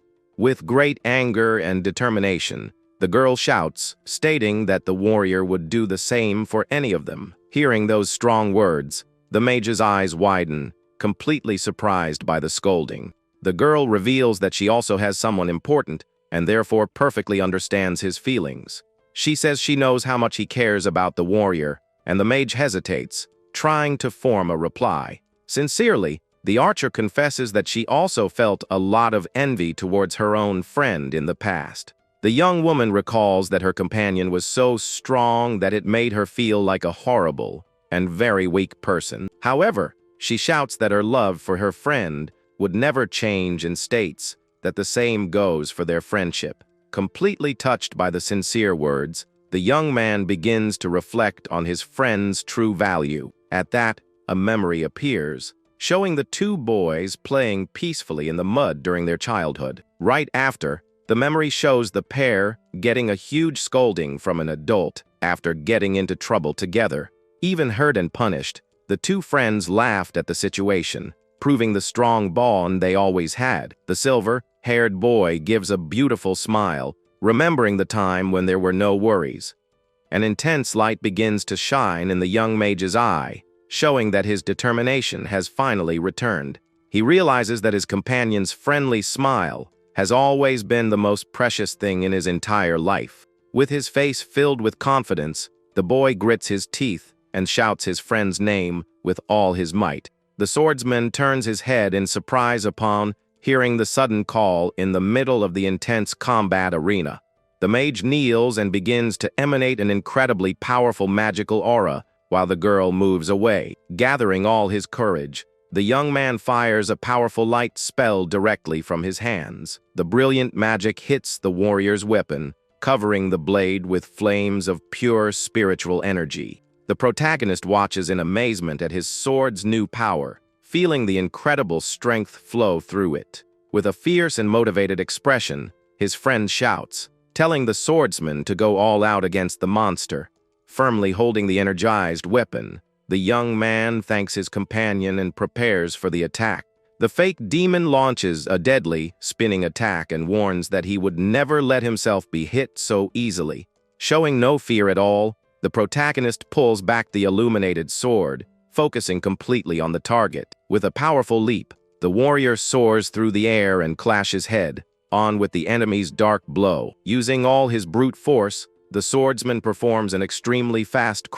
A: With great anger and determination, the girl shouts, stating that the warrior would do the same for any of them. Hearing those strong words, the mage's eyes widen, completely surprised by the scolding. The girl reveals that she also has someone important and therefore perfectly understands his feelings. She says she knows how much he cares about the warrior, and the mage hesitates, trying to form a reply. Sincerely, the archer confesses that she also felt a lot of envy towards her own friend in the past. The young woman recalls that her companion was so strong that it made her feel like a horrible and very weak person. However, she shouts that her love for her friend would never change and states that the same goes for their friendship. Completely touched by the sincere words, the young man begins to reflect on his friend's true value. At that, a memory appears, showing the two boys playing peacefully in the mud during their childhood. Right after, the memory shows the pair getting a huge scolding from an adult after getting into trouble together. Even hurt and punished, the two friends laughed at the situation, proving the strong bond they always had. The silver-haired boy gives a beautiful smile, remembering the time when there were no worries. An intense light begins to shine in the young mage's eye, showing that his determination has finally returned. He realizes that his companion's friendly smile has always been the most precious thing in his entire life. With his face filled with confidence, the boy grits his teeth and shouts his friend's name with all his might. The swordsman turns his head in surprise upon hearing the sudden call in the middle of the intense combat arena. The mage kneels and begins to emanate an incredibly powerful magical aura while the girl moves away. Gathering all his courage, the young man fires a powerful light spell directly from his hands. The brilliant magic hits the warrior's weapon, covering the blade with flames of pure spiritual energy. The protagonist watches in amazement at his sword's new power, feeling the incredible strength flow through it. With a fierce and motivated expression, his friend shouts, telling the swordsman to go all out against the monster. Firmly holding the energized weapon, the young man thanks his companion and prepares for the attack. The fake demon launches a deadly, spinning attack and warns that he would never let himself be hit so easily. Showing no fear at all, the protagonist pulls back the illuminated sword, focusing completely on the target. With a powerful leap, the warrior soars through the air and clashes head on with the enemy's dark blow. Using all his brute force, the swordsman performs an extremely fast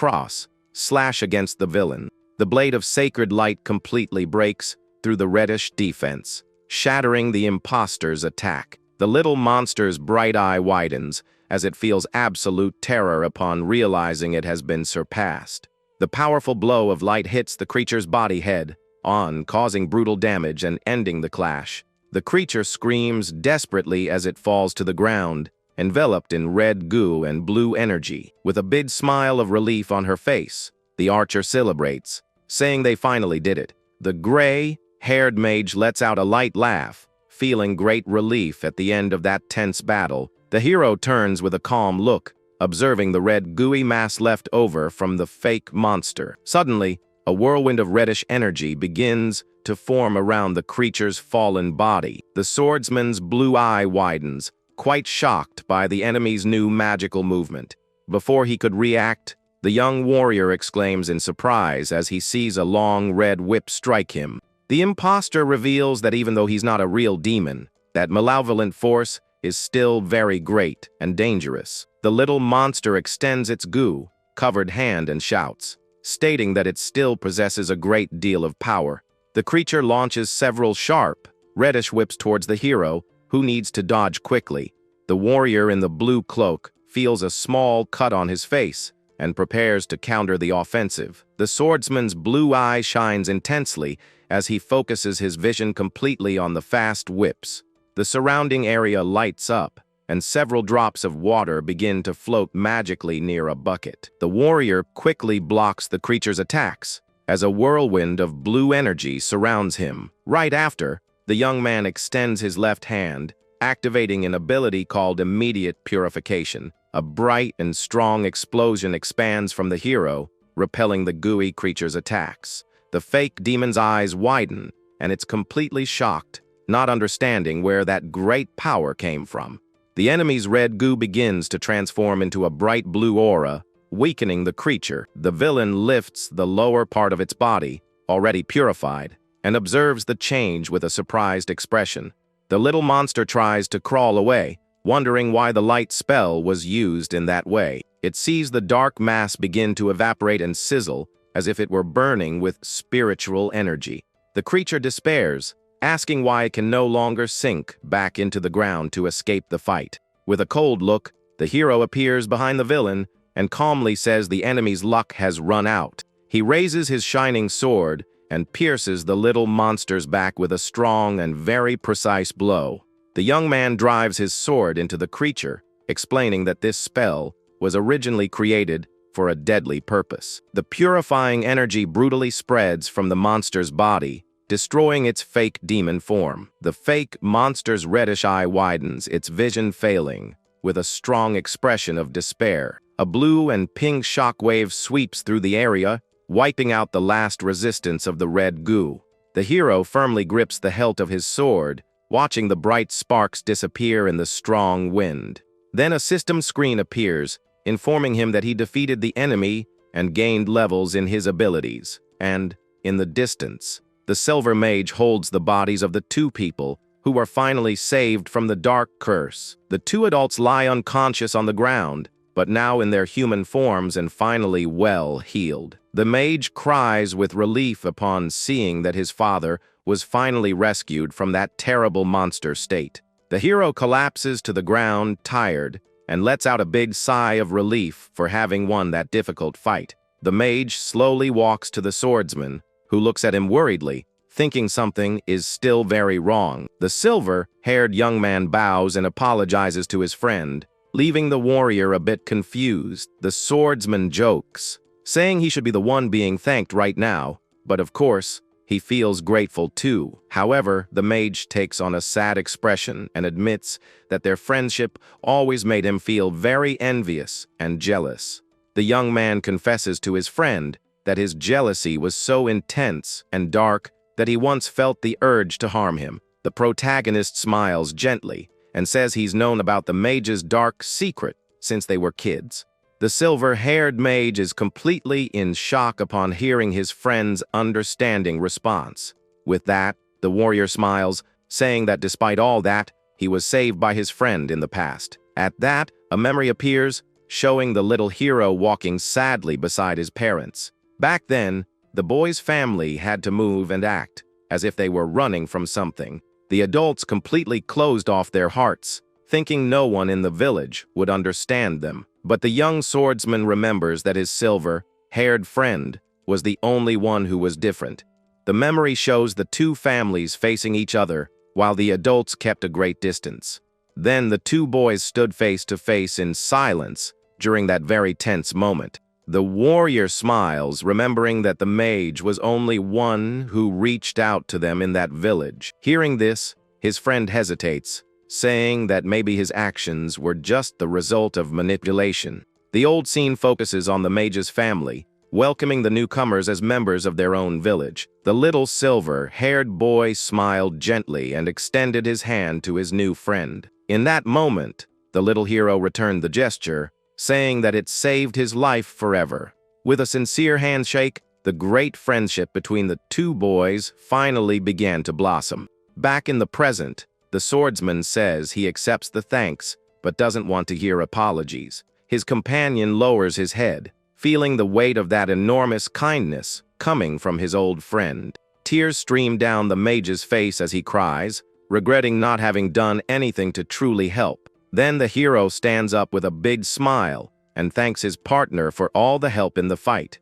A: slash against the villain. The blade of sacred light completely breaks through the reddish defense, shattering the imposter's attack. The little monster's bright eye widens as it feels absolute terror upon realizing it has been surpassed. The powerful blow of light hits the creature's body head-on, causing brutal damage and ending the clash. The creature screams desperately as it falls to the ground, enveloped in red goo and blue energy. With a big smile of relief on her face, the archer celebrates, saying they finally did it. The gray, silver-haired mage lets out a light laugh, feeling great relief at the end of that tense battle. The hero turns with a calm look, observing the red gooey mass left over from the fake monster. Suddenly, a whirlwind of reddish energy begins to form around the creature's fallen body. The swordsman's blue eye widens, quite shocked by the enemy's new magical movement. Before he could react, the young warrior exclaims in surprise as he sees a long red whip strike him. The imposter reveals that even though he's not a real demon, that malevolent force is still very great and dangerous. The little monster extends its goo-covered hand and shouts, stating that it still possesses a great deal of power. The creature launches several sharp, reddish whips towards the hero, who needs to dodge quickly. The warrior in the blue cloak feels a small cut on his face and prepares to counter the offensive. The swordsman's blue eye shines intensely as he focuses his vision completely on the fast whips. The surrounding area lights up, and several drops of water begin to float magically near a bucket. The warrior quickly blocks the creature's attacks, as a whirlwind of blue energy surrounds him. Right after, the young man extends his left hand, activating an ability called Immediate Purification. A bright and strong explosion expands from the hero, repelling the gooey creature's attacks. The fake demon's eyes widen, and it's completely shocked, not understanding where that great power came from. The enemy's red goo begins to transform into a bright blue aura, weakening the creature. The villain lifts the lower part of its body, already purified, and observes the change with a surprised expression. The little monster tries to crawl away, wondering why the light spell was used in that way. It sees the dark mass begin to evaporate and sizzle, as if it were burning with spiritual energy. The creature despairs, asking why it can no longer sink back into the ground to escape the fight. With a cold look, the hero appears behind the villain and calmly says the enemy's luck has run out. He raises his shining sword and pierces the little monster's back with a strong and very precise blow. The young man drives his sword into the creature, explaining that this spell was originally created for a deadly purpose. The purifying energy brutally spreads from the monster's body, destroying its fake demon form. The fake monster's reddish eye widens, its vision failing, with a strong expression of despair. A blue and pink shockwave sweeps through the area, wiping out the last resistance of the red goo. The hero firmly grips the hilt of his sword, watching the bright sparks disappear in the strong wind. Then a system screen appears, informing him that he defeated the enemy and gained levels in his abilities. And, in the distance, the silver mage holds the bodies of the two people who were finally saved from the dark curse. The two adults lie unconscious on the ground, but now in their human forms and finally well healed. The mage cries with relief upon seeing that his father was finally rescued from that terrible monster state. The hero collapses to the ground, tired, and lets out a big sigh of relief for having won that difficult fight. The mage slowly walks to the swordsman, who looks at him worriedly, thinking something is still very wrong. The silver-haired young man bows and apologizes to his friend, leaving the warrior a bit confused. The swordsman jokes, saying he should be the one being thanked right now, but of course, he feels grateful too. However, the mage takes on a sad expression and admits that their friendship always made him feel very envious and jealous. The young man confesses to his friend that his jealousy was so intense and dark that he once felt the urge to harm him. The protagonist smiles gently and says he's known about the mage's dark secret since they were kids. The silver-haired mage is completely in shock upon hearing his friend's understanding response. With that, the warrior smiles, saying that despite all that, he was saved by his friend in the past. At that, a memory appears, showing the little hero walking sadly beside his parents. Back then, the boy's family had to move and act, as if they were running from something. The adults completely closed off their hearts, thinking no one in the village would understand them. But the young swordsman remembers that his silver-haired friend was the only one who was different. The memory shows the two families facing each other, while the adults kept a great distance. Then the two boys stood face to face in silence during that very tense moment. The warrior smiles, remembering that the mage was only one who reached out to them in that village. Hearing this, his friend hesitates, saying that maybe his actions were just the result of manipulation. The old scene focuses on the mage's family, welcoming the newcomers as members of their own village. The little silver-haired boy smiled gently and extended his hand to his new friend. In that moment, the little hero returned the gesture, saying that it saved his life forever. With a sincere handshake, the great friendship between the two boys finally began to blossom. Back in the present, the swordsman says he accepts the thanks, but doesn't want to hear apologies. His companion lowers his head, feeling the weight of that enormous kindness coming from his old friend. Tears stream down the mage's face as he cries, regretting not having done anything to truly help. Then the hero stands up with a big smile and thanks his partner for all the help in the fight.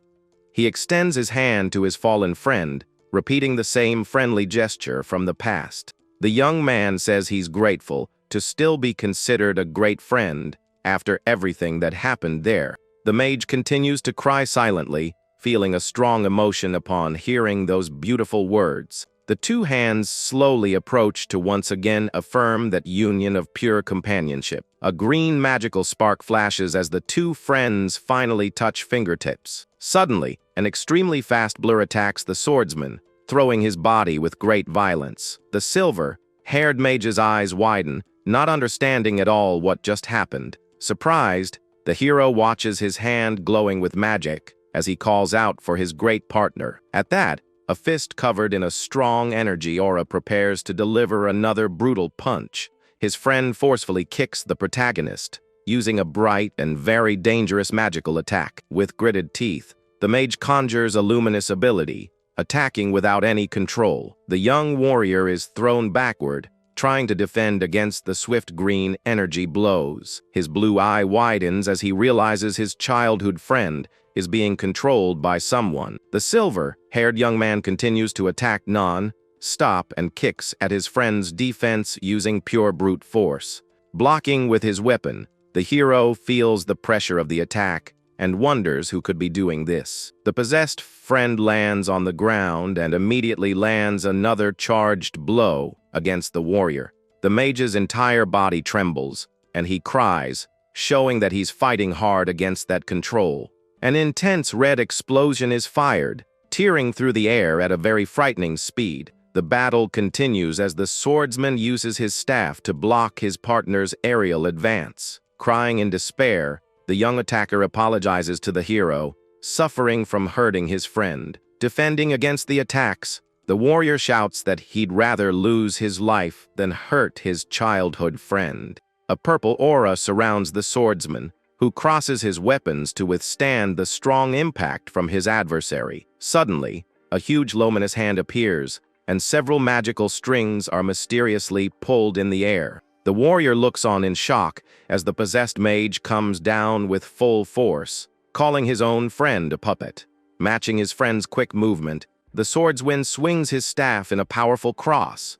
A: He extends his hand to his fallen friend, repeating the same friendly gesture from the past. The young man says he's grateful to still be considered a great friend after everything that happened there. The mage continues to cry silently, feeling a strong emotion upon hearing those beautiful words. The two hands slowly approach to once again affirm that union of pure companionship. A green magical spark flashes as the two friends finally touch fingertips. Suddenly, an extremely fast blur attacks the swordsman, throwing his body with great violence. The silver-haired mage's eyes widen, not understanding at all what just happened. Surprised, the hero watches his hand glowing with magic as he calls out for his great partner. At that, a fist covered in a strong energy aura prepares to deliver another brutal punch. His friend forcefully kicks the protagonist, using a bright and very dangerous magical attack. With gritted teeth, the mage conjures a luminous ability, attacking without any control. The young warrior is thrown backward, trying to defend against the swift green energy blows. His blue eye widens as he realizes his childhood friend is being controlled by someone. The silver-haired young man continues to attack non-stop and kicks at his friend's defense using pure brute force. Blocking with his weapon, the hero feels the pressure of the attack and wonders who could be doing this. The possessed friend lands on the ground and immediately lands another charged blow against the warrior. The mage's entire body trembles, and he cries, showing that he's fighting hard against that control. An intense red explosion is fired, tearing through the air at a very frightening speed. The battle continues as the swordsman uses his staff to block his partner's aerial advance. Crying in despair, the young attacker apologizes to the hero, suffering from hurting his friend. Defending against the attacks, the warrior shouts that he'd rather lose his life than hurt his childhood friend. A purple aura surrounds the swordsman, who crosses his weapons to withstand the strong impact from his adversary. Suddenly, a huge luminous hand appears, and several magical strings are mysteriously pulled in the air. The warrior looks on in shock as the possessed mage comes down with full force, calling his own friend a puppet. Matching his friend's quick movement, the swordsman swings his staff in a powerful cross.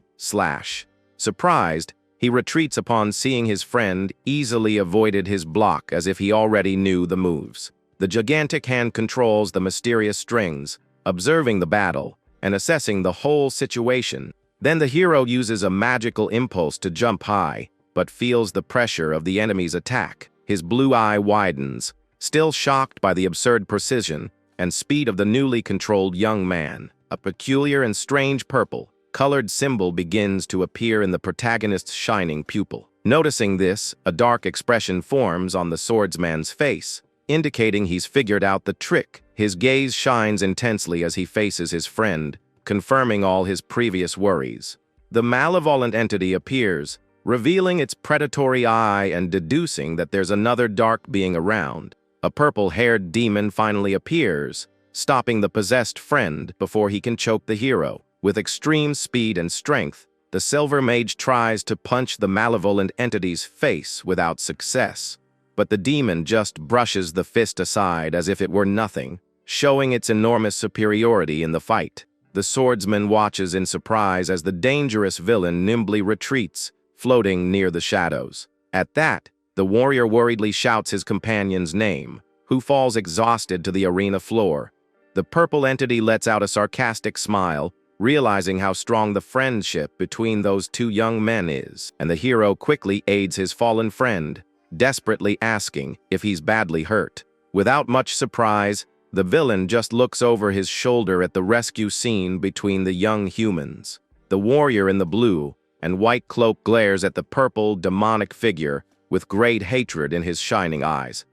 A: Surprised, he retreats upon seeing his friend easily avoided his block as if he already knew the moves. The gigantic hand controls the mysterious strings, observing the battle and assessing the whole situation. Then the hero uses a magical impulse to jump high, but feels the pressure of the enemy's attack. His blue eye widens, still shocked by the absurd precision and speed of the newly controlled young man. A peculiar and strange purple-colored symbol begins to appear in the protagonist's shining pupil. Noticing this, a dark expression forms on the swordsman's face, indicating he's figured out the trick. His gaze shines intensely as he faces his friend, confirming all his previous worries. The malevolent entity appears, revealing its predatory eye and deducing that there's another dark being around. A purple-haired demon finally appears, stopping the possessed friend before he can choke the hero. With extreme speed and strength, the silver mage tries to punch the malevolent entity's face without success. But the demon just brushes the fist aside as if it were nothing, showing its enormous superiority in the fight. The swordsman watches in surprise as the dangerous villain nimbly retreats, floating near the shadows. At that, the warrior worriedly shouts his companion's name, who falls exhausted to the arena floor. The purple entity lets out a sarcastic smile, realizing how strong the friendship between those two young men is, and the hero quickly aids his fallen friend, desperately asking if he's badly hurt. Without much surprise, the villain just looks over his shoulder at the rescue scene between the young humans. The warrior in the blue and white cloak glares at the purple, demonic figure with great hatred in his shining eyes.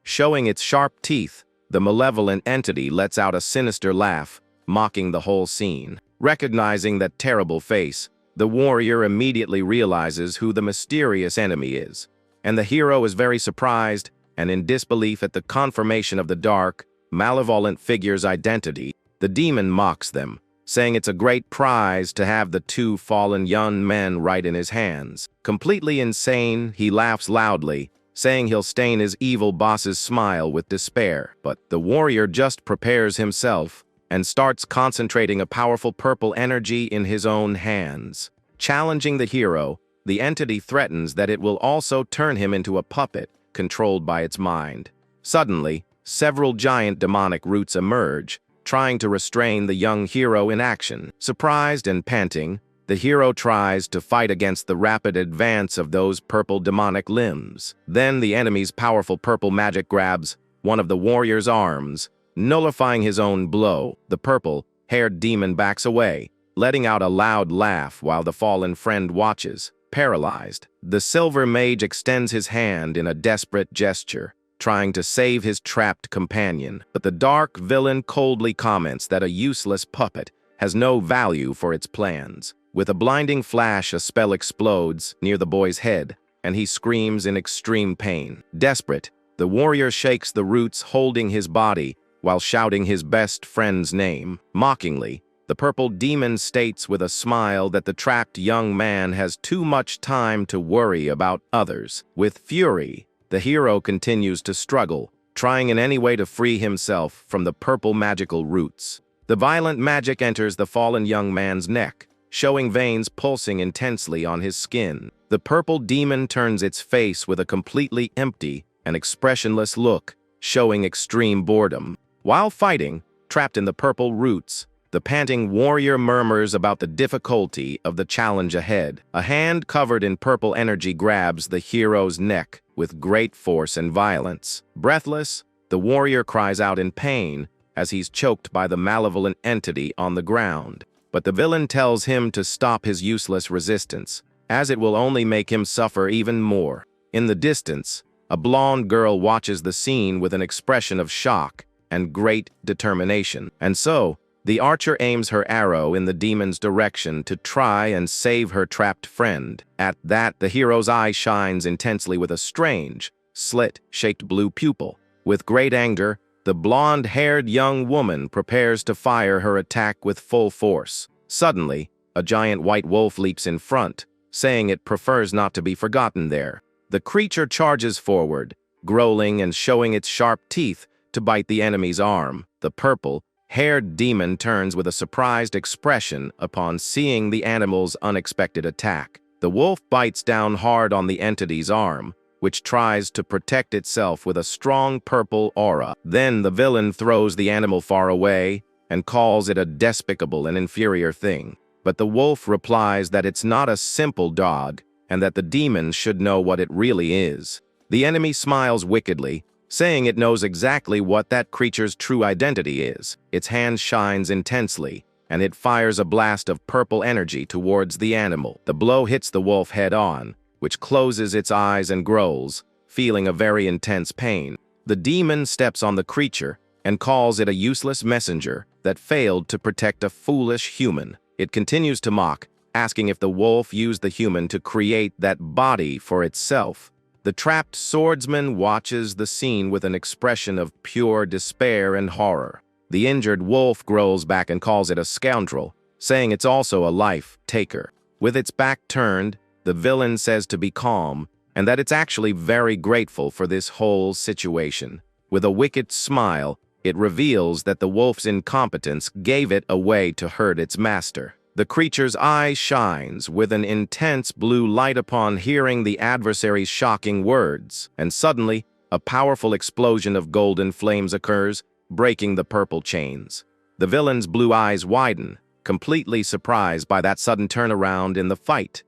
A: Showing its sharp teeth, the malevolent entity lets out a sinister laugh, mocking the whole scene. Recognizing that terrible face, the warrior immediately realizes who the mysterious enemy is, and the hero is very surprised and in disbelief at the confirmation of the dark, malevolent figure's identity. The demon mocks them, saying it's a great prize to have the two fallen young men right in his hands. Completely insane, he laughs loudly, saying he'll stain his evil boss's smile with despair. But the warrior just prepares himself and starts concentrating a powerful purple energy in his own hands. Challenging the hero, the entity threatens that it will also turn him into a puppet controlled by its mind. Suddenly, several giant demonic roots emerge, trying to restrain the young hero in action. Surprised and panting, the hero tries to fight against the rapid advance of those purple demonic limbs. Then the enemy's powerful purple magic grabs one of the warrior's arms, nullifying his own blow. The purple-haired demon backs away, letting out a loud laugh while the fallen friend watches, paralyzed. The silver mage extends his hand in a desperate gesture, trying to save his trapped companion. But the dark villain coldly comments that a useless puppet has no value for its plans. With a blinding flash, a spell explodes near the boy's head, and he screams in extreme pain. Desperate, the warrior shakes the roots holding his body while shouting his best friend's name. Mockingly, the purple demon states with a smile that the trapped young man has too much time to worry about others. With fury, the hero continues to struggle, trying in any way to free himself from the purple magical roots. The violent magic enters the fallen young man's neck, showing veins pulsing intensely on his skin. The purple demon turns its face with a completely empty and expressionless look, showing extreme boredom. While fighting, trapped in the purple roots, the panting warrior murmurs about the difficulty of the challenge ahead. A hand covered in purple energy grabs the hero's neck with great force and violence. Breathless, the warrior cries out in pain as he's choked by the malevolent entity on the ground. But the villain tells him to stop his useless resistance, as it will only make him suffer even more. In the distance, a blonde girl watches the scene with an expression of shock and great determination. And so, the archer aims her arrow in the demon's direction to try and save her trapped friend. At that, the hero's eye shines intensely with a strange, slit-shaped blue pupil. With great anger, the blonde-haired young woman prepares to fire her attack with full force. Suddenly, a giant white wolf leaps in front, saying it prefers not to be forgotten there. The creature charges forward, growling and showing its sharp teeth to bite the enemy's arm. The purple-haired demon turns with a surprised expression upon seeing the animal's unexpected attack. The wolf bites down hard on the entity's arm, which tries to protect itself with a strong purple aura. Then the villain throws the animal far away and calls it a despicable and inferior thing. But the wolf replies that it's not a simple dog and that the demon should know what it really is. The enemy smiles wickedly, saying it knows exactly what that creature's true identity is. Its hand shines intensely, and it fires a blast of purple energy towards the animal. The blow hits the wolf head-on, which closes its eyes and growls, feeling a very intense pain. The demon steps on the creature and calls it a useless messenger that failed to protect a foolish human. It continues to mock, asking if the wolf used the human to create that body for itself. The trapped swordsman watches the scene with an expression of pure despair and horror. The injured wolf growls back and calls it a scoundrel, saying it's also a life-taker. With its back turned, the villain says to be calm, and that it's actually very grateful for this whole situation. With a wicked smile, it reveals that the wolf's incompetence gave it away to hurt its master. The creature's eye shines with an intense blue light upon hearing the adversary's shocking words, and suddenly, a powerful explosion of golden flames occurs, breaking the purple chains. The villain's blue eyes widen, completely surprised by that sudden turnaround in the fight.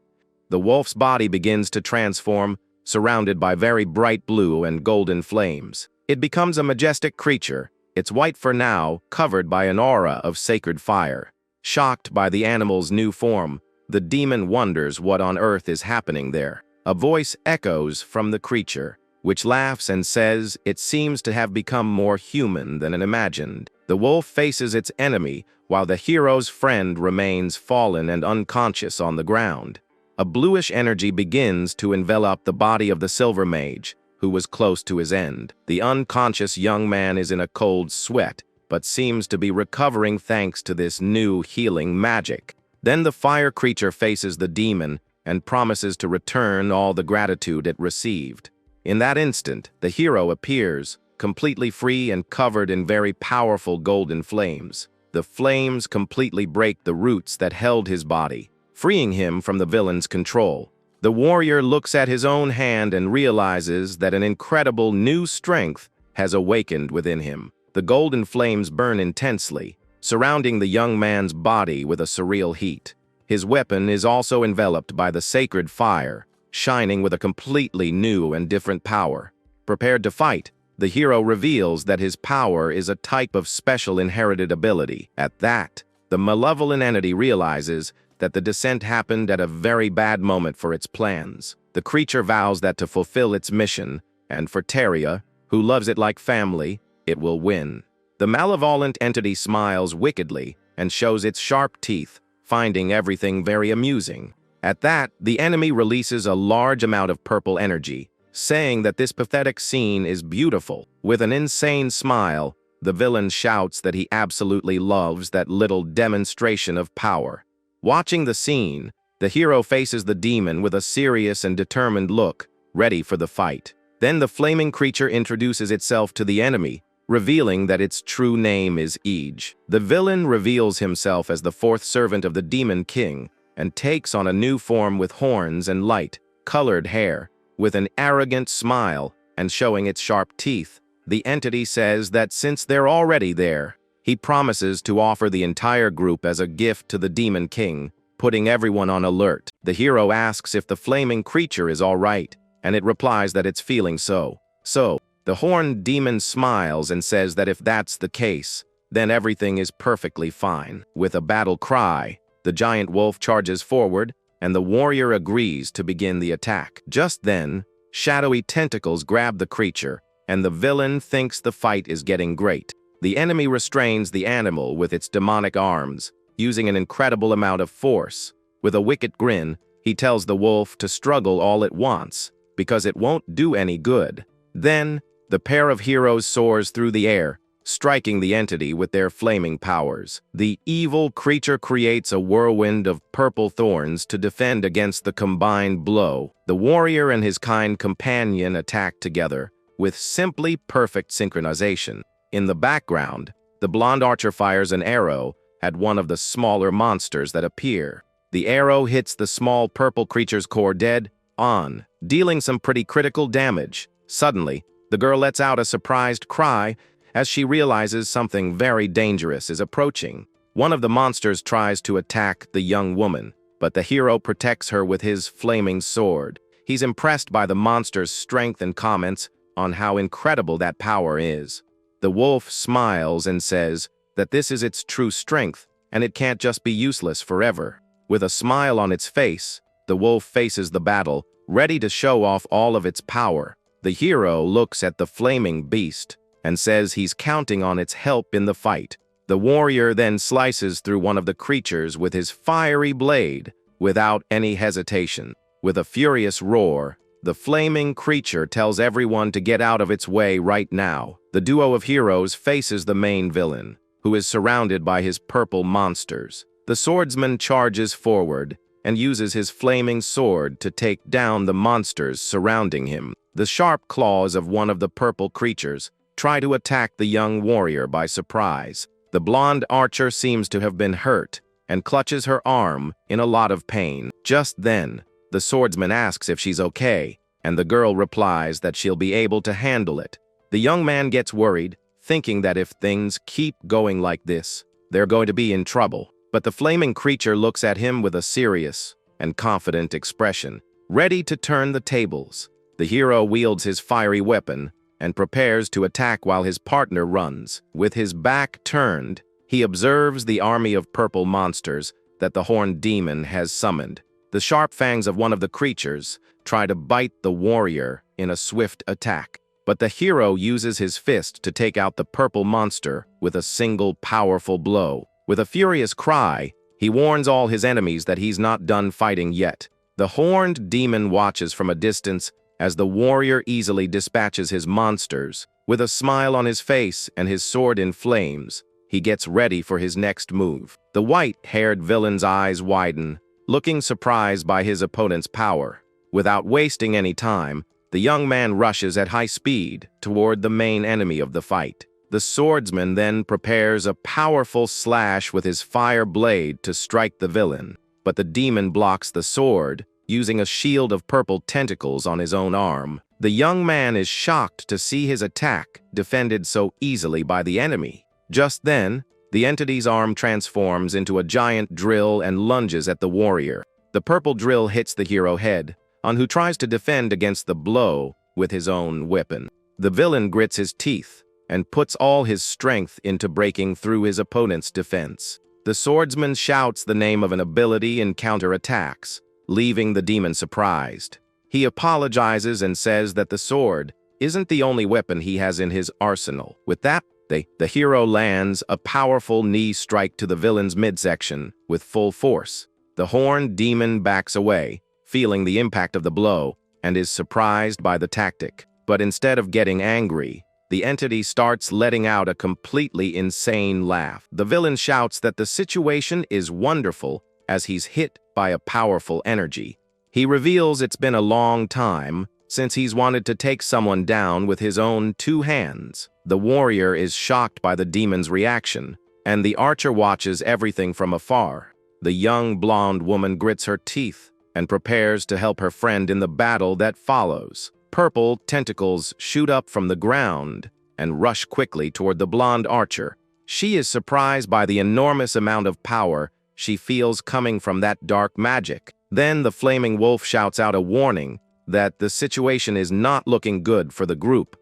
A: The wolf's body begins to transform, surrounded by very bright blue and golden flames. It becomes a majestic creature, its white fur now covered by an aura of sacred fire. Shocked by the animal's new form, the demon wonders what on earth is happening there. A voice echoes from the creature, which laughs and says it seems to have become more human than it imagined. The wolf faces its enemy, while the hero's friend remains fallen and unconscious on the ground. A bluish energy begins to envelop the body of the silver mage, who was close to his end. The unconscious young man is in a cold sweat, but seems to be recovering thanks to this new healing magic. Then the fire creature faces the demon and promises to return all the gratitude it received. In that instant, the hero appears, completely free and covered in very powerful golden flames. The flames completely break the roots that held his body, freeing him from the villain's control. The warrior looks at his own hand and realizes that an incredible new strength has awakened within him. The golden flames burn intensely, surrounding the young man's body with a surreal heat. His weapon is also enveloped by the sacred fire, shining with a completely new and different power. Prepared to fight, the hero reveals that his power is a type of special inherited ability. At that, the malevolent entity realizes that the descent happened at a very bad moment for its plans. The creature vows that to fulfill its mission, and for Teria, who loves it like family, it will win. The malevolent entity smiles wickedly and shows its sharp teeth, finding everything very amusing. At that, the enemy releases a large amount of purple energy, saying that this pathetic scene is beautiful. With an insane smile, the villain shouts that he absolutely loves that little demonstration of power. Watching the scene, the hero faces the demon with a serious and determined look, ready for the fight. Then the flaming creature introduces itself to the enemy, revealing that its true name is Ij. The villain reveals himself as the fourth servant of the Demon King and takes on a new form with horns and light, colored hair. With an arrogant smile and showing its sharp teeth, the entity says that since they're already there, he promises to offer the entire group as a gift to the Demon King, putting everyone on alert. The hero asks if the flaming creature is all right, and it replies that it's feeling so. The horned demon smiles and says that if that's the case, then everything is perfectly fine. With a battle cry, the giant wolf charges forward, and the warrior agrees to begin the attack. Just then, shadowy tentacles grab the creature, and the villain thinks the fight is getting great. The enemy restrains the animal with its demonic arms, using an incredible amount of force. With a wicked grin, he tells the wolf to struggle all it wants, because it won't do any good. Then, the pair of heroes soars through the air, striking the entity with their flaming powers. The evil creature creates a whirlwind of purple thorns to defend against the combined blow. The warrior and his kind companion attack together, with simply perfect synchronization. In the background, the blonde archer fires an arrow at one of the smaller monsters that appear. The arrow hits the small purple creature's core dead on, dealing some pretty critical damage. Suddenly, the girl lets out a surprised cry as she realizes something very dangerous is approaching. One of the monsters tries to attack the young woman, but the hero protects her with his flaming sword. He's impressed by the monster's strength and comments on how incredible that power is. The wolf smiles and says that this is its true strength, and it can't just be useless forever. With a smile on its face, the wolf faces the battle, ready to show off all of its power. The hero looks at the flaming beast and says he's counting on its help in the fight. The warrior then slices through one of the creatures with his fiery blade without any hesitation. With a furious roar, the flaming creature tells everyone to get out of its way right now. The duo of heroes faces the main villain, who is surrounded by his purple monsters. The swordsman charges forward and uses his flaming sword to take down the monsters surrounding him. The sharp claws of one of the purple creatures try to attack the young warrior by surprise. The blonde archer seems to have been hurt and clutches her arm in a lot of pain. Just then, the swordsman asks if she's okay, and the girl replies that she'll be able to handle it. The young man gets worried, thinking that if things keep going like this, they're going to be in trouble. But the flaming creature looks at him with a serious and confident expression, ready to turn the tables. The hero wields his fiery weapon and prepares to attack while his partner runs. With his back turned, he observes the army of purple monsters that the horned demon has summoned. The sharp fangs of one of the creatures try to bite the warrior in a swift attack, but the hero uses his fist to take out the purple monster with a single powerful blow. With a furious cry, he warns all his enemies that he's not done fighting yet. The horned demon watches from a distance as the warrior easily dispatches his monsters. With a smile on his face and his sword in flames, he gets ready for his next move. The white-haired villain's eyes widen, looking surprised by his opponent's power. Without wasting any time, the young man rushes at high speed toward the main enemy of the fight. The swordsman then prepares a powerful slash with his fire blade to strike the villain, but the demon blocks the sword, using a shield of purple tentacles on his own arm. The young man is shocked to see his attack defended so easily by the enemy. Just then, the entity's arm transforms into a giant drill and lunges at the warrior. The purple drill hits the hero head, on who tries to defend against the blow with his own weapon. The villain grits his teeth and puts all his strength into breaking through his opponent's defense. The swordsman shouts the name of an ability and counterattacks, leaving the demon surprised. He apologizes and says that the sword isn't the only weapon he has in his arsenal. With that, the hero lands a powerful knee strike to the villain's midsection with full force. The horned demon backs away, feeling the impact of the blow, and is surprised by the tactic. But instead of getting angry, the entity starts letting out a completely insane laugh. The villain shouts that the situation is wonderful as he's hit by a powerful energy. He reveals it's been a long time since he's wanted to take someone down with his own two hands. The warrior is shocked by the demon's reaction, and the archer watches everything from afar. The young blonde woman grits her teeth and prepares to help her friend in the battle that follows. Purple tentacles shoot up from the ground and rush quickly toward the blonde archer. She is surprised by the enormous amount of power she feels coming from that dark magic. Then the flaming wolf shouts out a warning that the situation is not looking good for the group.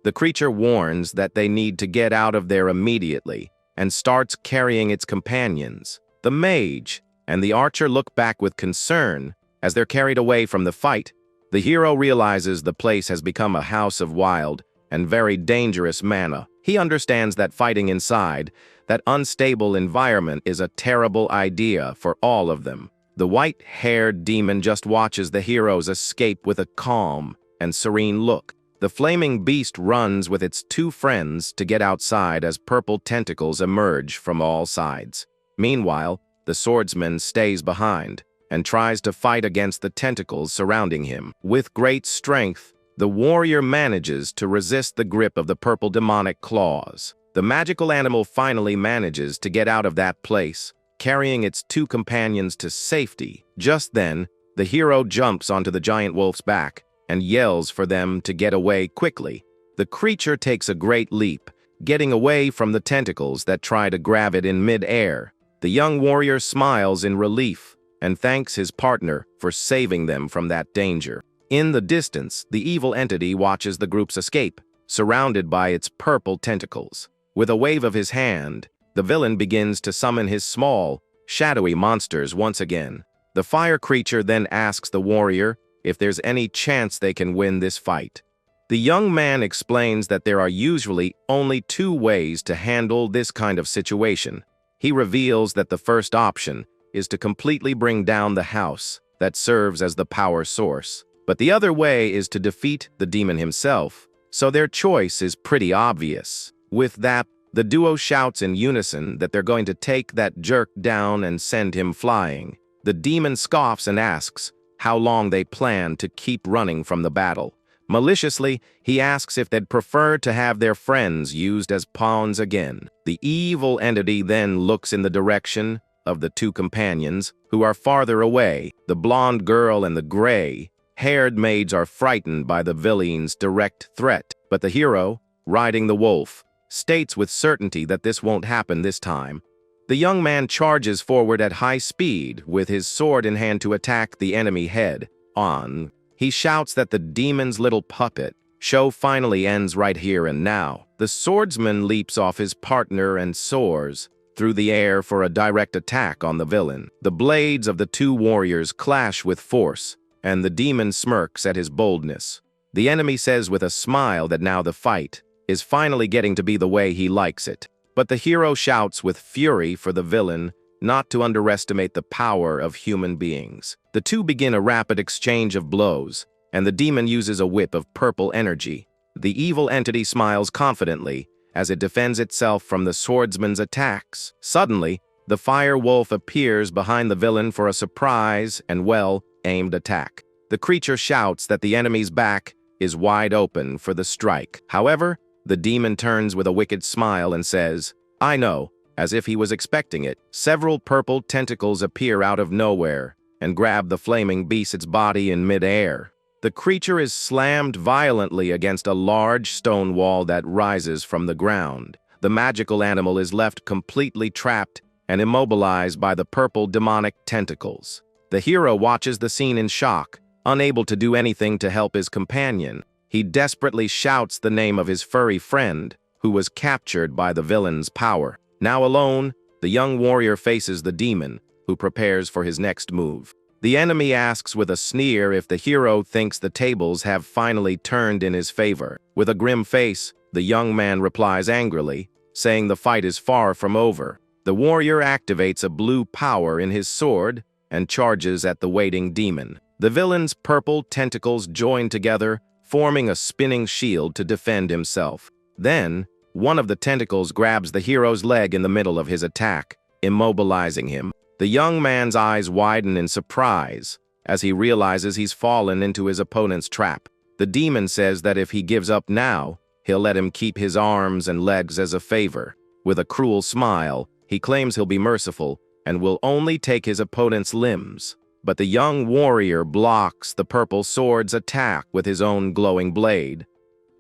A: The creature warns that they need to get out of there immediately and starts carrying its companions. The mage and the archer look back with concern as they're carried away from the fight. The hero realizes the place has become a house of wild and very dangerous mana. He understands that fighting inside that unstable environment is a terrible idea for all of them. The white-haired demon just watches the heroes escape with a calm and serene look. The flaming beast runs with its two friends to get outside as purple tentacles emerge from all sides. Meanwhile, the swordsman stays behind and tries to fight against the tentacles surrounding him. With great strength, the warrior manages to resist the grip of the purple demonic claws. The magical animal finally manages to get out of that place, carrying its two companions to safety. Just then, the hero jumps onto the giant wolf's back and yells for them to get away quickly. The creature takes a great leap, getting away from the tentacles that try to grab it in mid-air. The young warrior smiles in relief and thanks his partner for saving them from that danger. In the distance, the evil entity watches the group's escape, surrounded by its purple tentacles. With a wave of his hand, the villain begins to summon his small, shadowy monsters once again. The fire creature then asks the warrior if there's any chance they can win this fight. The young man explains that there are usually only two ways to handle this kind of situation. He reveals that the first option is to completely bring down the house that serves as the power source, but the other way is to defeat the demon himself, so their choice is pretty obvious. With that, the duo shouts in unison that they're going to take that jerk down and send him flying. The demon scoffs and asks how long they plan to keep running from the battle. Maliciously, he asks if they'd prefer to have their friends used as pawns again. The evil entity then looks in the direction of the two companions, who are farther away. The blonde girl and the gray haired maids are frightened by the villain's direct threat, but the hero, riding the wolf, states with certainty that this won't happen this time. The young man charges forward at high speed with his sword in hand to attack the enemy head on. He shouts that the demon's little puppet show finally ends right here and now. The swordsman leaps off his partner and soars through the air for a direct attack on the villain. The blades of the two warriors clash with force, and the demon smirks at his boldness. The enemy says with a smile that now the fight is finally getting to be the way he likes it. But the hero shouts with fury for the villain not to underestimate the power of human beings. The two begin a rapid exchange of blows, and the demon uses a whip of purple energy. The evil entity smiles confidently as it defends itself from the swordsman's attacks. Suddenly, the fire wolf appears behind the villain for a surprise and well-aimed attack. The creature shouts that the enemy's back is wide open for the strike. However, the demon turns with a wicked smile and says, "I know," as if he was expecting it. Several purple tentacles appear out of nowhere and grab the flaming beast's body in mid-air. The creature is slammed violently against a large stone wall that rises from the ground. The magical animal is left completely trapped and immobilized by the purple demonic tentacles. The hero watches the scene in shock, unable to do anything to help his companion. He desperately shouts the name of his furry friend, who was captured by the villain's power. Now alone, the young warrior faces the demon, who prepares for his next move. The enemy asks with a sneer if the hero thinks the tables have finally turned in his favor. With a grim face, the young man replies angrily, saying the fight is far from over. The warrior activates a blue power in his sword and charges at the waiting demon. The villain's purple tentacles join together, forming a spinning shield to defend himself. Then, one of the tentacles grabs the hero's leg in the middle of his attack, immobilizing him. The young man's eyes widen in surprise as he realizes he's fallen into his opponent's trap. The demon says that if he gives up now, he'll let him keep his arms and legs as a favor. With a cruel smile, he claims he'll be merciful and will only take his opponent's limbs. But the young warrior blocks the purple sword's attack with his own glowing blade.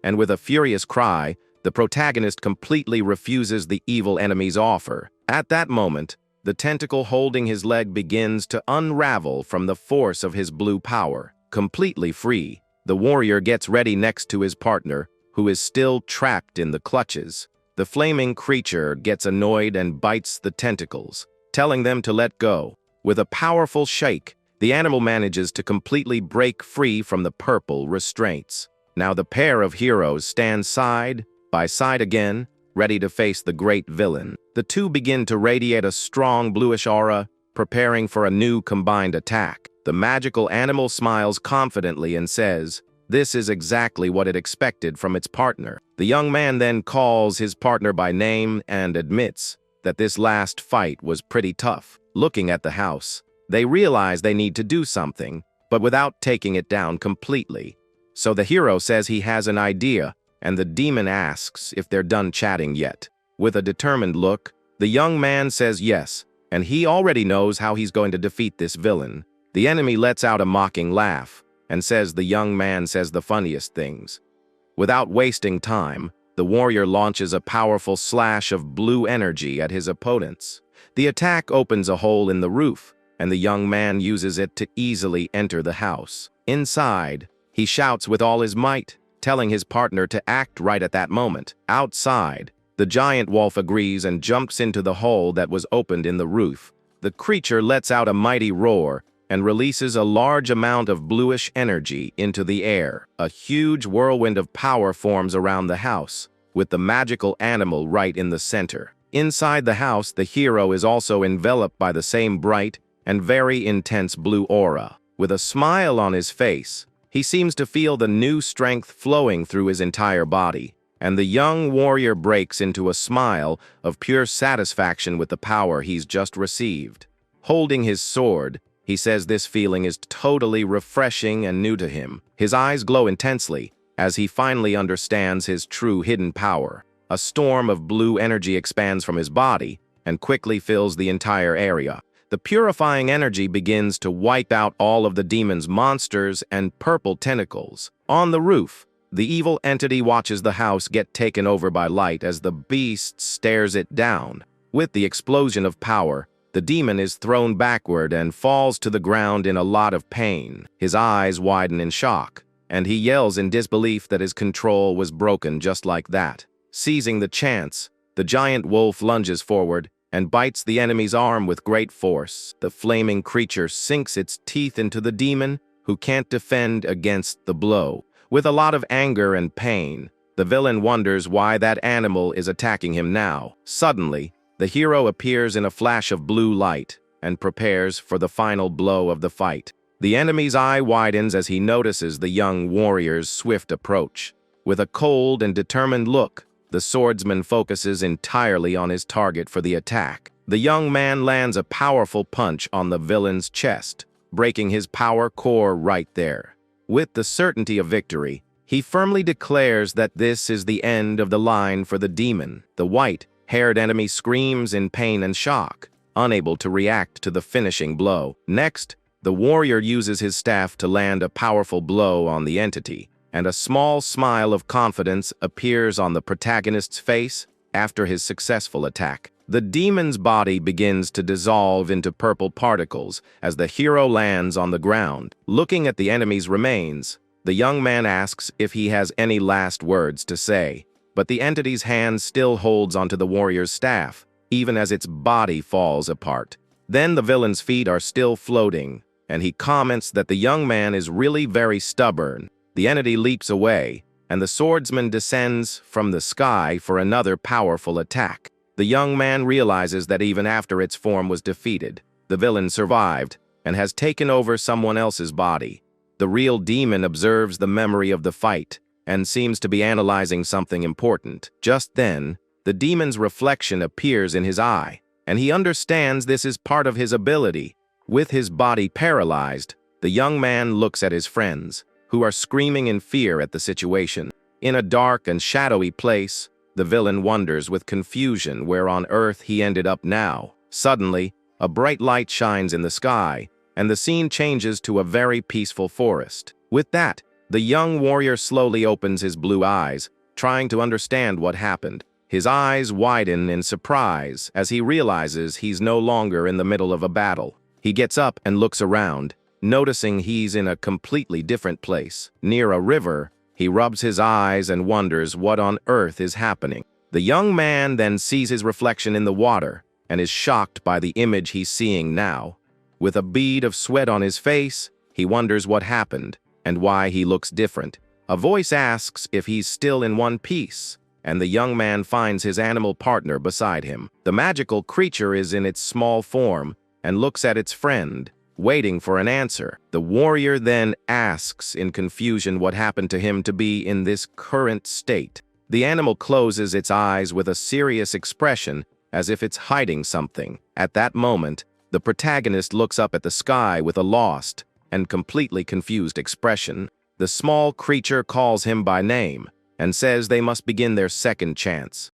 A: And with a furious cry, the protagonist completely refuses the evil enemy's offer. At that moment, the tentacle holding his leg begins to unravel from the force of his blue power. Completely free, the warrior gets ready next to his partner, who is still trapped in the clutches. The flaming creature gets annoyed and bites the tentacles, telling them to let go. With a powerful shake, the animal manages to completely break free from the purple restraints. Now the pair of heroes stand side by side again, ready to face the great villain. The two begin to radiate a strong bluish aura, preparing for a new combined attack. The magical animal smiles confidently and says, this is exactly what it expected from its partner. The young man then calls his partner by name and admits that this last fight was pretty tough. Looking at the house, they realize they need to do something, but without taking it down completely. So the hero says he has an idea, and the demon asks if they're done chatting yet. With a determined look, the young man says yes, and he already knows how he's going to defeat this villain. The enemy lets out a mocking laugh and says the young man says the funniest things. Without wasting time, the warrior launches a powerful slash of blue energy at his opponents. The attack opens a hole in the roof, and the young man uses it to easily enter the house. Inside, he shouts with all his might, telling his partner to act right at that moment. Outside, the giant wolf agrees and jumps into the hole that was opened in the roof. The creature lets out a mighty roar and releases a large amount of bluish energy into the air. A huge whirlwind of power forms around the house, with the magical animal right in the center. Inside the house, the hero is also enveloped by the same bright and very intense blue aura. With a smile on his face, he seems to feel the new strength flowing through his entire body, and the young warrior breaks into a smile of pure satisfaction with the power he's just received. Holding his sword, he says this feeling is totally refreshing and new to him. His eyes glow intensely as he finally understands his true hidden power. A storm of blue energy expands from his body and quickly fills the entire area. the purifying energy begins to wipe out all of the demon's monsters and purple tentacles. On the roof, the evil entity watches the house get taken over by light as the beast stares it down. With the explosion of power, the demon is thrown backward and falls to the ground in a lot of pain. His eyes widen in shock, and he yells in disbelief that his control was broken just like that. Seizing the chance, the giant wolf lunges forward and bites the enemy's arm with great force. The flaming creature sinks its teeth into the demon, who can't defend against the blow. With a lot of anger and pain, the villain wonders why that animal is attacking him now. Suddenly, the hero appears in a flash of blue light and prepares for the final blow of the fight. The enemy's eye widens as he notices the young warrior's swift approach. With a cold and determined look, the swordsman focuses entirely on his target for the attack. The young man lands a powerful punch on the villain's chest, breaking his power core right there. With the certainty of victory, he firmly declares that this is the end of the line for the demon. The white-haired enemy screams in pain and shock, unable to react to the finishing blow. Next, the warrior uses his staff to land a powerful blow on the entity, and a small smile of confidence appears on the protagonist's face after his successful attack. The demon's body begins to dissolve into purple particles as the hero lands on the ground. Looking at the enemy's remains, the young man asks if he has any last words to say, but the entity's hand still holds onto the warrior's staff, even as its body falls apart. Then the villain's feet are still floating, and he comments that the young man is really very stubborn. The entity leaps away, and the swordsman descends from the sky for another powerful attack. The young man realizes that even after its form was defeated, the villain survived and has taken over someone else's body. The real demon observes the memory of the fight and seems to be analyzing something important. Just then, the demon's reflection appears in his eye, and he understands this is part of his ability. With his body paralyzed, the young man looks at his friends, who are screaming in fear at the situation. In a dark and shadowy place, the villain wonders with confusion where on earth he ended up now. Suddenly, a bright light shines in the sky, and the scene changes to a very peaceful forest. With that, the young warrior slowly opens his blue eyes, trying to understand what happened. His eyes widen in surprise as he realizes he's no longer in the middle of a battle. He gets up and looks around, noticing he's in a completely different place. Near a river, he rubs his eyes and wonders what on earth is happening. The young man then sees his reflection in the water and is shocked by the image he's seeing now. With a bead of sweat on his face, he wonders what happened and why he looks different. A voice asks if he's still in one piece, and the young man finds his animal partner beside him. The magical creature is in its small form and looks at its friend, waiting for an answer. The warrior then asks in confusion what happened to him to be in this current state. The animal closes its eyes with a serious expression, as if it's hiding something. At that moment, the protagonist looks up at the sky with a lost and completely confused expression. The small creature calls him by name and says they must begin their second chance.